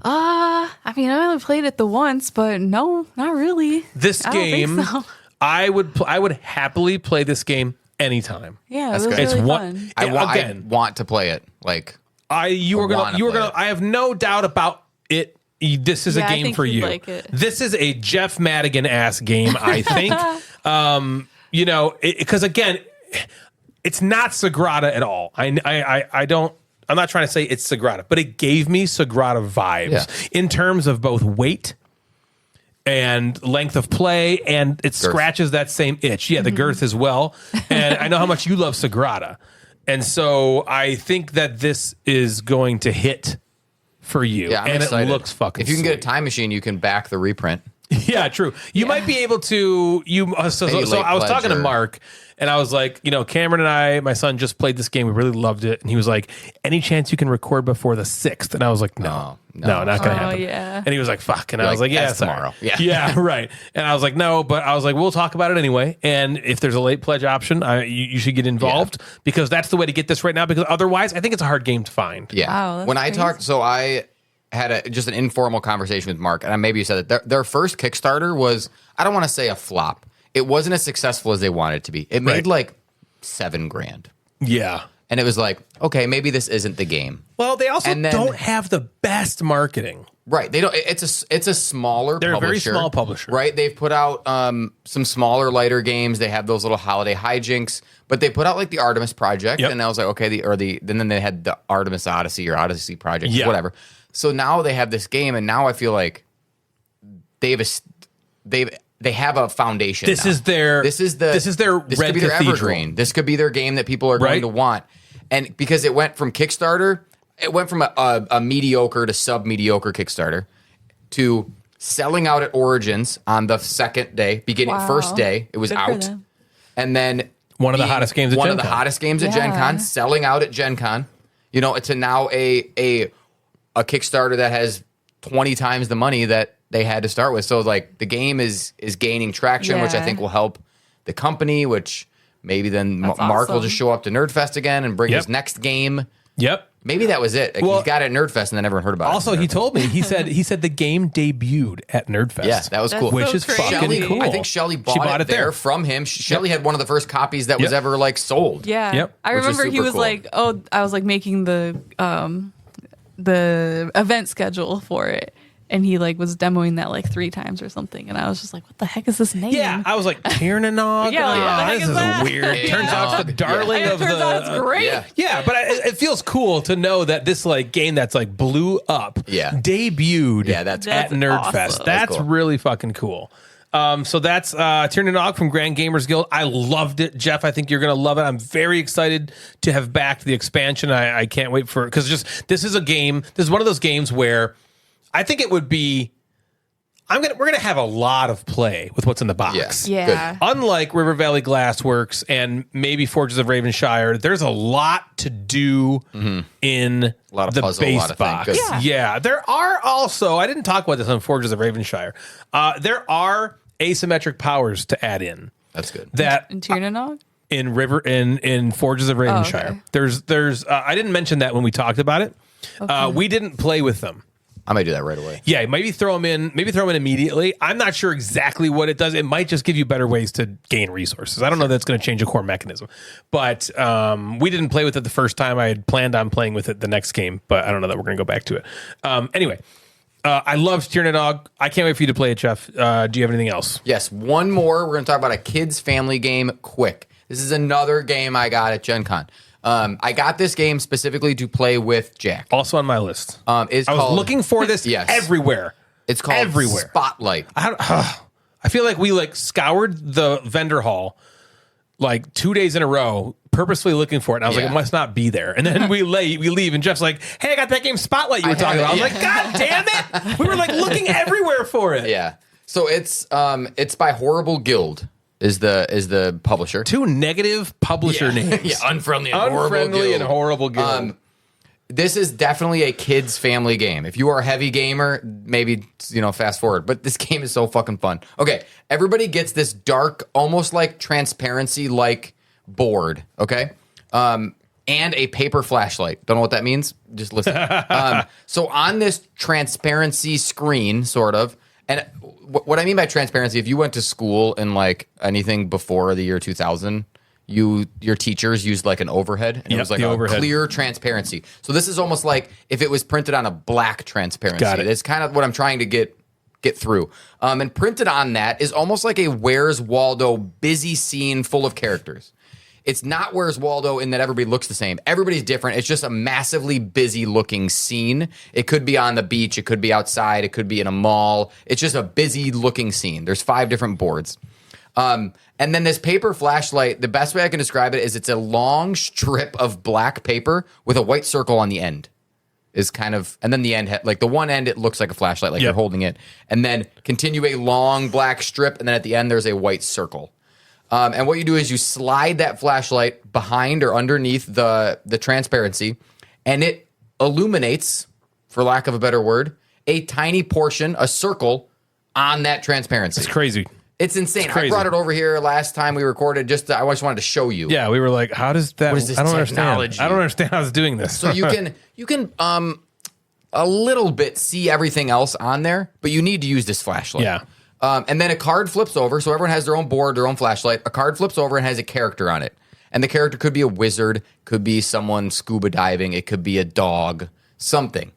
I mean, I only played it the once, but no, not really. This game, don't think so. I would happily play this game anytime. Yeah, it was really fun. I want to play it. You were gonna. I have no doubt about it. This is a game for you. Like it. This is a Jeff Madigan ass game, I think. Because again, it's not Sagrada at all. I don't. I'm not trying to say it's Sagrada, but it gave me Sagrada vibes in terms of both weight and length of play, and it scratches that same itch. Yeah, the girth as well. And I know how much you love Sagrada, and so I think that this is going to hit for you. Yeah, I'm excited. It looks fucking. If you can sweet. get a time machine, you can back the reprint. Yeah, true. You might be able to. So I was talking to Mark, and I was like, Cameron and my son just played this game. We really loved it, and he was like, "Any chance you can record before the 6th?" And I was like, "No, not gonna happen." Yeah. And he was like, "Fuck," and I was like, "Yeah, tomorrow." Yeah, right. And I was like, "No," but I was like, "We'll talk about it anyway." And if there's a late pledge option, you should get involved because that's the way to get this right now. Because otherwise, I think it's a hard game to find. Yeah. Wow, when I talked, I had just an informal conversation with Mark, and maybe you said that their first Kickstarter was, I don't want to say a flop. It wasn't as successful as they wanted it to be. It made like $7,000. Yeah. And it was like, okay, maybe this isn't the game. Well, they also don't have the best marketing. Right. They don't. It's a smaller They're publisher. a very small publisher. Right. They've put out some smaller, lighter games. They have those little holiday hijinks, but they put out like the Artemis Project. Yep. And I was like, okay, then they had the Artemis Odyssey or Odyssey Project, whatever. So now they have this game, and now I feel like they have a foundation. This is their Red could be their evergreen. This could be their game that people are going to want. And because it went from Kickstarter, it went from a mediocre to sub-mediocre Kickstarter to selling out at Origins on the second day, first day, it was out. And then one of the hottest games at Gen Con, selling out at Gen Con. To now a Kickstarter that has 20 times the money that they had to start with. So like the game is gaining traction, which I think will help the company, which maybe then Mark will just show up to Nerdfest again and bring his next game. Yep. Maybe that was it. He got it at Nerdfest and then everyone heard about it. Also, he told me, he said the game debuted at Nerdfest. Yeah, that was cool. Which is fucking cool. I think Shelly bought it there from him. Shelly had one of the first copies that was ever like sold. Yeah. Yep. I remember he was like, I was like making the event schedule for it. and he like was demoing that like 3 times or something, and I was just like, what the heck is this name? Yeah, I was like, Tiernanog? Yeah, like, what the heck this is is that? weird. Turns out it's the darling And it of turns out the... it's great. Yeah. But it feels cool to know that this like game that's like blew up debuted that's at cool. Nerdfest. Awesome. That's cool. really fucking cool. So that's Tiernanog from Grand Gamers Guild. I loved it, Jeff. I think you're going to love it. I'm very excited to have backed the expansion. I can't wait for it because this is a game. This is one of those games where I think it would be. We're gonna have a lot of play with what's in the box. Yeah. Unlike River Valley Glassworks and maybe Forges of Ravenshire, there's a lot to do in A lot of the puzzle, a base lot of box. things. Yeah, there are also. I didn't talk about this on Forges of Ravenshire. There are asymmetric powers to add in. That's good. That And Tiernanog? in Forges of Ravenshire. okay. There's I didn't mention that when we talked about it. We didn't play with them. I might do that right away. Yeah, maybe throw them in immediately. I'm not sure exactly what it does. It might just give you better ways to gain resources. I don't know that's going to change a core mechanism. But we didn't play with it the first time. I had planned on playing with it the next game, but I don't know that we're going to go back to it. Anyway, I love Tiernanog. I can't wait for you to play it, Jeff. Do you have anything else? Yes, one more. We're going to talk about a kids' family game quick. This is another game I got at Gen Con. I got this game specifically to play with Jack. Also on my list. I was looking for this everywhere. It's called everywhere. Spotlight. I feel like we scoured the vendor hall 2 days in a row, purposely looking for it. And I was like, it must not be there. And then we leave, and Jeff's like, hey, I got that game Spotlight you were talking about. I was like, God damn it! We were looking everywhere for it. Yeah. So it's by Horrible Guild is the publisher. 2 negative publisher names. Yeah, unfriendly and horrible guild. This is definitely a kids family game. If you are a heavy gamer, maybe fast forward. But this game is so fucking fun. Okay, everybody gets this dark, almost like transparency like board. Okay, and a paper flashlight. Don't know what that means. Just listen. So on this transparency screen, sort of, and what I mean by transparency, if you went to school in anything before the year 2000. Your teachers used an overhead, and it was clear transparency. So this is almost like if it was printed on a black transparency. Got it. It's kind of what I'm trying to get through. And printed on that is almost like a Where's Waldo busy scene full of characters. It's not Where's Waldo in that everybody looks the same. Everybody's different. It's just a massively busy looking scene. It could be on the beach. It could be outside. It could be in a mall. It's just a busy looking scene. There's 5 different boards. And then this paper flashlight, the best way I can describe it is it's a long strip of black paper with a white circle on the end. Is kind of, and then the end, the one end, it looks like a flashlight, you're holding it. And then continue a long black strip, and then at the end, there's a white circle. And what you do is you slide that flashlight behind or underneath the transparency, and it illuminates, for lack of a better word, a tiny portion, a circle, on that transparency. It's crazy. It's insane. It's I crazy. brought it over here last time we recorded. I just wanted to show you. Yeah, we were like, how does that? What is this I don't technology? understand. I don't understand how it's doing this. So you can a little bit see everything else on there, but you need to use this flashlight. Yeah. And then a card flips over, so everyone has their own board, their own flashlight. A card flips over and has a character on it, and the character could be a wizard, could be someone scuba diving, it could be a dog, something.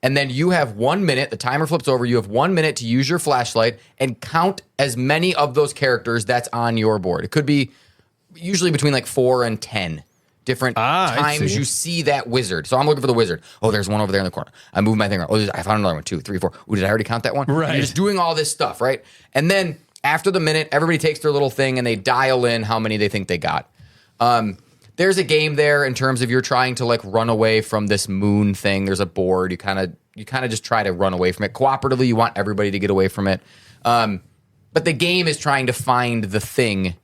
And then you have 1 minute, the timer flips over, you have 1 minute to use your flashlight and count as many of those characters that's on your board. It could be usually between 4 and 10 different times you see that wizard. So I'm looking for the wizard. Oh, there's one over there in the corner. I move my thing around. Oh, I found another one, 2, 3, 4. Ooh, did I already count that one? Right. You're just doing all this stuff, right? And then after the minute, everybody takes their little thing and they dial in how many they think they got. There's a game there in terms of you're trying to run away from this moon thing. There's a board. You kind of just try to run away from it. Cooperatively, you want everybody to get away from it. But the game is trying to find the thing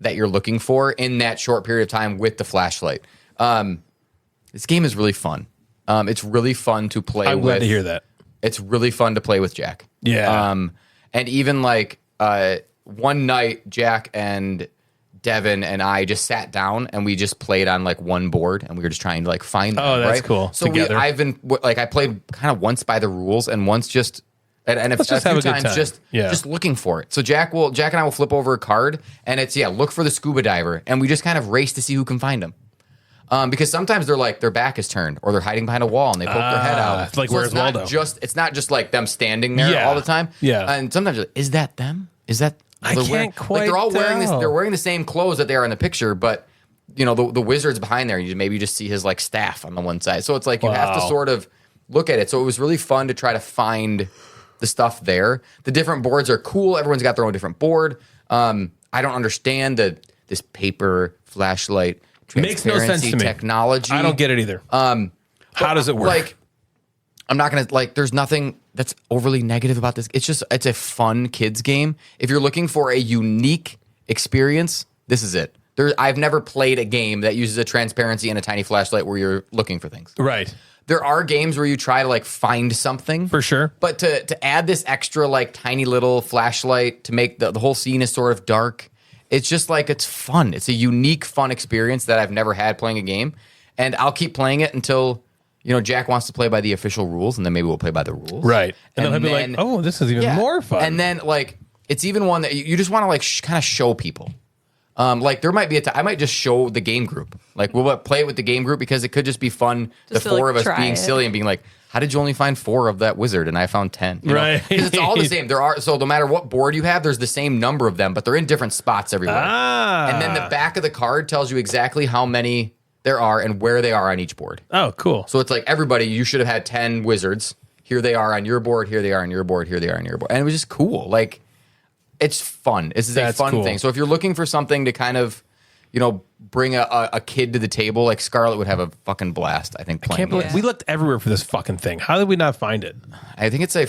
that you're looking for in that short period of time with the flashlight. This game is really fun. It's really fun to play with. I'm glad to hear that. It's really fun to play with Jack. Yeah. And even one night, Jack and Devin and I just sat down and we just played on one board, and we were just trying to find them. Oh, that's right? cool. So Together. I played kind of once by the rules and once just and a Let's just few have a good times time. just looking for it. So Jack and I will flip over a card and it's look for the scuba diver, and we just kind of race to see who can find him. Because sometimes their back is turned or they're hiding behind a wall and they poke their head out. It's like, where's Waldo? It's not just like them standing there all the time. Yeah. And sometimes you're like, is that them? Is that I can't quite they're all wearing tell. they're wearing the same clothes that they are in the picture, but the wizard's behind there. Maybe you just see his like staff on the one side. So it's like you have to sort of look at it. So it was really fun to try to find the stuff there. The different boards are cool. Everyone's got their own different board. I don't understand this paper flashlight Makes no sense to me. technology. I don't get it either. How does it work? Like, I'm not gonna there's nothing that's overly negative about this. It's a fun kids game. If you're looking for a unique experience, this is it. I've never played a game that uses a transparency and a tiny flashlight where you're looking for things. Right. There are games where you try to like find something. For sure. But to add this extra like tiny little flashlight to make the whole scene is sort of dark, it's just like it's fun. It's a unique, fun experience that I've never had playing a game. And I'll keep playing it until, Jack wants to play by the official rules, and then maybe we'll play by the rules. Right. And then he'll be like, oh, this is even more fun. And then like it's even one that you just want to like kind of show people. Like there might be I might just show the game group. Like we'll play it with the game group because it could just be fun. Just the to, four like, of us being silly and being like, how did you only find 4 of that wizard and I found 10? Right. Because it's all the same. So no matter what board you have, there's the same number of them, but they're in different spots everywhere. And then the back of the card tells you exactly how many there are and where they are on each board. Oh, cool. So it's like everybody, you should have had 10 wizards. Here they are on your board. Here they are on your board. Here they are on your board. And it was just cool. Like, it's fun. This is a fun thing. So if you're looking for something to kind of, bring a kid to the table, like Scarlett would have a fucking blast, I think, playing it. We looked everywhere for this fucking thing. How did we not find it? I think I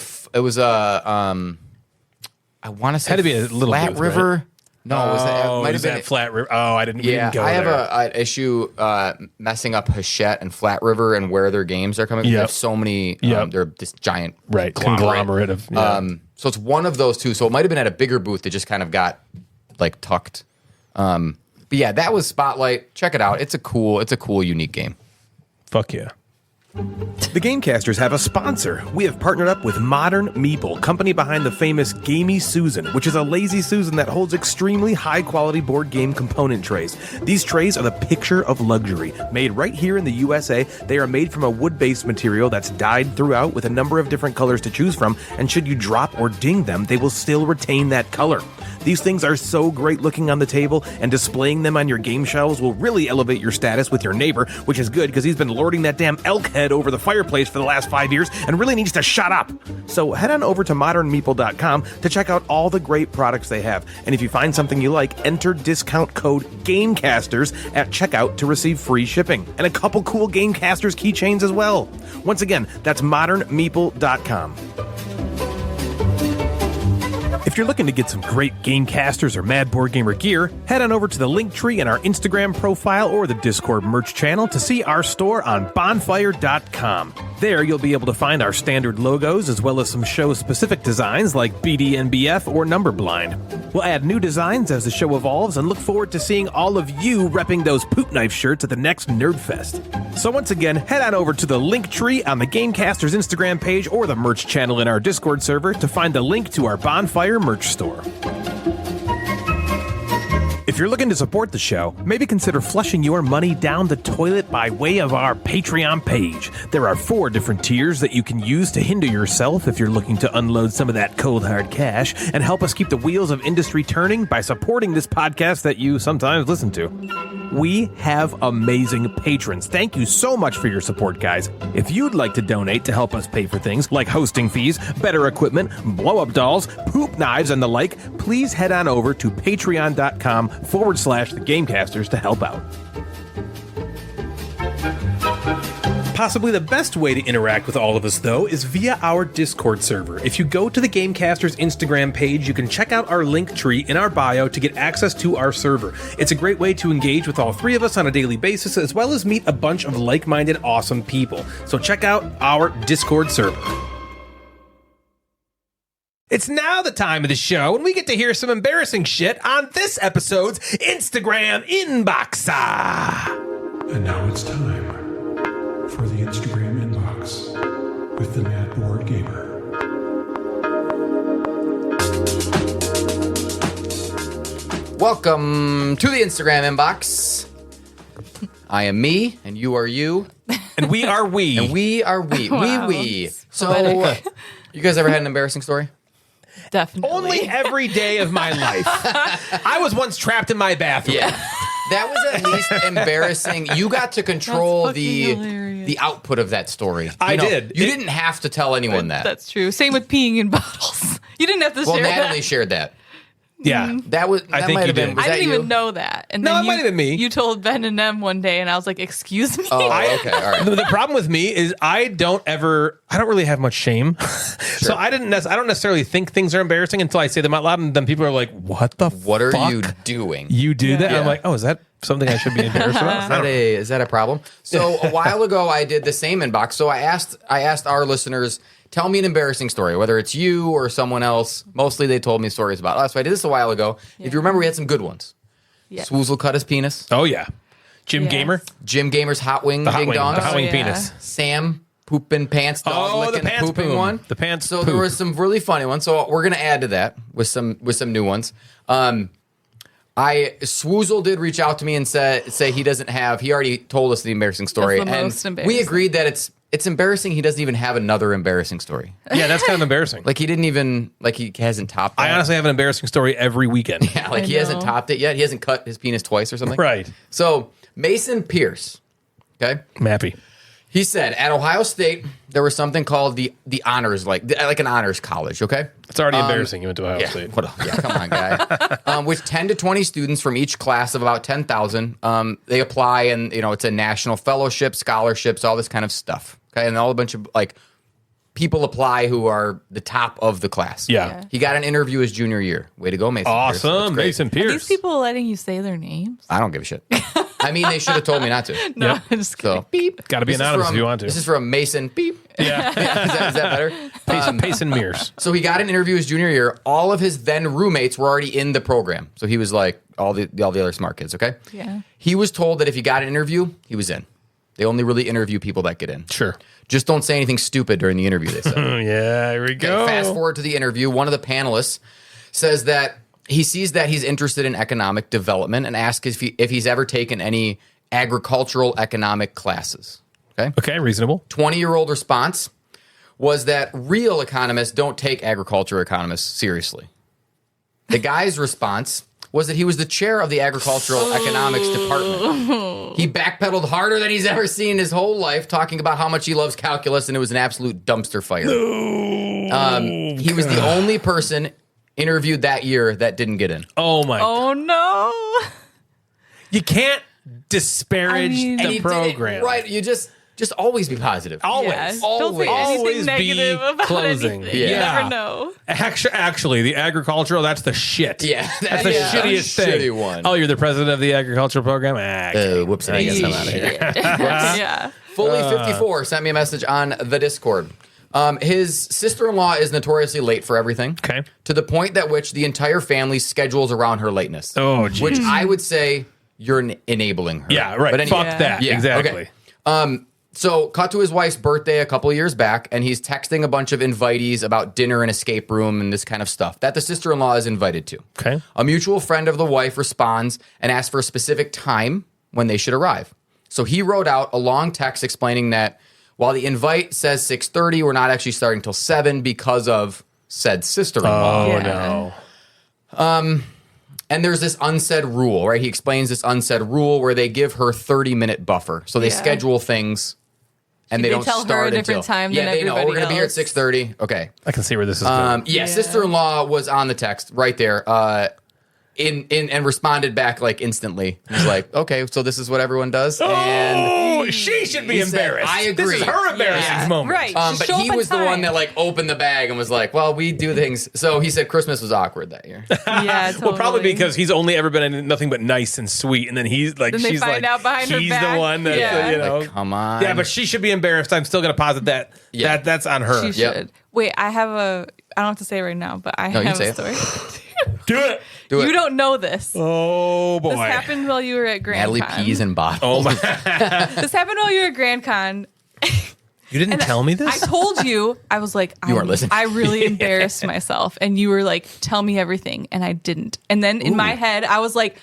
want to say Had to be a little Flat booth, River. right? No, it might have been Flat River. Oh, we didn't go I have there. an issue messing up Hachette and Flat River and where their games are coming from. They have so many. They're this giant conglomerate of. Yeah. So it's one of those two. So it might have been at a bigger booth that just kind of got like tucked. But yeah, that was Spotlight. Check it out. It's a cool, unique game. Fuck yeah. The Gamecasters have a sponsor. We have partnered up with Modern Meeple, company behind the famous Gamey Susan, which is a lazy Susan that holds extremely high-quality board game component trays. These trays are the picture of luxury. Made right here in the USA, they are made from a wood-based material that's dyed throughout with a number of different colors to choose from, and should you drop or ding them, they will still retain that color. These things are so great looking on the table, and displaying them on your game shelves will really elevate your status with your neighbor, which is good because he's been lording that damn elk head over the fireplace for the last 5 years and really needs to shut up. So head on over to modernmeeple.com to check out all the great products they have. And if you find something you like, enter discount code GAMECASTERS at checkout to receive free shipping. And a couple cool Gamecasters keychains as well. Once again, that's modernmeeple.com. If you're looking to get some great Gamecasters or Mad Board Gamer gear, head on over to the link tree in our Instagram profile or the Discord merch channel to see our store on bonfire.com. There you'll be able to find our standard logos as well as some show-specific designs like BDNBF or Numberblind. We'll add new designs as the show evolves and look forward to seeing all of you repping those poop knife shirts at the next Nerdfest. So once again, head on over to the link tree on the Gamecasters Instagram page or the merch channel in our Discord server to find the link to our Bonfire merch store. If you're looking to support the show, maybe consider flushing your money down the toilet by way of our Patreon page. There are 4 different tiers that you can use to hinder yourself if you're looking to unload some of that cold hard cash and help us keep the wheels of industry turning by supporting this podcast that you sometimes listen to. We have amazing patrons. Thank you so much for your support, guys. If you'd like to donate to help us pay for things like hosting fees, better equipment, blow-up dolls, poop knives, and the like, please head on over to patreon.com/the Gamecasters to help out. Possibly the best way to interact with all of us, though, is via our Discord server. If you go to the Gamecasters Instagram page, you can check out our link tree in our bio to get access to our server. It's a great way to engage with all 3 of us on a daily basis, as well as meet a bunch of like-minded, awesome people. So check out our Discord server. It's now the time of the show when we get to hear some embarrassing shit on this episode's Instagram Inbox. And now it's time for the Instagram Inbox with the Mad Board Gamer. Welcome to the Instagram Inbox. I am me, and you are you, And we are we. and we are we. Wow. We. So, you guys ever had an embarrassing story? Definitely. Only every day of my life. I was once trapped in my bathroom. Yeah. That was at least embarrassing. You got to control That's fucking hilarious. the output of that story. I You know, did. You didn't have to tell anyone that. That's true. Same with peeing in bottles. You didn't have to Well, share Natalie that. shared that. Yeah. That was. I That think might you have been. did. Was I that didn't you? even know that. And No, then it might have been me. You told Ben and Em one day, and I was like, "Excuse me." Oh, okay. All right. The problem with me is I don't really have much shame. So I don't necessarily think things are embarrassing until I say them out loud, and then people are like, "What the What are fuck? you doing? You do that?" And I'm Yeah. like, "Oh, is that something I should be embarrassed about?" Is that a problem? So a while ago, I did the same inbox. So I asked our listeners, tell me an embarrassing story, whether it's you or someone else. Mostly they told me stories about us. So I did this a while ago. If you remember, we had some good ones. Yeah. Swoozle cut his penis. Oh yeah, Jim Yes. Gamer, Jim Gamer's hot wing the hot ding wing, dongs. the hot wing yeah. penis. Sam pooping pants dog Oh, the licking pants pooping poom. one. The pants So poop. there was some really funny ones. So we're gonna add to that with some new ones. Swoozle did reach out to me and say he doesn't have. He already told us the embarrassing story, It's the and most we embarrassing. agreed that it's embarrassing. He doesn't even have another embarrassing story. Yeah, that's kind of embarrassing. Like he didn't even he hasn't topped. That. I honestly have an embarrassing story every weekend. yeah, like I he hasn't know. topped it yet. He hasn't cut his penis twice or something. Right. So Mason Pierce, okay. Mappy. He said at Ohio State there was something called the honors, like an honors college. Okay, It's already embarrassing you went to Ohio yeah, State. come on, guy. With 10 to 20 students from each class of about 10,000, they apply, and it's a national fellowship, scholarships, all this kind of stuff. Okay, and all a bunch of people apply who are the top of the class. Yeah. He got an interview his junior year. Way to go, Mason. Pierce. That's Awesome, great. Mason Are Pierce. these people letting you say their names? I don't give a shit. I mean, they should have told me not to. No, Yep. I'm just kidding. So beep. Got to be This is anonymous from- if you want to. This is from Mason. Beep. Yeah. is that better? Pace and Mears. So he got an interview his junior year. All of his then roommates were already in the program. So he was like all the other smart kids, okay? Yeah. He was told that if he got an interview, he was in. They only really interview people that get in. Sure. Just don't say anything stupid during the interview, they said. Yeah, here we go. Fast forward to the interview. One of the panelists says that he sees that he's interested in economic development and asks if he's ever taken any agricultural economic classes. Okay? Okay, reasonable. 20-year-old response was that real economists don't take agriculture economists seriously. The guy's response was that he was the chair of the agricultural economics department. He backpedaled harder than he's ever seen in his whole life, talking about how much he loves calculus, and it was an absolute dumpster fire. He was the only person interviewed that year that didn't get in. Oh my. Oh no. You can't disparage I mean- the And he did it program. right. You just always be positive. Always. Yeah. Don't say Always. anything negative about closing. anything. Yeah. You never know. Actually, the agricultural, that's the shit. Yeah, That's the yeah. shittiest thing. Shitty one. Oh, you're the president of the agricultural program? Whoops. I guess I'm out of here. Yeah. Fully 54 sent me a message on the Discord. His sister-in-law is notoriously late for everything. Okay. To the point that which the entire family schedules around her lateness. Oh, geez. Which I would say you're enabling her. Yeah, right. But anyway, Fuck that. Yeah, Exactly. okay. So cut to his wife's birthday a couple of years back, and he's texting a bunch of invitees about dinner and escape room and this kind of stuff that the sister-in-law is invited to. Okay. A mutual friend of the wife responds and asks for a specific time when they should arrive. So he wrote out a long text explaining that while the invite says 6:30, we're not actually starting till 7 because of said sister-in-law. Oh, Yeah. no. And there's this unsaid rule, right? He explains this unsaid rule where they give her 30-minute buffer. So they Yeah. schedule things and they They don't tell her start a different until, time yeah, than they know we're everybody going to be here at else. 6:30. Okay. I can see where this is going. Yeah, sister-in-law was on the text right there. And responded back like instantly. He was like, "Okay, so this is what everyone does." And Oh, she should be he said, embarrassed. "I agree." This is her embarrassing Yeah. moment. Right. but Show he up on was the one time. that like opened the bag and was like, "Well, we do things." So he said Christmas was awkward that year. Yeah, totally. Well, probably because he's only ever been nothing but nice and sweet, and then he's like, Then they she's find like, out behind her he's back. the one that Yeah. you know. Like, come on. Yeah, but she should be embarrassed. I'm still gonna posit that. Yeah. That's on her. She Yep. should. Wait, I don't have to say it right now, but I No, you have can a say story. Do it. Do it. You don't know this. Oh boy. This happened while you were at Grand Natalie Con. pees in bottles. Oh my! This happened while you were at Grand Con. You didn't tell me this. I told you, I was like, You weren't listening. I really embarrassed myself. And you were like, tell me everything. And I didn't. And then in my head, I was like,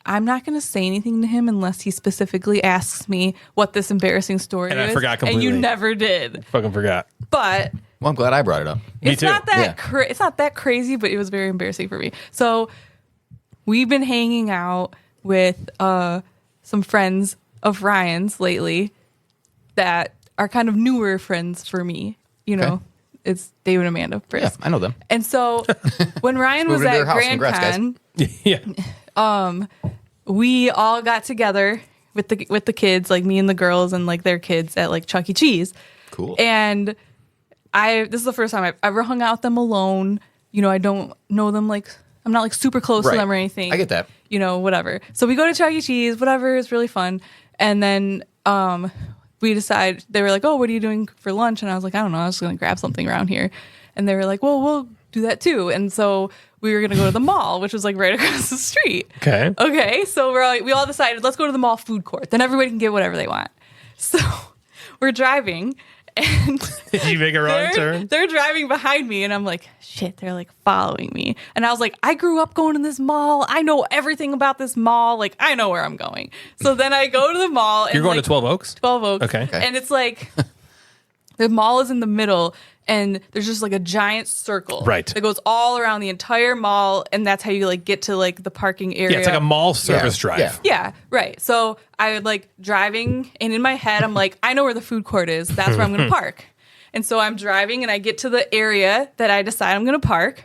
I'm not going to say anything to him unless he specifically asks me what this embarrassing story And is. I forgot completely. And you never did. Fucking forgot. But Well, I'm glad I brought it up. Me it's too. not that Yeah. it's not that crazy, but it was very embarrassing for me. So we've been hanging out with some friends of Ryan's lately that are kind of newer friends for me. You know, Okay. it's David and Amanda Yeah, first. I know them. And so when Ryan was moved into at their house. Grand Congrats, guys. Con, Yeah. we all got together with the kids, like me and the girls and like their kids at like Chuck E. Cheese. Cool. And this is the first time I've ever hung out with them alone. You know, I don't know them, like I'm not like super close Right. to them or anything. I get that. You know, whatever. So we go to Chuck E. Cheese, whatever, it's really fun. And then we decide, they were like, oh, what are you doing for lunch? And I was like, I don't know, I was just gonna grab something around here. And they were like, well, we'll do that too. And so we were gonna go to the mall, which was like right across the street. Okay, so we all decided, let's go to the mall food court. Then everybody can get whatever they want. So we're driving, and Did you make a wrong turn? they're driving behind me, and I'm like, shit, they're like following me. And I was like, I grew up going to this mall. I know everything about this mall. Like, I know where I'm going. So then I go to the mall. And You're going like, to 12 Oaks? 12 Oaks. Okay. And it's like, the mall is in the middle, and there's just like a giant circle. Right. That goes all around the entire mall, and that's how you like get to like the parking area. Yeah, it's like a mall service drive. Yeah. Yeah, right. So I would like driving, and in my head, I'm like, I know where the food court is. That's where I'm going to park. And so I'm driving, and I get to the area that I decide I'm going to park,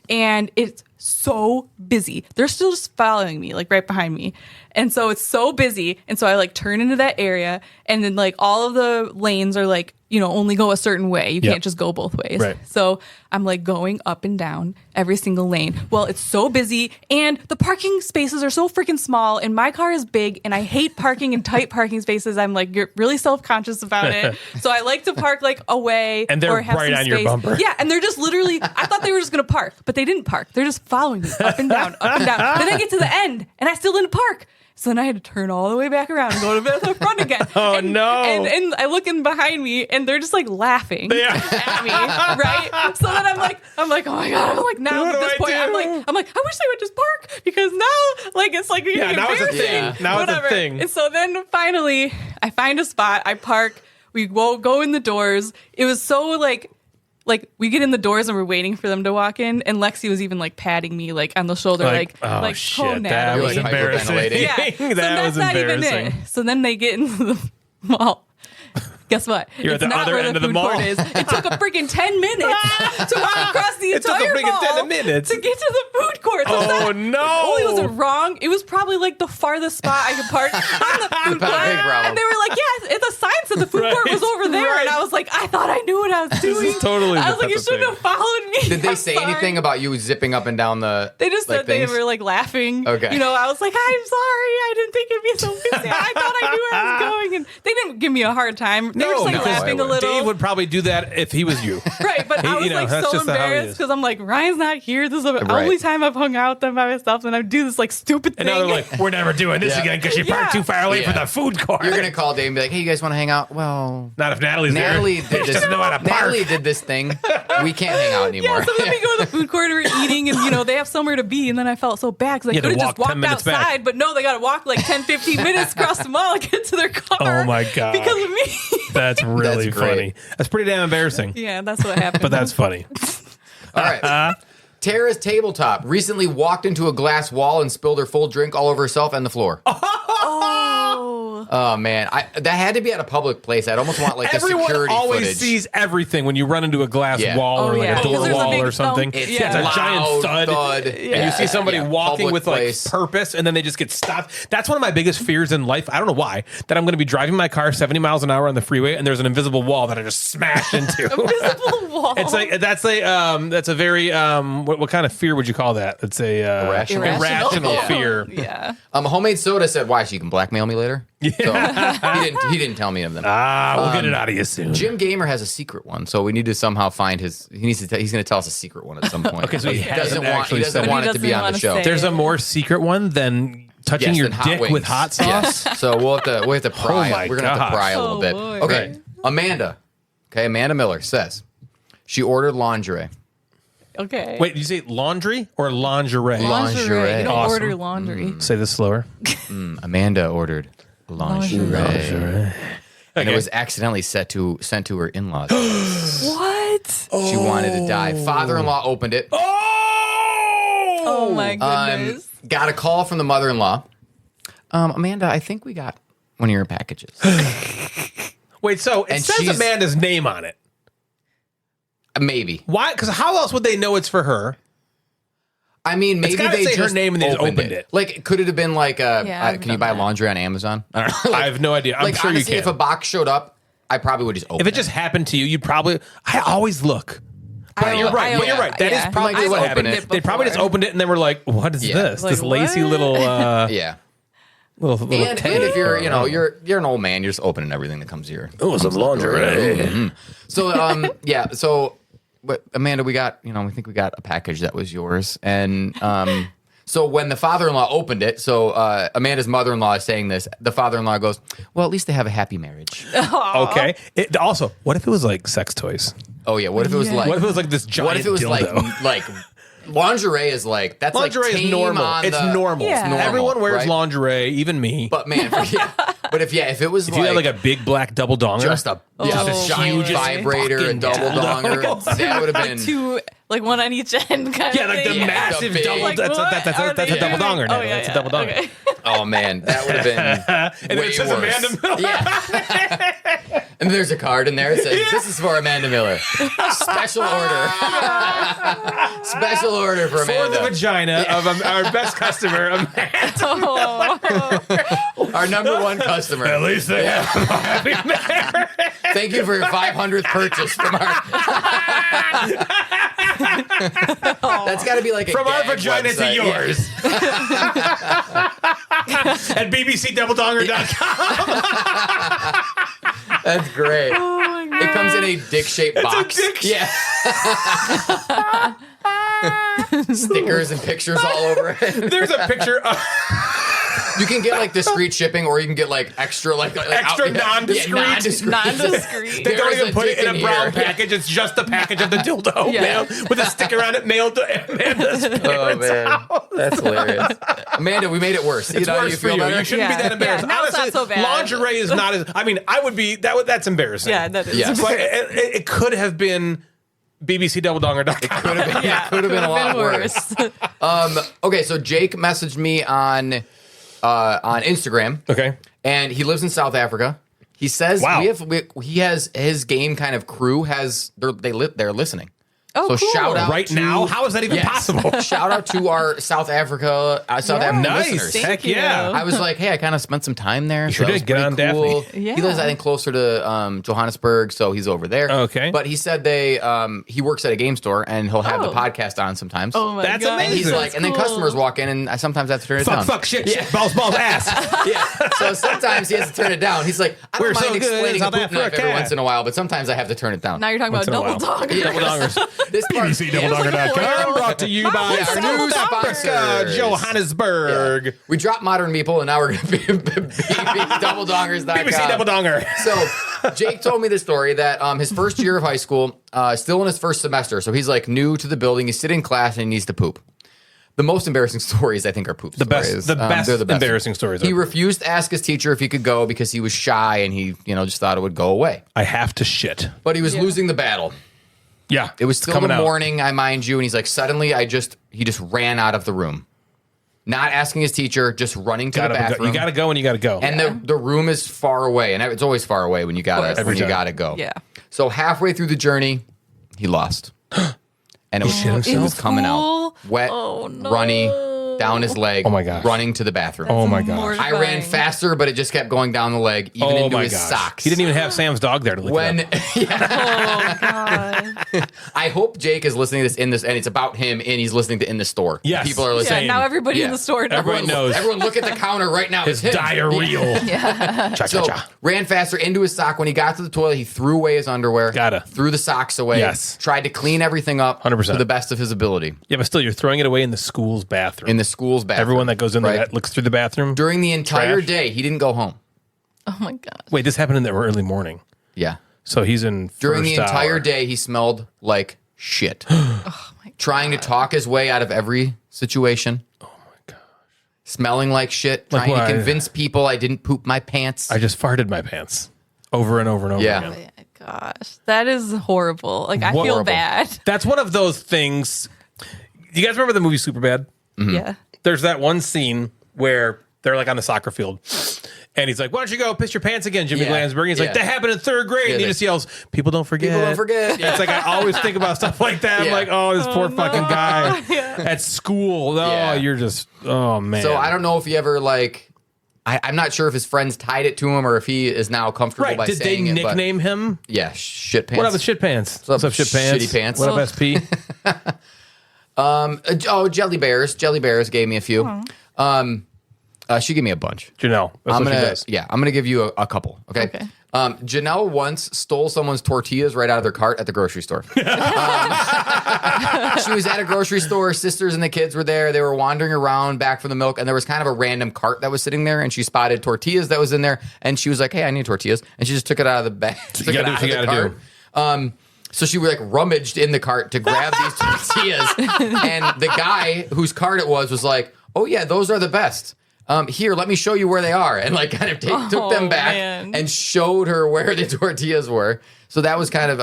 and it's so busy. They're still just following me, like right behind me. And so it's so busy. And so I like turn into that area, and then like all of the lanes are like, you know, only go a certain way. You Yep. can't just go both ways. Right. So I'm like going up and down every single lane. Well, it's so busy, and the parking spaces are so freaking small, and my car is big, and I hate parking in tight parking spaces. I'm like, you're really self-conscious about it. So I like to park like away. And they're or have right some on your space. bumper. Yeah, and they're just literally, I thought they were just going to park, but they didn't park. They're just following me up and down, up and down. Then I get to the end, and I still didn't park. So then I had to turn all the way back around and go to the front again. Oh, and, no. And I look in behind me, and they're just like laughing at me, right? So then I'm like, oh my god! I'm like, now What at do this I point, do? I'm like, I wish they would just park, because now, like, it's like Yeah, now it's a embarrassing. thing. Now it's a Whatever. thing. And so then finally, I find a spot. I park. We go in the doors. It was so like we get in the doors and we're waiting for them to walk in, and Lexi was even like patting me like on the shoulder, like oh like, shit, oh, that Natalie. was You're, like, embarrassing. hyperventilating. Yeah, so that that's was not embarrassing. even it. So then they get into the mall. Guess what? You're at It's the not other where end of the food mall. court is. It took a freaking 10 minutes to walk across the It took a entire freaking mall 10 minutes. to get to the food court. So it's Oh, not- no. Only was it wrong. It was probably like the farthest spot I could park on the food Not a court. big problem. And they were like, yeah, it's a sign said the food court was over there. Right. And I was like, I thought I knew what I was doing. is totally I the was like, you type of shouldn't thing. have followed me. Did they I'm say sorry. anything about you zipping up and down the? They just like, said they things? were like laughing. Okay. You know, I was like, I'm sorry. I didn't think it'd be so busy. I thought I knew where I was going. And they didn't give me a hard time. They were just like because laughing a little. Dave would probably do that if he was you. Right, but I was you know, like that's so just how he embarrassed is. because I'm like, Ryan's not here. This is the Right. only time I've hung out with them by myself, and I do this like stupid And thing. now they're like, we're never doing this Yeah. again because you parked Yeah. too far away Yeah. from the food court. You're gonna call Dave and be like, "Hey, you guys want to hang out?" Well, Not if Natalie's Natalie there. did this. doesn't know how to park. Natalie did this thing. We can't hang out anymore. yeah, so then we go to the food court, we're eating, and you know they have somewhere to be, and then I felt so bad because I You had could to have just walk 10 walked minutes back. outside, but no, they got to walk like 10, 15 minutes across the mall to get to their car. Oh my God. Because of me. That's really That's great. funny. That's pretty damn embarrassing. Yeah, that's what happened. But that's funny. All right. Tara's tabletop recently walked into a glass wall and spilled her full drink all over herself and the floor. Oh man, that had to be at a public place. I'd almost want like the Everyone security always footage. sees everything when you run into a glass Yeah. wall or Oh, like yeah. a door Because there's a wall big or something. thump. It's Yeah. a giant Loud thud. And you see somebody Yeah. walking Public with place. like purpose and then they just get stopped. That's one of my biggest fears in life. I don't know why. That I'm going to be driving my car 70 miles an hour on the freeway and there's an invisible wall that I just smash into. Invisible wall. It's like that's a very what kind of fear would you call that? It's a irrational Yeah. fear. Yeah. Homemade Soda said, "Why, so you can blackmail me later?" Yeah. So he didn't tell me of them. We'll get it out of you soon. Jim Gamer has a secret one, so we need to somehow find his. He's going to tell us a secret one at some point. Okay, so he But hasn't actually doesn't said it. want He it to be doesn't on the wanna show. say There's a more secret one than touching Yes, your than hot dick wings. with hot sauce. Yes. So we'll have to pry. Oh my We're gonna have gosh. to pry a little Oh, bit. boy. Okay, Right. Amanda. Okay, Amanda Miller says she ordered lingerie. Okay. Wait, did you say laundry or lingerie? Lingerie. You don't Awesome. order laundry. Say this slower. Amanda ordered lingerie. And Okay. it was accidentally sent to her in-laws. What? She wanted to die. Father-in-law opened it. Oh my goodness. Got a call from the mother-in-law. Amanda, I think we got one of your packages. Wait, so it And says she's- Amanda's name on it. Maybe. Why? Because how else would they know it's for her? I mean, maybe gotta they say her just name and they just opened opened it. Like, could it have been like, Yeah, I've can you done buy that. laundry on Amazon? I don't know. I have no idea. I'm Like, sure honestly, you if can. a box showed up, I probably would just open If it just happened to you, you'd probably. I always look. But you're right. But you're right. That is yeah. probably I've what opened happened. it They probably just before. opened it and they were like, "What is Yeah. this? Like, This lacy what? little Yeah. little And tape." if you're, you're an old man, you're just opening everything that comes here. Oh, some lingerie. So, yeah. So, but Amanda, we think we got a package that was yours. And so when the father-in-law opened it, so Amanda's mother-in-law is saying this, the father-in-law goes, well, at least they have a happy marriage. Okay. Also, what if it was like sex toys? Oh, yeah. What if it was like, What if it was like this giant what if it was dildo? like lingerie is like, that's Lingerie like is tame normal. on It's the- normal. Yeah. normal, Everyone wears right? lingerie, even me. But man, if it was if you had like a big black double donger, just a giant huge vibrator fucking and double dildo. donger, that would have been. Two, like one on each end kind yeah, of like the thing. Yeah, massive the big- double. Like, That's what a are they double doing? donger now. Oh, yeah, That's a yeah. double donger. Okay. Oh man, that would have been And way it says worse. Amanda Miller. Yeah. And there's a card in there that says, "This is for Amanda Miller. Special order. Special order for For the Amanda. vagina of our best customer, Amanda. Our number one customer. At least they have a happy marriage. Thank you for your 500th purchase from our." That's got to be like a From our gag vagina website. to yours. At bbcdoubledonger.com. That's great. It comes in a dick-shaped box. dick Yeah. Stickers and pictures all over it. There's a picture of You can get like discreet shipping, or you can get like extra, Extra non-discreet. Non-discreet. They There don't is even a put it dick in a in brown here. package. It's just the package of the dildo Yeah. mailed with a sticker on it mailed to Amanda's Oh parents' man, house. that's hilarious. Amanda, we made it worse. It's You worse for feel you. better? You shouldn't be Yeah. that embarrassed. Yeah, now it's Honestly, not so bad. lingerie is not as. I mean, I would be. That's embarrassing. Yeah, that is. Yes. But it could have been bbcdoubledonger.com. Could have been, could have been a lot worse. Okay, so Jake messaged me on Instagram. Okay. And he lives in South Africa. He says Wow. he has his game kind of crew they're listening. Oh, So cool. shout out Right to- now? How is that even Yes. possible? Shout out to our South African Nice. listeners. Heck you. yeah. I was like, hey, I kind of spent some time there. sure that was did. Get pretty on cool. Daphne. Yeah. He lives, I think, closer to Johannesburg, so he's over there. Okay. But he said he works at a game store, and he'll have the podcast on sometimes. Oh my That's God. amazing. And he's That's like, and then customers walk in, and I sometimes have to turn it down. Fuck, shit, balls, ass. Yeah. So sometimes he has to turn it down. He's like, I don't We're mind so good in explaining a South poop knife Africa. every once in a while, but sometimes I have to turn it down. Now you're talking Once about in a double while. dog. Double dongers. This part, bbcdoubledonger.com brought to you by Yeah, our new South Africa, sponsors. Johannesburg. Yeah. We dropped Modern Meeple, and now we're going to be bbcdoubledongers.com. BBC Double Donger. So Jake told me the story that his first year of high school, still in his first semester, so he's like new to the building. He's sitting in class and he needs to poop. The most embarrassing stories, I think, are poop stories. The best They're the best embarrassing stories. He refused to ask his teacher if he could go because he was shy and he, just thought it would go away. I have to shit. But he was losing the battle. Yeah. It was it's still coming the out. morning, I mind you, and he's like, suddenly he just ran out of the room. Not asking his teacher, just running to the bathroom. You got to go and you got to go. And the room is far away, and it's always far away when you gotta Every time. go. Yeah. So halfway through the journey, he lost, and it was coming out wet, runny down his leg. Oh my gosh. Running to the bathroom. Oh my gosh. I ran faster, but it just kept going down the leg, even Oh into my his gosh. socks. He didn't even have Sam's dog there to lick it up. Oh God. I hope Jake is listening to this and it's about him, and he's listening to In the Store. Yes. People are Yeah. listening. Now everybody in Yeah. the store knows. Everyone knows. Everyone look at the counter right now. His It's him. diarrheal. So ran faster into his sock. When he got to the toilet, he threw away his underwear. Threw the socks away. Yes. Tried to clean everything up 100%. to the best of his ability. Yeah, but still, you're throwing it away in the school's bathroom. In the school's bathroom. Everyone that goes in there Right. that looks through the bathroom. During the entire Trash. day, he didn't go home. Oh my God. Wait, this happened in the early morning. Yeah. So he's in During the first entire hour. day, he smelled like shit. Oh my trying to talk his way out of every situation. Oh my gosh. Smelling like shit, Like trying what? to convince people I didn't poop my pants. I just farted my pants over and over and over Yeah. again. Oh my gosh, that is horrible. Like I feel Horrible. bad. That's one of those things. You guys remember the movie Superbad? Yeah. There's that one scene where they're like on the soccer field. And he's like, why don't you go piss your pants again, Jimmy Yeah. Glansberg? He's like, Yeah. that happened in third grade. Yeah, and he they- just yells, people don't forget. People don't forget. It's like I always think about stuff like that. I'm Yeah. like, oh, this poor fucking guy at school. Oh, Yeah. you're just, oh, man. So I don't know if he ever like. I'm not sure if his friends tied it to him or if he is now comfortable Right. by Did they saying it. but- nickname him? Yeah, shit pants. What up with shit pants? What's up, shit pants? shitty pants? What up, SP? Jelly Bears. Jelly Bears gave me a few. She gave me a bunch. Janelle. That's what she does. I'm gonna give you a couple. Okay. Okay. Janelle once stole someone's tortillas right out of their cart at the grocery store. She was at a grocery store. Sisters and the kids were there. They were wandering around back from the milk, and there was kind of a random cart that was sitting there. And she spotted tortillas that was in there, and she was like, "Hey, I need tortillas." And she just took it out of the bag. Took gotta it do out what of you the gotta cart. So she like rummaged in the cart to grab these tortillas, and the guy whose cart it was like, "Oh yeah, those are the best. Here, let me show you where they are," and like kind of took them back man. and showed her where the tortillas were. So that was kind of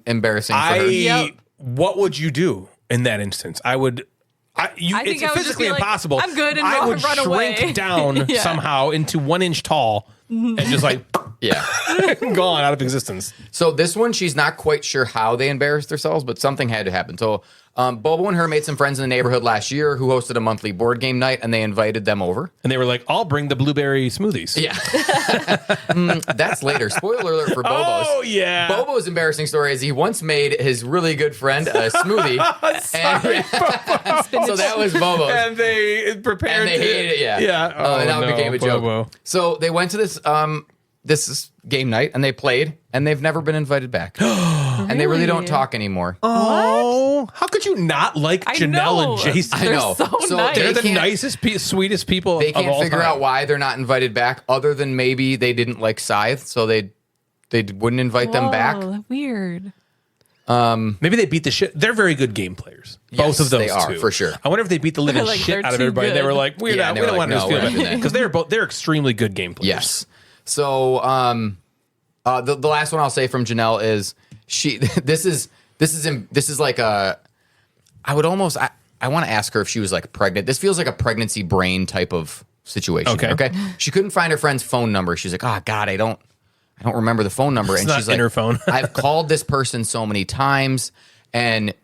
embarrassing for her. Yep. What would you do in that instance? I think I would it's just physically be like, impossible. I'm good, and I would run shrink away. down Yeah. somehow into 1 inch tall and just like Yeah. gone out of existence. So this one, she's not quite sure how they embarrassed themselves, but something had to happen. So Bobo and her made some friends in the neighborhood last year who hosted a monthly board game night, and they invited them over. And they were like, I'll bring the blueberry smoothies. Yeah. That's later. Spoiler alert for Bobo's. Oh, yeah. Bobo's embarrassing story is he once made his really good friend a smoothie. So that was Bobo's. And they prepared And they hated it, yeah. Yeah. And now it became a joke. Bobo. So they went to this game night and they played, and they've never been invited back. And they really don't talk anymore. Oh, how could you not like I Janelle know. and Jason? I know. so nice. They're the can't- nicest, sweetest people They of can't all figure time. out why they're not invited back, other than maybe they didn't like Scythe, so they wouldn't invite them back. Whoa, weird. Maybe they beat the shit. They're very good game players. Yes, Both of those they are, two. for sure. I wonder if they beat the living Like, shit they're out of too everybody. They good. were like, Yeah, we they were don't like, want to no, feel we're not doing that that. because they're extremely good game players. Yes. So the last one I'll say from Janelle is this is like a I would almost I want to ask her if she was like pregnant. This feels like a pregnancy brain type of situation. Okay. She couldn't find her friend's phone number. She's like, oh God, I don't remember the phone number. It's not she's in like, her phone. I've called this person so many times, and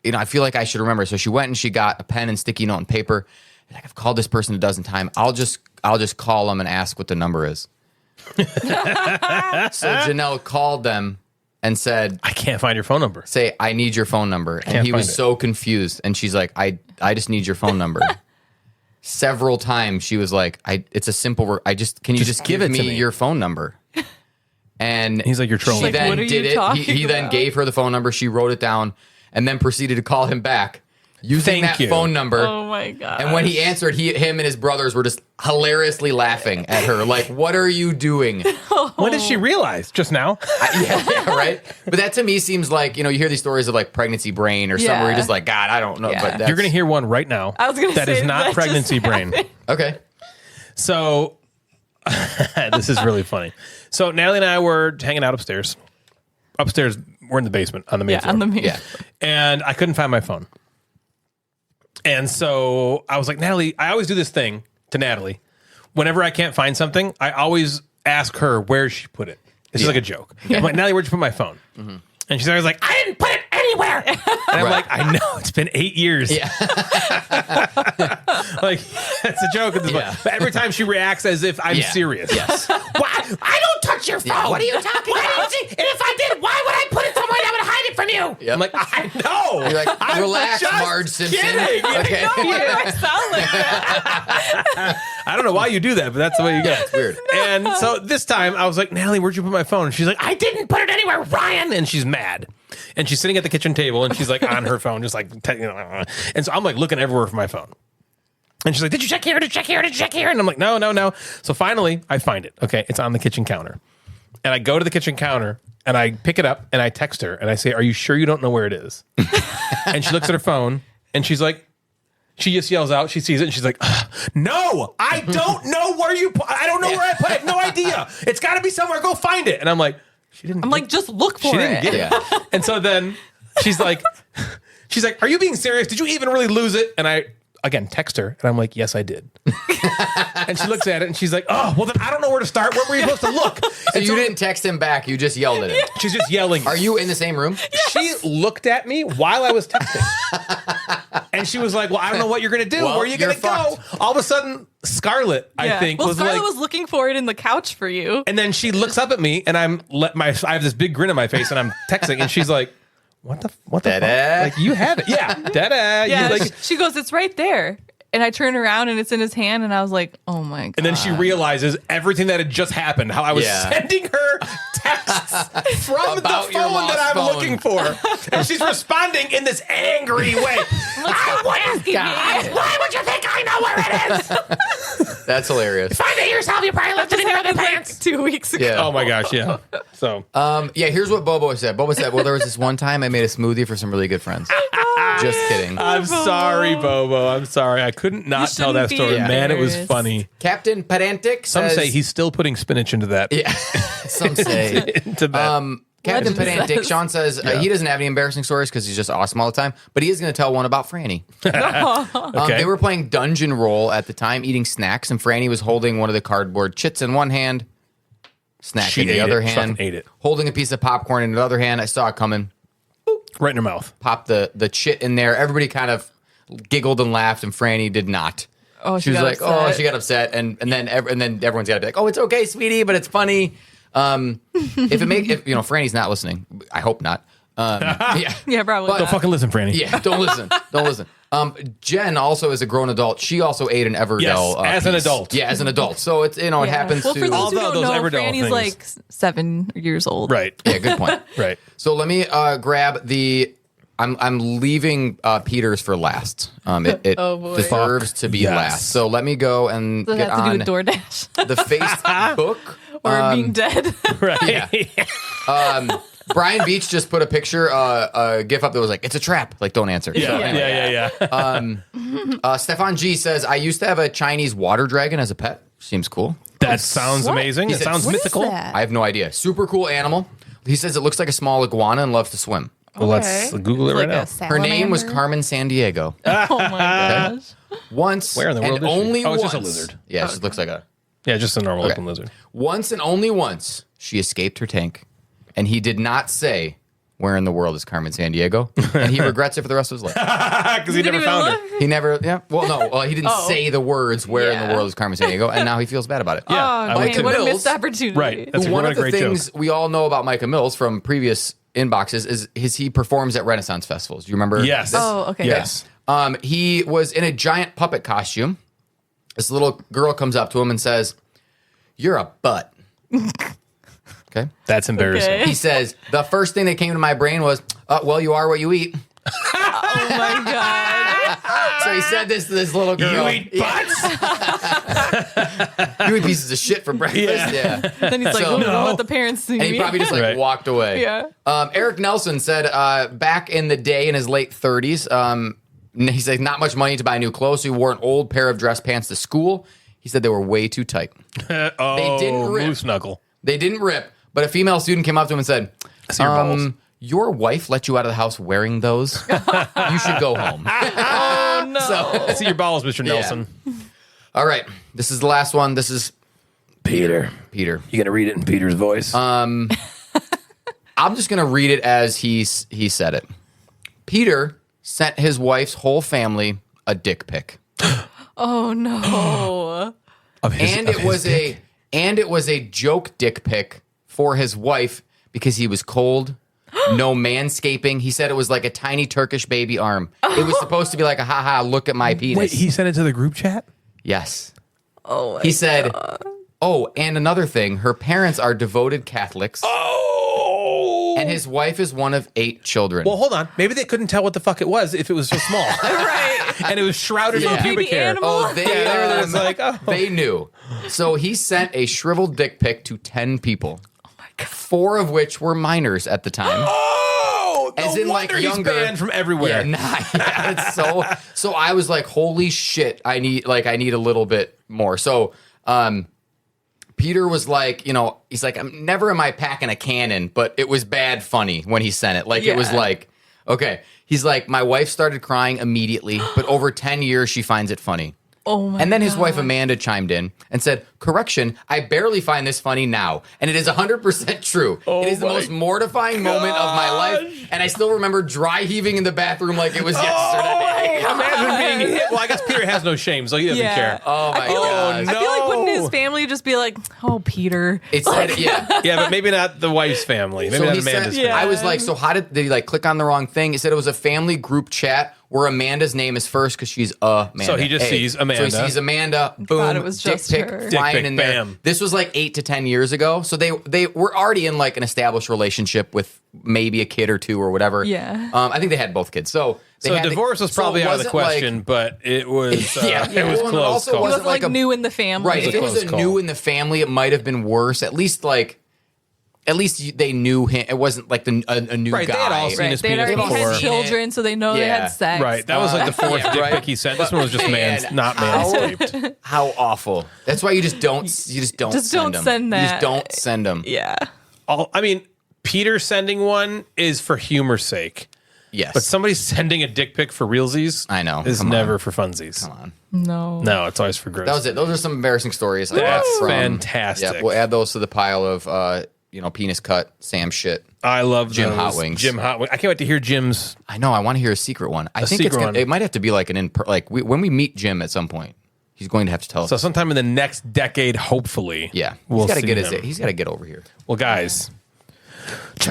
I feel like I should remember. So she went and she got a pen and sticky note and paper. Like, I've called this person a dozen times. I'll just call them and ask what the number is. So Janelle called them and said, I can't find your phone number. say, I need your phone number. And Can't he was find it. so confused. And she's like, I just need your phone number. Several times she was like, it's a simple, can you just give it to me me. your phone number? And He's like, you're trolling. She Like, then what are you did it. talking He then about? gave her the phone number. She wrote it down and then proceeded to call him back using Thank that you. phone number. Oh my god. And when he answered, him and his brothers were just hilariously laughing at her. Like, what are you doing? When did she realize? Just now? Yeah, right. But that to me seems like, you hear these stories of like pregnancy brain or something where you're Yeah. just like, God, I don't know. Yeah. But that's, You're going to hear one right now. I was gonna that say is not that pregnancy just brain. okay. So this is really funny. So Natalie and I were hanging out upstairs. Upstairs, we're in the basement on the main Yeah, floor. on the main. Yeah. And I couldn't find my phone. And so I was like, Natalie, I always do this thing to Natalie. Whenever I can't find something, I always ask her where she put it. This is like a joke. I'm like, Natalie, where'd you put my phone? And she's always like, I didn't put it anywhere. And I'm like, I know, it's been 8 years. Yeah. Like, that's a joke at this point. Yeah. But every time she reacts as if I'm Yeah. serious. Yes. Why? I don't touch your phone. Yeah. What are you talking about? And if I did, why would I put it somewhere that would hide it from you? Yep. I'm like, I know. You're like, I'm relax, just Marge Simpson. kidding. Okay. Why do I sound like that? I don't know why you do that, but that's the way you get. Weird. And so this time I was like, Natalie, where'd you put my phone? And she's like, I didn't put it anywhere, Ryan. And she's mad. And she's sitting at the kitchen table and she's like on her phone, just like, and so I'm like looking everywhere for my phone. And she's like, did you check here? Did you check here? Did you check here? And I'm like, no. So finally I find it. Okay. It's on the kitchen counter. And I go to the kitchen counter and I pick it up and I text her and I say, are you sure you don't know where it is? And she looks at her phone And she's like, she just yells out. She sees it and she's like, no, I don't know where I don't know where I put it. I have no idea. It's got to be somewhere. Go find it. And I'm like, I'm like, just look for she it. didn't get it. And so then she's like, are you being serious? Did you even really lose it? And I, again, text her. And I'm like, yes, I did. And she looks at it and she's like, oh, well, then I don't know where to start. Where were you supposed to look? So you didn't text him back. You just yelled at him. She's just yelling. Are you in the same room? She looked at me while I was texting. And she was like, well, I don't know what you're going to do. Well, where are you going to go? All of a sudden, Scarlett, I think, well, was Scarlett like... was looking for it in the couch for you. And then she looks up at me and I have this big grin on my face and I'm texting and she's like, what the fuck? Like, you have it. Yeah. Da-da. Yeah, Like, she goes, it's right there. And I turn around and it's in his hand and I was like, oh my God. and then she realizes everything that had just happened, how I was Yeah. sending her texts from About the your phone lost that I'm phone. looking for. And she's responding in this angry way. Why would you think I know where it is? That's hilarious. Find it yourself. You probably left it in your other pants. 2 weeks ago. Yeah. Oh my gosh, yeah. So Yeah, here's what Bobo said. Bobo said, well, there was this one time I made a smoothie for some really good friends. Just kidding. I'm sorry, Bobo. I'm sorry. I couldn't not tell shouldn't that be story. Man, it was embarrassed. funny. Captain Pedantic Some says... say he's still putting spinach into that. Yeah, some say. Into that. Captain Legend Pedantic, says. Sean says he doesn't have any embarrassing stories because he's just awesome all the time, but he is going to tell one about Franny. Okay. They were playing Dungeon Roll at the time, eating snacks, and Franny was holding one of the cardboard chits in one hand, snack She in the ate other it. hand, Fucking ate it. holding a piece of popcorn in the other hand. I saw it coming. Right in her mouth. Popped the chit in there. Everybody kind of giggled and laughed, and Franny did not. Oh, She was got like, upset. "Oh," she got upset, and then everyone's got to be like, "Oh, it's okay, sweetie, but it's funny." If Franny's not listening, I hope not. Yeah, Yeah, probably. Don't fucking listen, Franny. yeah, don't listen, don't listen. Jen also is a grown adult. She also ate an Everdell. Yes, as an piece. adult. Yeah, as an adult. So it's it happens Well, to. for those who Although don't those know, Everdell Franny's things- like 7 years old. Right. Yeah, good point. Right. So let me grab the. I'm leaving Peter's for last. It Oh, boy. deserves to be Yes. last. So let me go and Does it get have to on do with DoorDash the Facebook. or being dead? Right. Yeah. Brian Beach just put a picture, a GIF up that was like, "It's a trap." Like, don't answer. Yeah. So, Yeah. Stefan G says, "I used to have a Chinese water dragon as a pet. Seems cool. That sounds What? amazing. He It said- sounds What is mythical. that? I have no idea. Super cool animal." He says it looks like a small iguana and loves to swim. Well, let's Google it right now. Her name was Carmen Sandiego. Oh my gosh. Once Where in the world and is she? only Oh, it's once. just a lizard. Yeah, she looks like a. Yeah, just a normal looking lizard. Once and only once she escaped her tank, and he did not say where in the world is Carmen Sandiego, and he regrets it for the rest of his life. Because he never Didn't even found her. look? He never. Yeah. Well, no. Well, he didn't say the words where in the Yeah. world is Carmen Sandiego, and now he feels bad about it. Oh, I like dang, it. what a Mills. missed opportunity. Right. That's One what of a the great things joke. we all know about Micah Mills from previous inboxes is he performs at Renaissance festivals. Do you remember? Yes. Oh, okay. Yes. He was in a giant puppet costume. This little girl comes up to him and says, "You're a butt." Okay. That's embarrassing. Okay. He says, "The first thing that came to my brain was, well, you are what you eat." Oh my god. So he said this to this little girl. You eat butts? You eat pieces of shit for breakfast. Yeah. Then he's like, So- "Oh, don't No. let the parents see And he me." probably just like Right. walked away. Yeah. Eric Nelson said back in the day in his late 30s, he said not much money to buy new clothes. So he wore an old pair of dress pants to school. He said they were way too tight. Oh, They didn't rip. moose knuckle. They didn't rip, but a female student came up to him and said, see your balls. "Your wife let you out of the house wearing those? You should go home." Oh no. So, I see your balls, Mr. Nelson. all right, this is the last one. This is Peter. Peter. You going to read it in Peter's voice? I'm just going to read it as he said it. Peter sent his wife's whole family a dick pic. Oh no. Of his, And of it his was dick? a joke dick pic for his wife because he was cold. No manscaping. He said it was like a tiny Turkish baby arm. It was supposed to be like a haha, look at my penis. Wait, he sent it to the group chat? Yes. Oh my He said, "Oh, and another thing, her parents are devoted Catholics, Oh! and his wife is one of 8 children." Well, hold on. Maybe they couldn't tell what the fuck it was if it was so small. Right. And it was shrouded in Yeah. pubic Baby hair. animal. Oh, they, Yeah, they were like, oh. they knew. So he sent a shriveled dick pic to 10 people. 4 of which were minors at the time. Oh, as in like wonder he's younger, banned from everywhere. Yeah, it's so I was like, holy shit, I need a little bit more. So Peter was like, he's like, never am I packing a cannon, but it was bad funny when he sent it. Like, it was like, okay. He's like, my wife started crying immediately, but over 10 years, she finds it funny. Oh my And then his wife Amanda chimed in and said, correction, I barely find this funny now. And it is 100% true. It is the most mortifying moment of my life. And I still remember dry heaving in the bathroom like it was yesterday. Imagine being hit. Well, I guess Peter has no shame, so he doesn't care. Oh, my God. I feel like wouldn't his family just be like, oh, Peter. It said, yeah. Yeah, but maybe not the wife's family. Maybe not he Amanda's said, family. I was like, so how did he like click on the wrong thing? It said it was a family group chat where Amanda's name is first because she's Amanda. So he just sees Amanda. So he sees Amanda. Boom. God, it was just dick pic her. flying Dick pic, in there. bam. This was like 8 to 10 years ago. So they were already in like an established relationship with maybe a kid or two or whatever. Yeah. I think they had both kids. So divorce was probably out of the question, but it was it was well, it close. also call. He wasn't like like a- new in the family. Right. If it was close a call. new in the family, it might have been worse. At least they knew him. It wasn't like a new Right, guy. they had all seen Right. his They'd penis already before. had children, so they know they Yeah. had sex. Right, that was like the fourth dick right. pic he sent. This one was just And not manscaped. How awful. That's why you just don't Just send don't them. send You that. just don't send them. Yeah. I mean, Peter sending one is for humor's sake, Yes. but somebody sending a dick pic for realsies, I know. is Come on. never for funsies. Come on. No. It's always for gross. That was it. Those are some embarrassing stories. I got That's from- fantastic. Yeah, we'll add those to the pile of penis cut Sam shit. I love Jim those. Hot Wings. Jim Hot Wings. I can't wait to hear Jim's. I know. I want to hear a secret one. I think secret one. it might have to be like when we meet Jim at some point. He's going to have to tell us. So sometime in the next decade, hopefully. Yeah, we'll he's got to see get him. he's got to get over here. Well, guys. That's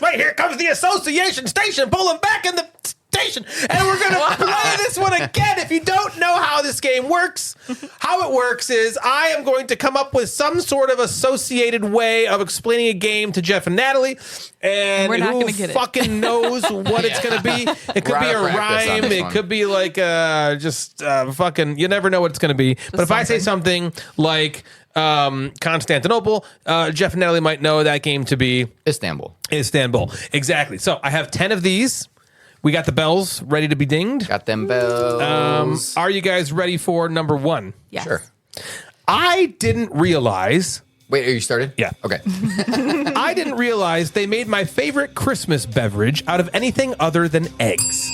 right. Here comes the association station pulling back in the station, and we're gonna play this one again. If you don't know how this game works, how it works is I am going to come up with some sort of associated way of explaining a game to Jeff and Natalie, and We're not who gonna get it. fucking knows what it's gonna be. It could We're be out a of practice on rhyme. this It one. could be like fucking. You never know what it's gonna be. But if I say something like Constantinople, Jeff and Natalie might know that game to be Istanbul. Exactly. So I have 10 of these. We got the bells ready to be dinged. Got them bells. Are you guys ready for number one? Yes. Sure. I didn't realize. Wait, are you started? Yeah. Okay. I didn't realize they made my favorite Christmas beverage out of anything other than eggs.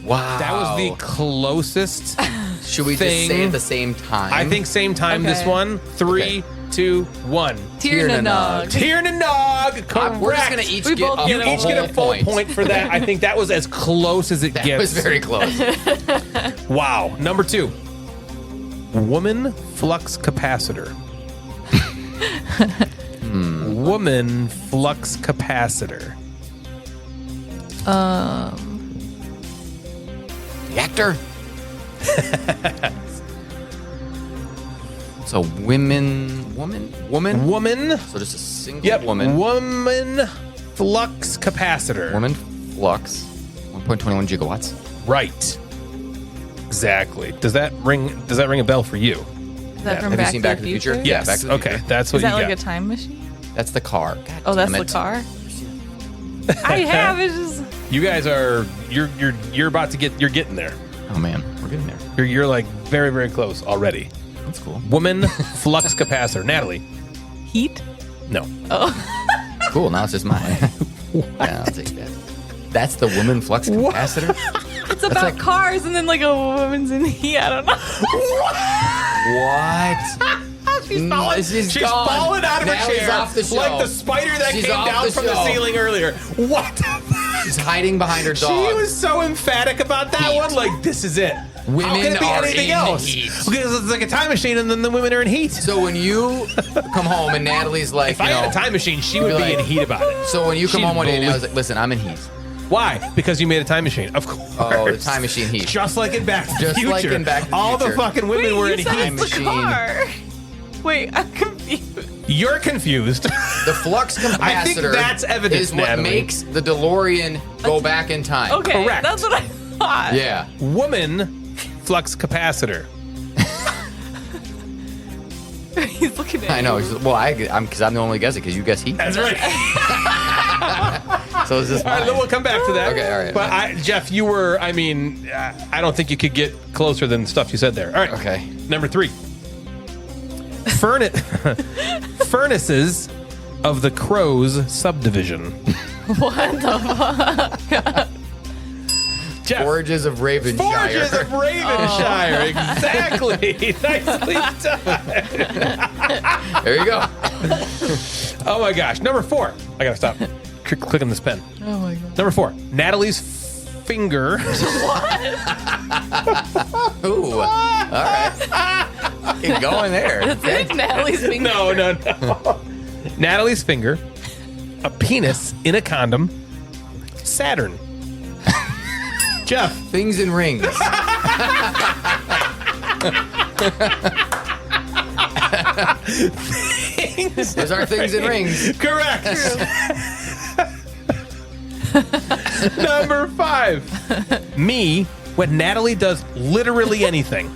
Wow. That was the closest. Should we thing. just say at the same time? I think same time this Okay. one. 3, 2, 1. Tiernanog. Tiernanog. Correct. We're just gonna each We get both a get You a each get a whole full point for that. I think that was as close as it That gets. was very close. Wow. Number 2. Woman flux capacitor. Woman flux capacitor. The actor. So woman. Woman. So just a single Yep. woman. Woman flux capacitor. Woman flux. 1.21 gigawatts. Right. Exactly. Does that ring a bell for you? Is that from Have you Back seen to Back the to the Future? Future? Yeah, Yes. Back to the Okay. Future. That's what Is that you like got. a time machine? That's the car. God Oh, that's damn the it. car. I have. It's just. You guys are you're about to get. You're getting there. Oh man, we're getting there. You're like very, very close already. That's cool. Woman flux capacitor. Natalie. Heat? No. Cool. Now it's just mine. Yeah, I'll take that. That's the woman flux capacitor. It's about like- cars and then like a woman's in heat. I don't know. What? She's falling, She's she's gone. falling out of her Natalie's chair off the show. like the spider that She's came off down the from the show. ceiling earlier. What? She's hiding behind her She dog. was so emphatic about that Heat. one. Like, this is it. Women How can it be are anything in else? heat. Because it's like a time machine, and then the women are in heat. So when you come home and Natalie's like, If I had a time machine, she would be be like- in heat about it. So when you come She'd home one day and I was believe- like, listen, I'm in heat. Why? Because you made a time machine. Of course. Oh, the time machine heat. Just like in Back to the Just Future. like in Back to the All the Future. fucking women were in you said heat. it's the machine. car. Wait, I'm confused. You're confused. The flux capacitor I think that's evidence, is what Natalie. makes the DeLorean go back in time. Okay, Correct. that's what I thought. Yeah. Woman flux capacitor. He's looking at I know. you. Well, I'm because I'm the only guessing because you guess heat. That's right. So is this All right, mine? then we'll come back to that. Okay, all right. But Jeff, you were, I don't think you could get closer than the stuff you said there. All right. Okay. Number 3. Furnaces of the Crows subdivision. What the fuck? Jeff. Forges of Ravenshire. Forges of Ravenshire. Exactly. Nicely done. There you go. Oh my gosh. Number 4. I gotta stop clicking this pen. Oh my god. Number 4. Natalie's finger. Ooh. All right. Keep going there. That's it, Natalie's finger. No. Natalie's finger. A penis in a condom. Saturn. Jeff. Things and rings. Those are things and rings. Correct. Number 5. Me when Natalie does literally anything.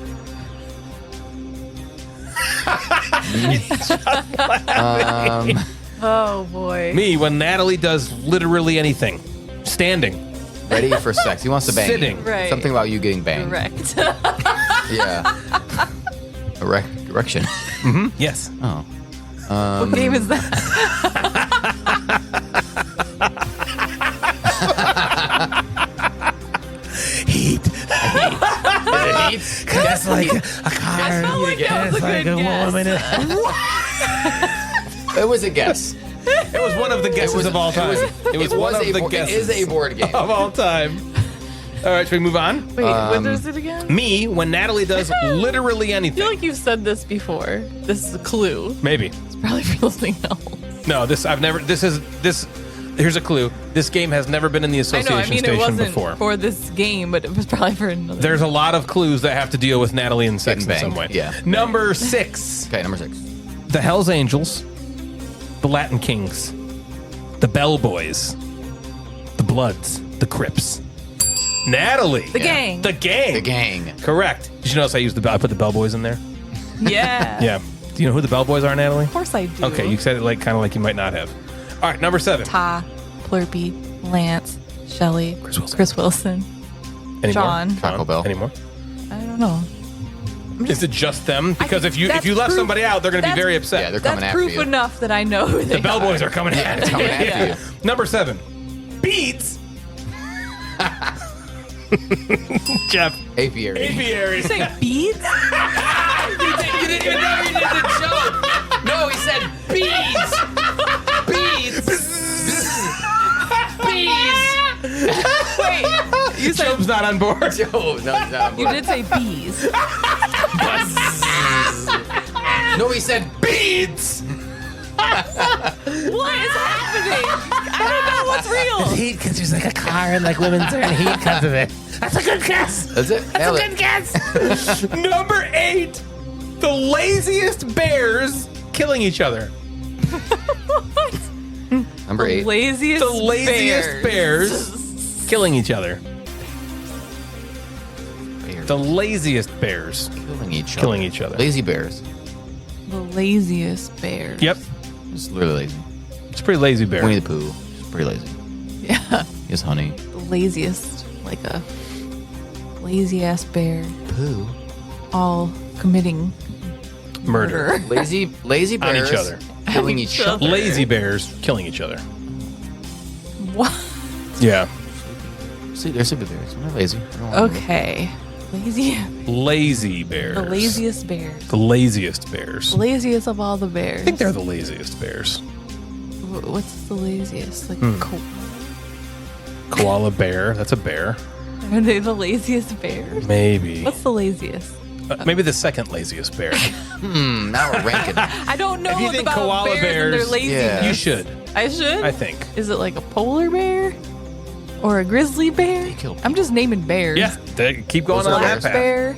Oh boy. Me when Natalie does literally anything. Standing. Ready for sex. He wants to bang. Sitting. You. Right. Something about you getting banged. Correct. Yeah. Erection. Yes. Oh. What game is that? Heat. That's like A car. I felt like that was a good guess. it was a guess. It was one of the guesses of all time. It was one of the It guesses is a board game. of all time. All right, should we move on? Wait, what is it again? Me when Natalie does literally I anything. feel like you've said this before. This is a clue. Maybe. It's probably for something else. No, here's a clue. This game has never been in the I association know. I mean, it station wasn't before. for this game, but it was probably for another. There's a lot of clues that have to deal with Natalie and sex in Getting some way. banged, yeah. Number 6. Okay, number 6. The Hells Angels, the Latin Kings, the Bellboys, the Bloods, the Crips. Natalie. The gang. The gang. The gang. Correct. Did you notice I put the Bellboys in there? Yeah. Yeah. Do you know who the Bellboys are, Natalie? Of course I do. Okay, you said it kind of like you might not have. All right, number 7. Ta, Plurpy, Lance, Shelly, Chris Wilson. Any John. more? Taco Bell. Any more? I don't know. Is it just them? Because if you that's left proof- somebody out, they're going to be that's- very upset. Yeah, they're coming That's after proof you. enough that I know who they The Bellboys are. are coming Yeah, after they're coming you. after you. Number 7. Beats. Jeff. Apiary. Apiaries. Say beads? You didn't even know you did the joke. No, he said bees. Bees. Bees. Wait, you said Job's not on board. Oh, no, he's not on you board. did say bees. No, he said beads. What is happening? I don't know what's real. Heat because there's like a car and like women's are in heat because of it. That's a good guess. That's it. Nailed it. guess. Number 8. The laziest bears killing each other. Number 8. Laziest, The laziest bears killing each other. Bears. The laziest bears Killing each other. Lazy bears. The laziest bears. Yep. It's literally lazy. It's a pretty lazy bear. Winnie the Pooh. It's pretty lazy. Yeah. He has honey. The laziest, like a lazy ass bear, Pooh. all committing Murder. Lazy On bears. each other. Killing each other. Lazy bears killing each other. What? Yeah. See, they're super bears. They're not lazy. They don't want to Okay. Lazy. Lazy bears. The laziest bears. The laziest bears. The laziest of all the bears. I think they're the laziest bears. What's the laziest? Like Koala bear. That's a bear. Are they the laziest bears? Maybe. What's the laziest? Maybe the second laziest bear. Now we're ranking them. I don't know If you think about koala bears, and bears- their laziness. Yeah. You should. I should? I think. Is it like a polar bear? Or a grizzly bear? kill I'm just naming bears. Yeah. Keep going Those on are that Black path. bear.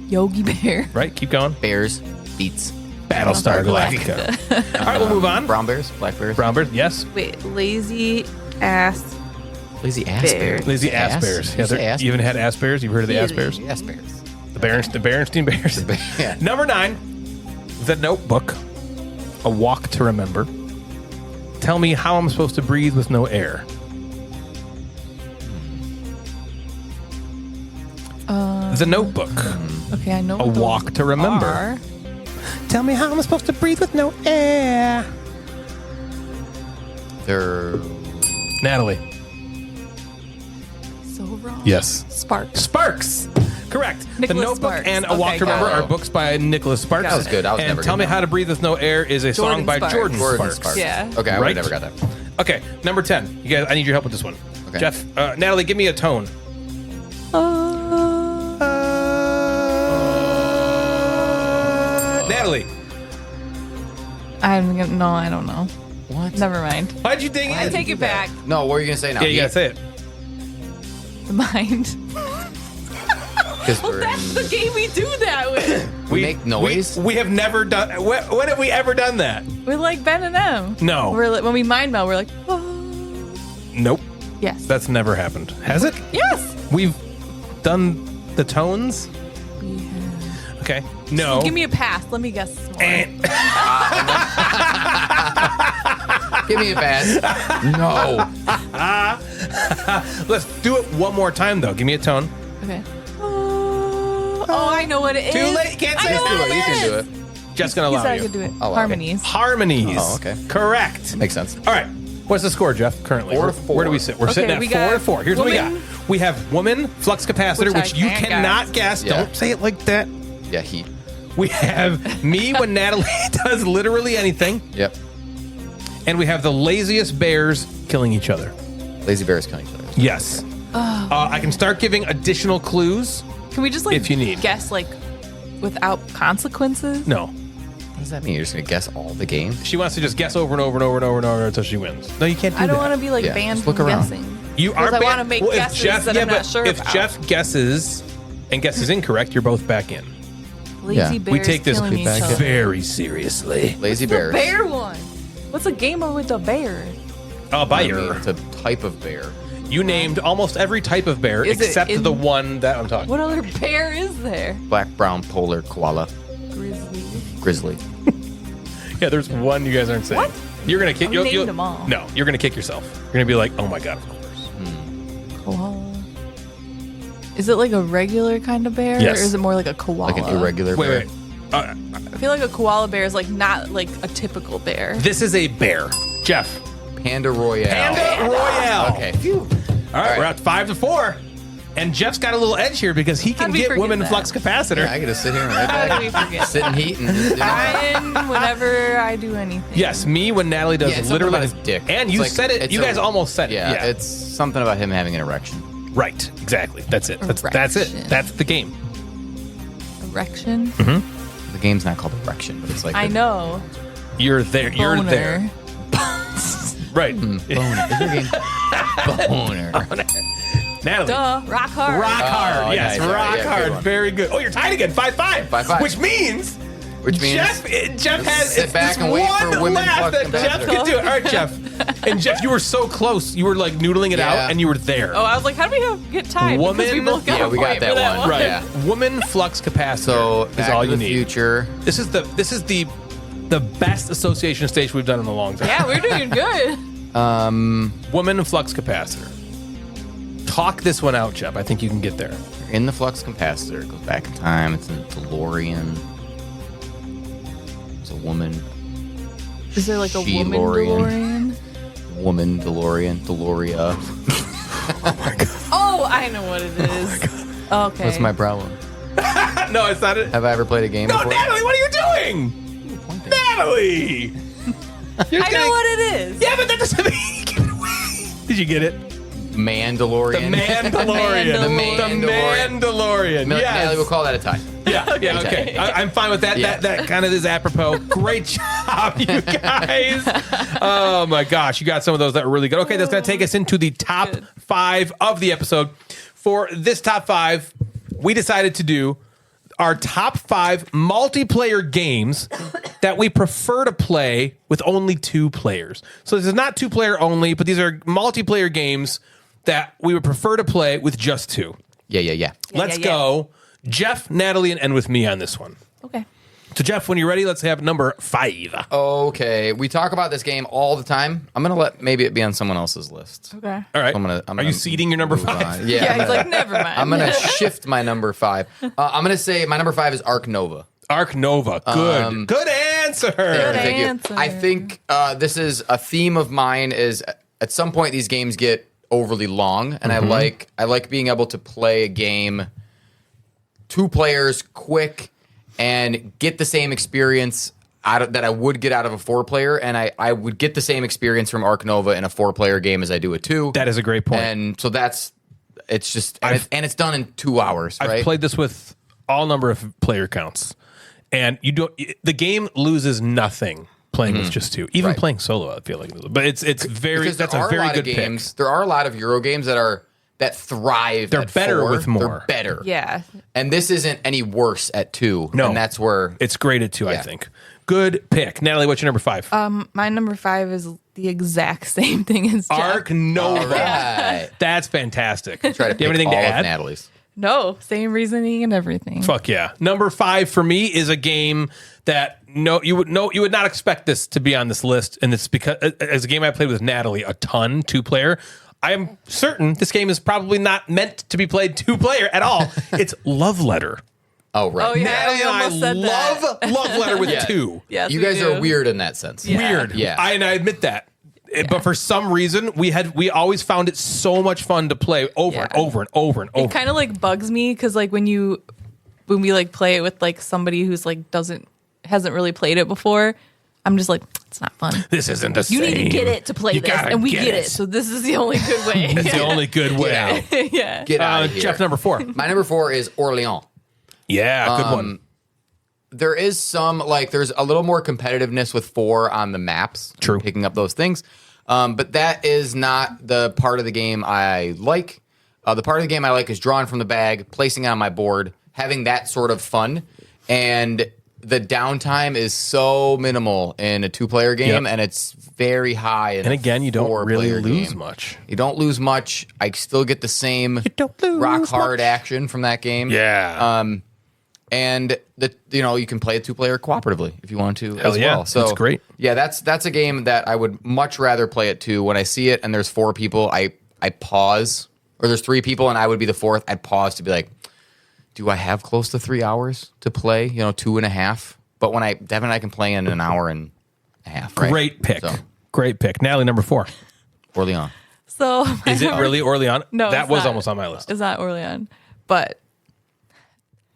Yogi bear. Right? Keep going. Bears. Beats. Battlestar Galactica. All right, we'll move on. Brown bears. Black bears. Brown bears. Yes. Wait, lazy ass. Lazy ass Bear. bears. Lazy ass bears. Yeah, You say ass you even had ass bears? You've heard of the ass bears? Ass bears. The Berenstein Bears. Yeah. Number 9. The Notebook, A Walk to Remember. Tell me how I'm supposed to breathe with no air. The Notebook, Okay, I know. A what those Walk to Remember. are. Tell me how I'm supposed to breathe with no air. They're Natalie. So wrong. Yes. Sparks. Sparks. Correct. The Nicholas Notebook Sparks. and A Walk Okay, to Remember got it. are books by Nicholas Sparks. That was good. I was and never Tell good Me at How that. to Breathe with No Air is a Jordan song by Sparks. Jordan Jordan Sparks. Sparks. Yeah. Okay, I Right? would never got that. Okay, number 10. You guys, I need your help with this one. Okay. Jeff, Natalie, give me a tone. Natalie, I don't know. What? Never mind. why'd you ding I it? take it back. No, what are you gonna say now? Yeah, you gotta say it. The mind. Because we're That's the game we do that with. we make noise. We have never done. When have we ever done that? We're like Ben and M. No. We're like, when we mind meld, we're like, oh. Nope. Yes. That's never happened. Has it? Yes. We've done the tones? We have. Okay. No. Give me a pass. Let me guess. More. Give me a pass. No. Let's do it one more time, though. Give me a tone. Okay. Oh, I know what it is. Too late. You can't I say know it. what You it can do is. it. Just gonna He allow said I you. could do it. I'll allow you. Harmonies. Harmonies. Oh, okay. Correct. Makes sense. All right. What's the score, Jeff, currently? 4-4. Where do we sit? We're Okay, sitting at we 4-4. got Here's what we woman- got. We have woman, flux capacitor, Which I which you can't cannot guess. Yeah. Don't say it like that. Yeah, heat. We have me when Natalie does literally anything. Yep. And we have the laziest bears killing each other. Lazy bears killing each other. Yes. I can start giving additional clues. Can we just like If you need. guess like without consequences? No. What does that mean? You're just gonna guess all the games? She wants to just guess over and over and over and over and over until she wins. No, you can't do that. I don't want to be like Yeah, banned just look from around. guessing. You are Because I ban- want to make Well, if guesses Jeff, that yeah, I'm but not sure if about. Jeff guesses and guesses incorrect, you're both back in. Lazy Yeah. bears We take this killing each other. very seriously. Lazy The bears. bear one. What's a game with a bear? Oh, I mean, Bayer. it's a type of bear. You named almost every type of bear Is it except in- the one that I'm talking What about. other bear is there? Black, brown, polar, koala, Grizzly. grizzly. Yeah, there's one you guys aren't saying. What? You're gonna kick. We named them all. No, you're gonna kick yourself. You're gonna be like, oh my god, of course. Koala. Is it like a regular kind of bear? Yes. Or is it more like a koala? Like an irregular Wait, bear. wait. I feel like a koala bear is like not like a typical bear. This is a bear, Jeff. Panda Royale. Panda Royale. Okay. All right, right. we're at 5-4, and Jeff's got a little edge here because he How can did we get forget women that? flux capacitor. Yeah, I gotta sit here and right How back. did we forget? Sit in heat and just do Ryan, whenever I do anything. Yes, me when Natalie does Yeah, it's something literally about his dick. And It's you like- said it. it's You a- guys almost said it. Yeah, it's something about him having an erection. right. Exactly. That's it. That's it. Erection. That's the game. Erection. The game's not called erection, but it's like I know. You're there. You're Boner. there. Right. boner. Is your game boner? Natalie. Duh. Rock hard. Rock hard. Oh, Yes, nice. rock Yeah, good hard. one. Very good. Oh, you're tied again. 5-5. 5-5. Which means Which means Jeff has sit it's back this and wait one for women laugh flux that Jeff capacitor. can do it. All right, Jeff. And Jeff, you were so close. You were like noodling it Yeah. out, and you were there. Oh, I was like, how do we get tied? Woman- Because we both got Yeah, a we got point that for that one. Right. Yeah. Woman flux capacitor So is Back all to you the need. Future. This is the best association stage we've done in a long time. Yeah, we're doing good. Woman flux capacitor. Talk this one out, Jeff. I think you can get there. You're in the flux capacitor. It goes back in time. It's in a DeLorean. It's a woman. Is there like a woman She-Lorian. DeLorean? Woman DeLorean. Deloria. Oh, I know what it is. Okay. What's my problem? No, it's not it. Have I ever played a game No, before? Natalie, what are you doing? Natalie! I know what it is. Yeah, but that doesn't mean you give it away. Did you get it? Mandalorian. The Mandalorian. The Mandalorian. Natalie, Yes. we'll call that a tie. Yeah, yeah, okay. I'm fine with that. Yeah. That kind of is apropos. Great job, you guys. Oh my gosh, you got some of those that were really good. Okay, that's going to take us into the top 5 of the episode. For this top 5, we decided to do our top 5 multiplayer games that we prefer to play with only 2 players. So this is not 2-player only, but these are multiplayer games that we would prefer to play with just 2. Yeah. Let's go. Jeff, Natalie, and with me on this one. Okay. So, Jeff, when you're ready, let's have number 5. Okay, we talk about this game all the time. I'm gonna let maybe it be on someone else's list. Okay. All right. I'm Are gonna you seeding your number move 5? on. Yeah, I'm he's gonna- like, never mind. I'm gonna shift my number 5. I'm gonna say my number 5 is Ark Nova. Ark Nova. Good. Good answer. Thank you. answer. I think this is a theme of mine. Is at some point these games get overly long, and I like being able to play a game 2 players quick and get the same experience that I would get out of a 4-player, and I would get the same experience from Ark Nova in a 4-player game as I do a 2. That is a great point. And so it's just it's done in 2 hours. I've right? played this with all number of player counts, and the game loses nothing playing with just 2. Even Right. playing solo, I feel like, but it's very because that's there a are very a lot good of games. pick. There are a lot of Euro games that thrive. They're at better 4. with more. They're better. Yeah. And this isn't any worse at 2. No. And that's where It's great at 2, I Yeah. think. Good pick, Natalie. What's your number 5? My number 5 is the exact same thing as Jeff. Ark Nova. Right. That's fantastic. Try to Do you have pick anything all to of add? Natalie's. No, same reasoning and everything. Fuck yeah. Number 5 for me is a game that you would not expect this to be on this list, and it's because as a game I played with Natalie a ton, 2-player. I am certain this game is probably not meant to be played 2-player at all. It's Love Letter. Oh, right. Oh, yeah. Natalie and I almost said love that. Love Letter with Yeah. 2. Yes, You we guys do. are weird in that sense. Yeah. Weird. Yeah. I admit that. But for some reason, we always found it so much fun to play over and Yeah. over and over and over. It kind of like bugs me because like when we like play it with like somebody who's like hasn't really played it before, I'm just like, it's not fun. This isn't the You same. need to get it to play You this, gotta and we get get it. it. So this is the only good way. It's the only good way. yeah. Get out of here. Jeff, number 4. My number 4 is Orléans. Yeah, good one. There is there's a little more competitiveness with 4 on the maps. True. Picking up those things. But that is not the part of the game I like. The part of the game I like is drawing from the bag, placing it on my board, having that sort of fun. And the downtime is so minimal in a 2-player game, Yep. and it's very high in And again, you don't really 4-player lose game. much. You don't lose much. I still get the same don't lose rock hard much. action from that game. Yeah. And you can play a 2-player cooperatively if you want to Hell as yeah. well. So That's great. Yeah, that's a game that I would much rather play it 2. When I see it and there's 4 people, I pause. Or there's 3 people and I would be the 4th. I'd pause to be like, do I have close to 3 hours to play? 2.5. But when Devin and I can play in an hour and a half. Right? Great pick. So, Great pick. Natalie, number 4. Orléans. So Is it really Orleans? No, that it's was not. almost on my list. It's not Orleans, but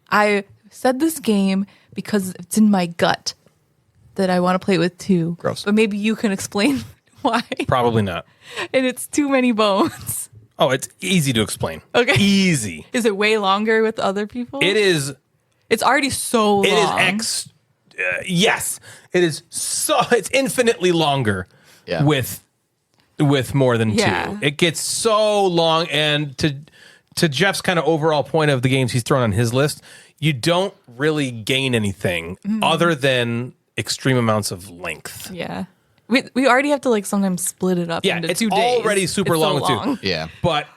I said this game because it's in my gut that I want to play with 2. Gross. But maybe you can explain why. Probably not. And it's Too Many Bones. Oh, it's easy to explain. Okay. Easy. Is it way longer with other people? It is. It's already so long. It is yes. It is so. It's infinitely longer. Yeah. With more than Yeah. 2. It gets so long, and to Jeff's kind of overall point of the games he's thrown on his list, you don't really gain anything other than extreme amounts of length. Yeah. We already have to like sometimes split it up Yeah, into it's 2 days. already super It's so long too. Yeah. But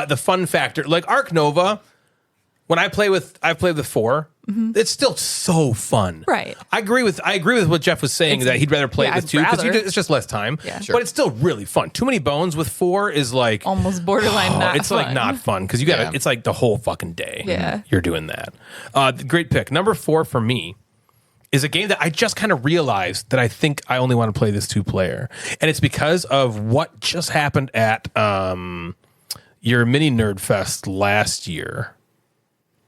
the fun factor, like Ark Nova, when I've played with 4, it's still so fun. Right. I agree with what Jeff was saying, that he'd rather play it with I'd 2 because rather. it's just less time. Yeah. Sure. But it's still really fun. Too Many Bones with 4 is like Almost borderline not it's fun. like not fun because you got to. Yeah. It's like the whole fucking day. Yeah. you're doing that. Great pick. Number 4 for me is a game that I just kind of realized that I think I only want to play this 2-player, and it's because of what just happened at your mini Nerd Fest last year.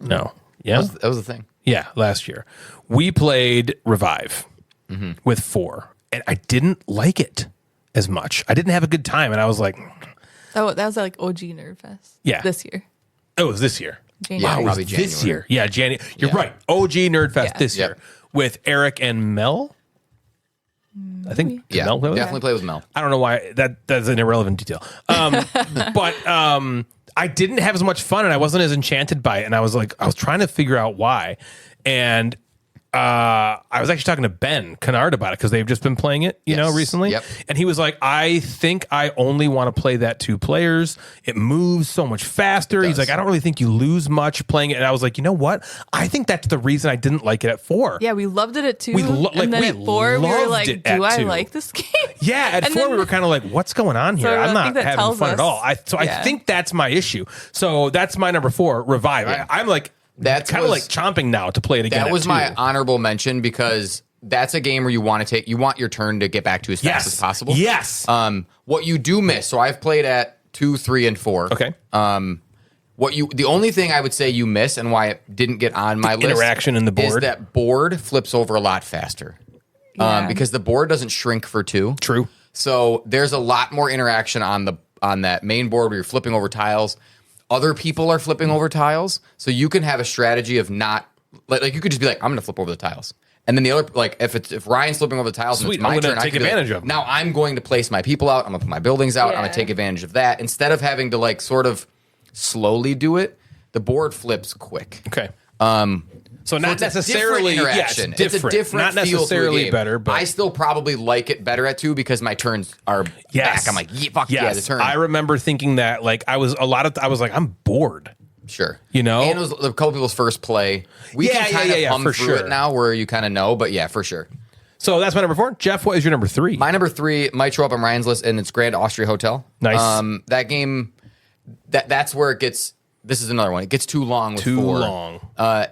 No, yeah, That was the thing. yeah, last year we played Revive with 4, and I didn't like it as much. I didn't have a good time, and I was like, Oh, that was like OG Nerd Fest. Yeah. This year. oh, it was this year. January. Wow, it was probably this January. year. Yeah, January. You're Yeah. right. OG Nerd Fest Yeah. this year Yep. with Eric and Mel. I think did Yeah, Mel play with us? definitely play with Mel. I don't know why that's an irrelevant detail. But I didn't have as much fun, and I wasn't as enchanted by it. And I was trying to figure out why. And I was actually talking to Ben Kennard about it because they've just been playing it, you know, recently. Yep. And he was like, I think I only want to play that 2 players. It moves so much faster. He's like, I don't really think you lose much playing it. And I was like, you know what? I think that's the reason I didn't like it at 4. Yeah, we loved it at 2. And then at 4, we were loved like, it at do I 2. like this game? Yeah, at 4 we were kind of like, what's going on here? So I I'm not think that having tells fun us- at all. I think that's my issue. So that's my number 4, Revive. Yeah. I'm like, That's kind of like chomping now to play it again. That was at 2. my honorable mention because that's a game where you want your turn to get back to as fast as possible. Yes. What you do miss. So I've played at 2, 3, and 4. Okay. The only thing I would say you miss and why it didn't get on my list interaction in the board. is that board flips over a lot faster. Yeah. Because the board doesn't shrink for 2. True. So there's a lot more interaction on that main board where you're flipping over tiles. Other people are flipping over tiles, so you can have a strategy of not like you could just be like, I'm going to flip over the tiles, and then the other like if Ryan's flipping over the tiles, and Sweet, it's my I'm gonna turn, take I can be advantage like, of them. Now I'm going to place my people out. I'm going to put my buildings out. I'm going Yeah. to take advantage of that instead of having to like sort of slowly do it. The board flips quick. Okay. So not it's a necessarily different yes, interaction. different. It's a different Not feel to a necessarily game. better, but I still probably like it better at 2 because my turns are back. I'm like, yeah, fuck yeah, the turn. I remember thinking that like I was like, I'm bored. Sure. You know? And it was a couple people's first play. We Yeah, can kind yeah, of yeah, hum for through sure. it now where you kind of know, but yeah, for sure. So that's my number 4. Jeff, what is your number 3? My number 3 might show up on Ryan's list, and it's Grand Austria Hotel. Nice. That game, that's where it gets, this is another one. It gets too long with Too 4. long.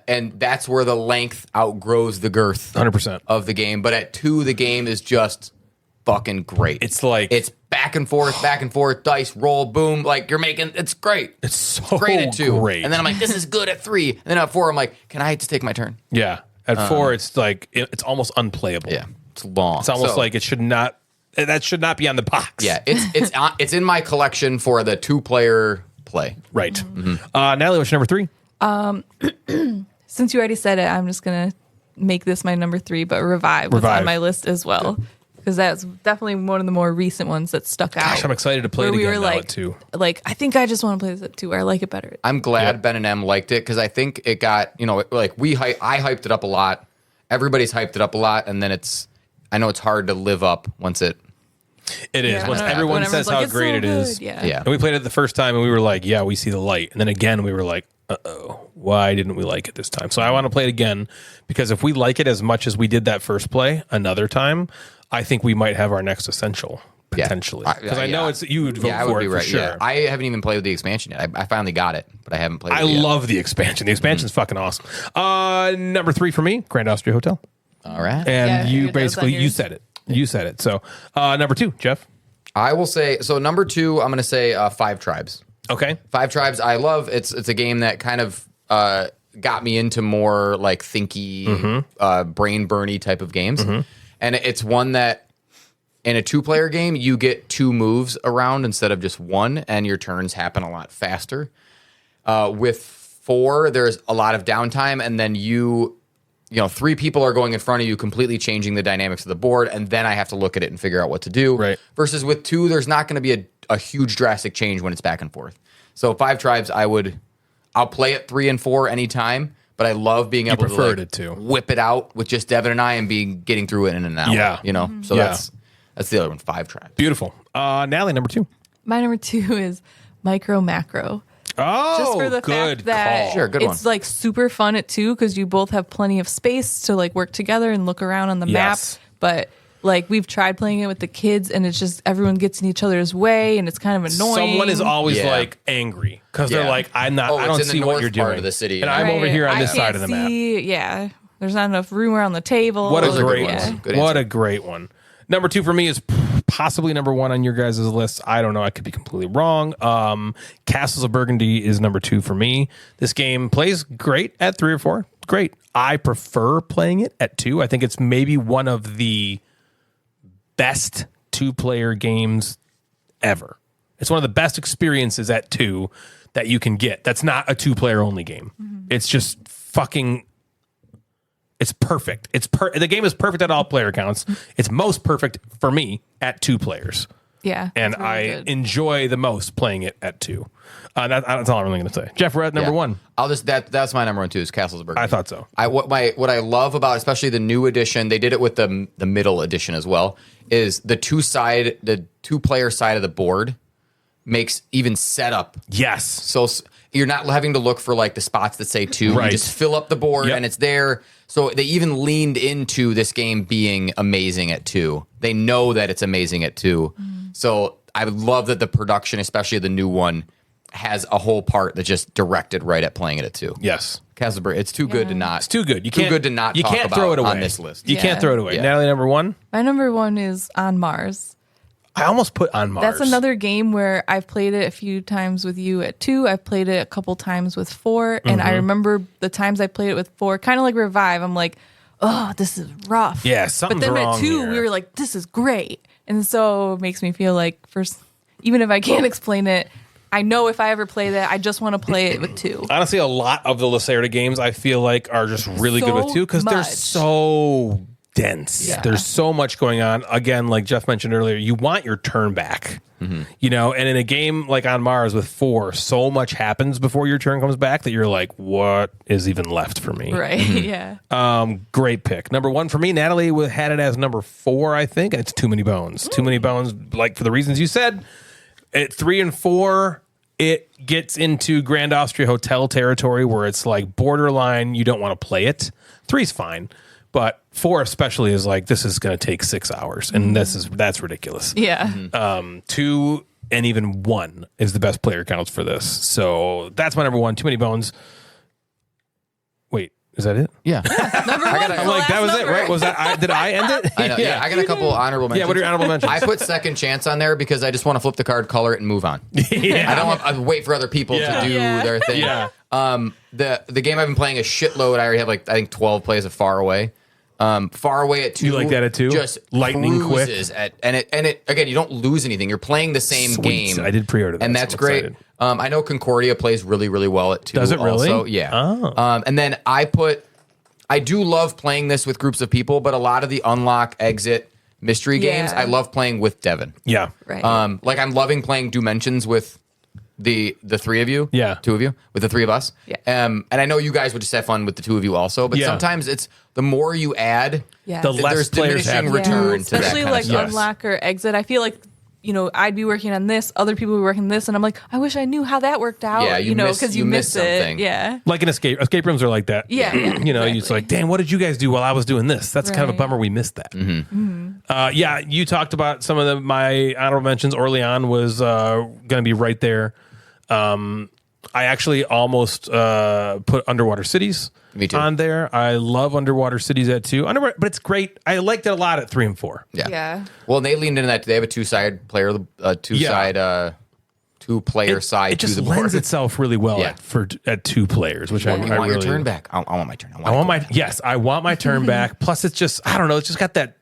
And that's where the length outgrows the girth 100%. of the game. But at 2, the game is just fucking great. It's like It's back and forth, dice, roll, boom. Like you're making, it's great. it's so Great at 2. great. And then I'm like, this is good at 3. And then at 4, I'm like, can I just take my turn? yeah. At 4, it's like it's almost unplayable. Yeah, it's long. It's almost So, like it should not. That should not be on the box. yeah, it's in my collection for the 2-player play. Right. Mm-hmm. Natalie, what's your number 3? Since you already said it, I'm just going to make this my number 3, but Revive was Revive. on my list as well. Because that's definitely one of the more recent ones that stuck out. Gosh, I'm excited to play it Where we again were now like, at 2. Like, I think I just want to play this at 2, or I like it better. I'm glad Ben and M liked it because I think it got like I hyped it up a lot. Everybody's hyped it up a lot, and then I know it's hard to live up once it. It is. Yeah, Once when everyone says everyone's like, how "It's great so it is. good," Yeah. Yeah. And we played it the first time and we were like, yeah, we see the light. And then again, we were like, uh-oh, why didn't we like it this time? So I want to play it again because if we like it as much as we did that first play another time, I think we might have our next essential potentially. Because I know it's you would vote I for would it be for right. sure. Yeah. I haven't even played with the expansion yet. I finally got it, but I haven't played I with it yet. love the expansion. The expansion's fucking awesome. Number 3 for me, Grand Austria Hotel. All right. And Yeah, you that was on basically, you yours. said it. You said it. So number 2, Jeff. I will say, so number 2, I'm going to say 5 Tribes. Okay. 5 Tribes, I love. It's a game that kind of got me into more like thinky, brain burny type of games. And it's one that in a 2-player game, you get 2 moves around instead of just 1, and your turns happen a lot faster. With 4, there's a lot of downtime, and then 3 people are going in front of you, completely changing the dynamics of the board, and then I have to look at it and figure out what to do. Right. Versus with 2, there's not going to be a huge drastic change when it's back and forth. So 5 Tribes, I'll play it 3 and 4 anytime, but I love being able to preferred like, it to. whip it out with just Devin and I and getting through it in an hour. Yeah. So Yeah. that's the other one, 5 Tribes. Beautiful. Natalie, number 2. My number 2 is Micro Macro. Oh, Just for the good fact that call. Sure, good it's like super fun at 2 because you both have plenty of space to like work together and look around on the Yes. map. But like we've tried playing it with the kids and it's just everyone gets in each other's way and it's kind of annoying. Someone is always Yeah. like angry because Yeah. they're like, I'm not. Oh, I it's don't in the see what north you're part doing. of the city, and yeah. I'm over Right. here on I this side can't of the map. see- Yeah, there's not enough room around the table. What a Those are good great ones. one! Good What answer. a great one. Number 2 for me is possibly number 1 on your guys' list. I don't know. I could be completely wrong. Castles of Burgundy is number 2 for me. This game plays great at 3 or 4. Great. I prefer playing it at 2. I think it's maybe one of the best 2-player games ever. It's one of the best experiences at 2 that you can get. That's not a 2-player only game. It's just fucking. It's perfect. The game is perfect at all player counts. It's most perfect for me at 2 players. Yeah, and it's really I good. enjoy the most playing it at 2. That's all I'm really going to say. Jeff, we're at number 1. I'll just that's my number 1 too. Is Castles of Burgundy. I thought so. What I love about especially the new edition, they did it with the middle edition as well. Is the 2-player side of the board makes even setup. Yes. So you're not having to look for like the spots that say 2. Right. You just fill up the board Yep. and it's there. So they even leaned into this game being amazing at 2. They know that it's amazing at 2. So I love that the production, especially the new one, has a whole part that's just directed right at playing it at 2. Yes. Castleberg, it's too good to not. It's too good. You too can't, good to not. You talk can't about throw it away on this list. You can't Yeah. throw it away. Yeah. Natalie, number 1. My number 1 is On Mars. I almost put On Mars. That's another game where I've played it a few times with you at 2. I've played it a couple times with 4. And I remember the times I played it with 4, kind of like Revive. I'm like, oh, this is rough. Yeah, But something's then wrong at 2, here. we were like, this is great. And so it makes me feel like, even if I can't explain it, I know if I ever play that, I just want to play it with 2. Honestly, a lot of the Lacerda games I feel like are just really good with So 2 because they're much. so dense. Yeah. There's so much going on. Again, like Jeff mentioned earlier, you want your turn back. You know, and in a game like On Mars with 4, so much happens before your turn comes back that you're like, what is even left for me? Right. Yeah. Great pick. Number 1 for me, Natalie had it as number 4, I think. And it's Too Many Bones. Too Many Bones, like for the reasons you said. At 3 and 4, it gets into Grand Austria Hotel territory where it's like borderline, you don't want to play it. 3's fine. But 4 especially is like, this is going to take 6 hours. And that's ridiculous. Yeah. 2 and even 1 is the best player counts for this. So that's my number 1. Too Many Bones. Wait, is that it? Yeah. Number 1. I'm like, that was it, right? Was that did I end it? I know. Yeah, I got a couple honorable mentions. Yeah, what are your honorable mentions? I put Second Chance on there because I just want to flip the card, color it, and move on. I don't want to wait for other people Yeah. to do Yeah. their thing. Yeah. The game I've been playing a shitload. I already have like I think 12 plays of Far Away. Far Away at 2. You like that at 2? Just Lightning quick. cruises and it again. You don't lose anything. You're playing the same Sweet. game. I did pre-order that, and so that's I'm great. excited. I know Concordia plays really really well at 2. Does it really? Also. Yeah. Oh. And then I do love playing this with groups of people, but a lot of the unlock, exit, mystery games, Yeah. I love playing with Devin. Yeah. Right. Like I'm loving playing Dimensions with the 3 of you. Yeah. 2 of you, with the 3 of us. Yeah. And I know you guys would just have fun with the 2 of you also, but Yeah. sometimes it's the more you add, Yeah. The less there's players diminishing have return to that Especially kind of like stuff. unlock or exit. I feel like, I'd be working on this, other people would be working on this, and I'm like, I wish I knew how that worked out. Yeah, you miss- because you miss miss it. something. Yeah. Like an escape rooms are like that. Yeah, yeah, You know, it's exactly. like, damn, what did you guys do while I was doing this? That's kind of a Right. bummer we missed that. Yeah, you talked about some of my honorable mentions. Orleans was going to be right there. I actually almost put Underwater Cities Me too. on there. I love Underwater Cities at 2. But it's great. I liked it a lot at 3 and 4. Yeah. Yeah. Well, and they leaned into that. They have a two-side player, two-player side It just to the board. lends itself really well Yeah. at 2 players, which I You want really your turn back. I want my turn. I want my turn back. Plus, it's just I don't know. It's just got that.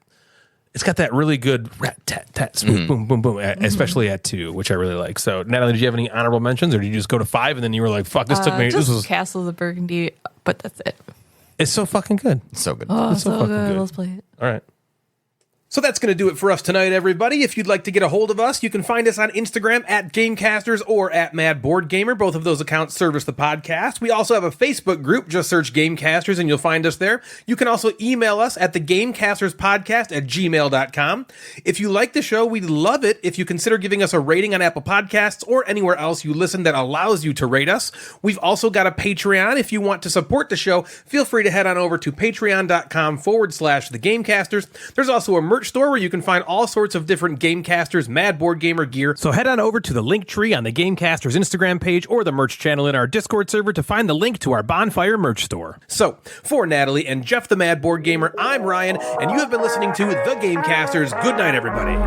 It's got that really good rat tat tat swoop boom boom boom, especially at 2, which I really like. So, Natalie, did you have any honorable mentions, or did you just go to 5 and then you were like, "Fuck, this took me." This Just was Castles of Burgundy, but that's it. it's so fucking good. So good. Oh, It's so so fucking good. good. Let's play it. All right. So that's going to do it for us tonight, everybody. If you'd like to get a hold of us, you can find us on Instagram at Gamecasters or at Mad Board Gamer. Both of those accounts service the podcast. We also have a Facebook group. Just search Gamecasters and you'll find us there. You can also email us at thegamecasterspodcast@gmail.com. If you like the show, we'd love it if you consider giving us a rating on Apple Podcasts or anywhere else you listen that allows you to rate us. We've also got a Patreon. If you want to support the show, feel free to head on over to patreon.com/thegamecasters. There's also a merch store where you can find all sorts of different Gamecasters Mad Board Gamer gear. So head on over to the link tree on the Gamecasters Instagram page or the merch channel in our Discord server to find the link to our Bonfire merch store. So, for Natalie and Jeff the Mad Board Gamer, I'm Ryan, and you have been listening to The Gamecasters. Good night, everybody.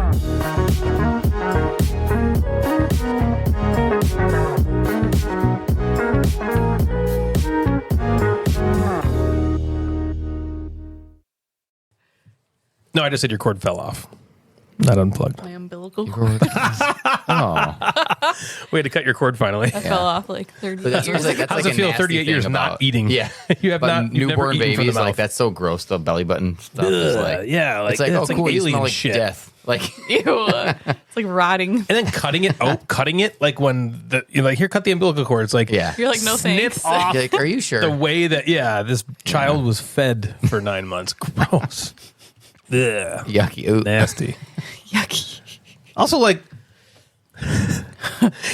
No, I just said your cord fell off. Not unplugged. My umbilical cord. Oh, Way to cut your cord finally. I fell off like 30 but that's years. like, that's How does like it feel? a nasty 38 years thing not about- eating. Yeah, You have but not. You've never newborn eaten from the babies mouth. like that's so gross. The belly button stuff is like yeah, like it's like it's oh cool, you alien smell like shit. death. Like Ew. It's like rotting. And then cutting it like when you're like, here, cut the umbilical cord. It's like, yeah, You're like, no snip thanks. off You're like, are you sure? the way that this child was fed for 9 months. Gross. Ugh. Yucky. Ooh. Nasty. Yucky. Also, like,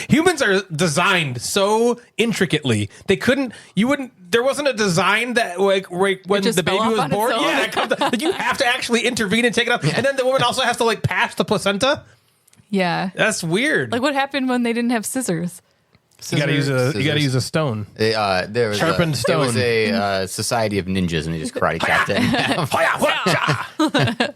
humans are designed so intricately. There wasn't a design that like when just the baby fell off was on its born. own. Yeah, like, you have to actually intervene and take it out. And then the woman also has to like pass the placenta. Yeah. That's weird. Like what happened when they didn't have scissors? you gotta use a stone. There was Sharpened It was stone. a society of ninjas, and they just karate chopped it.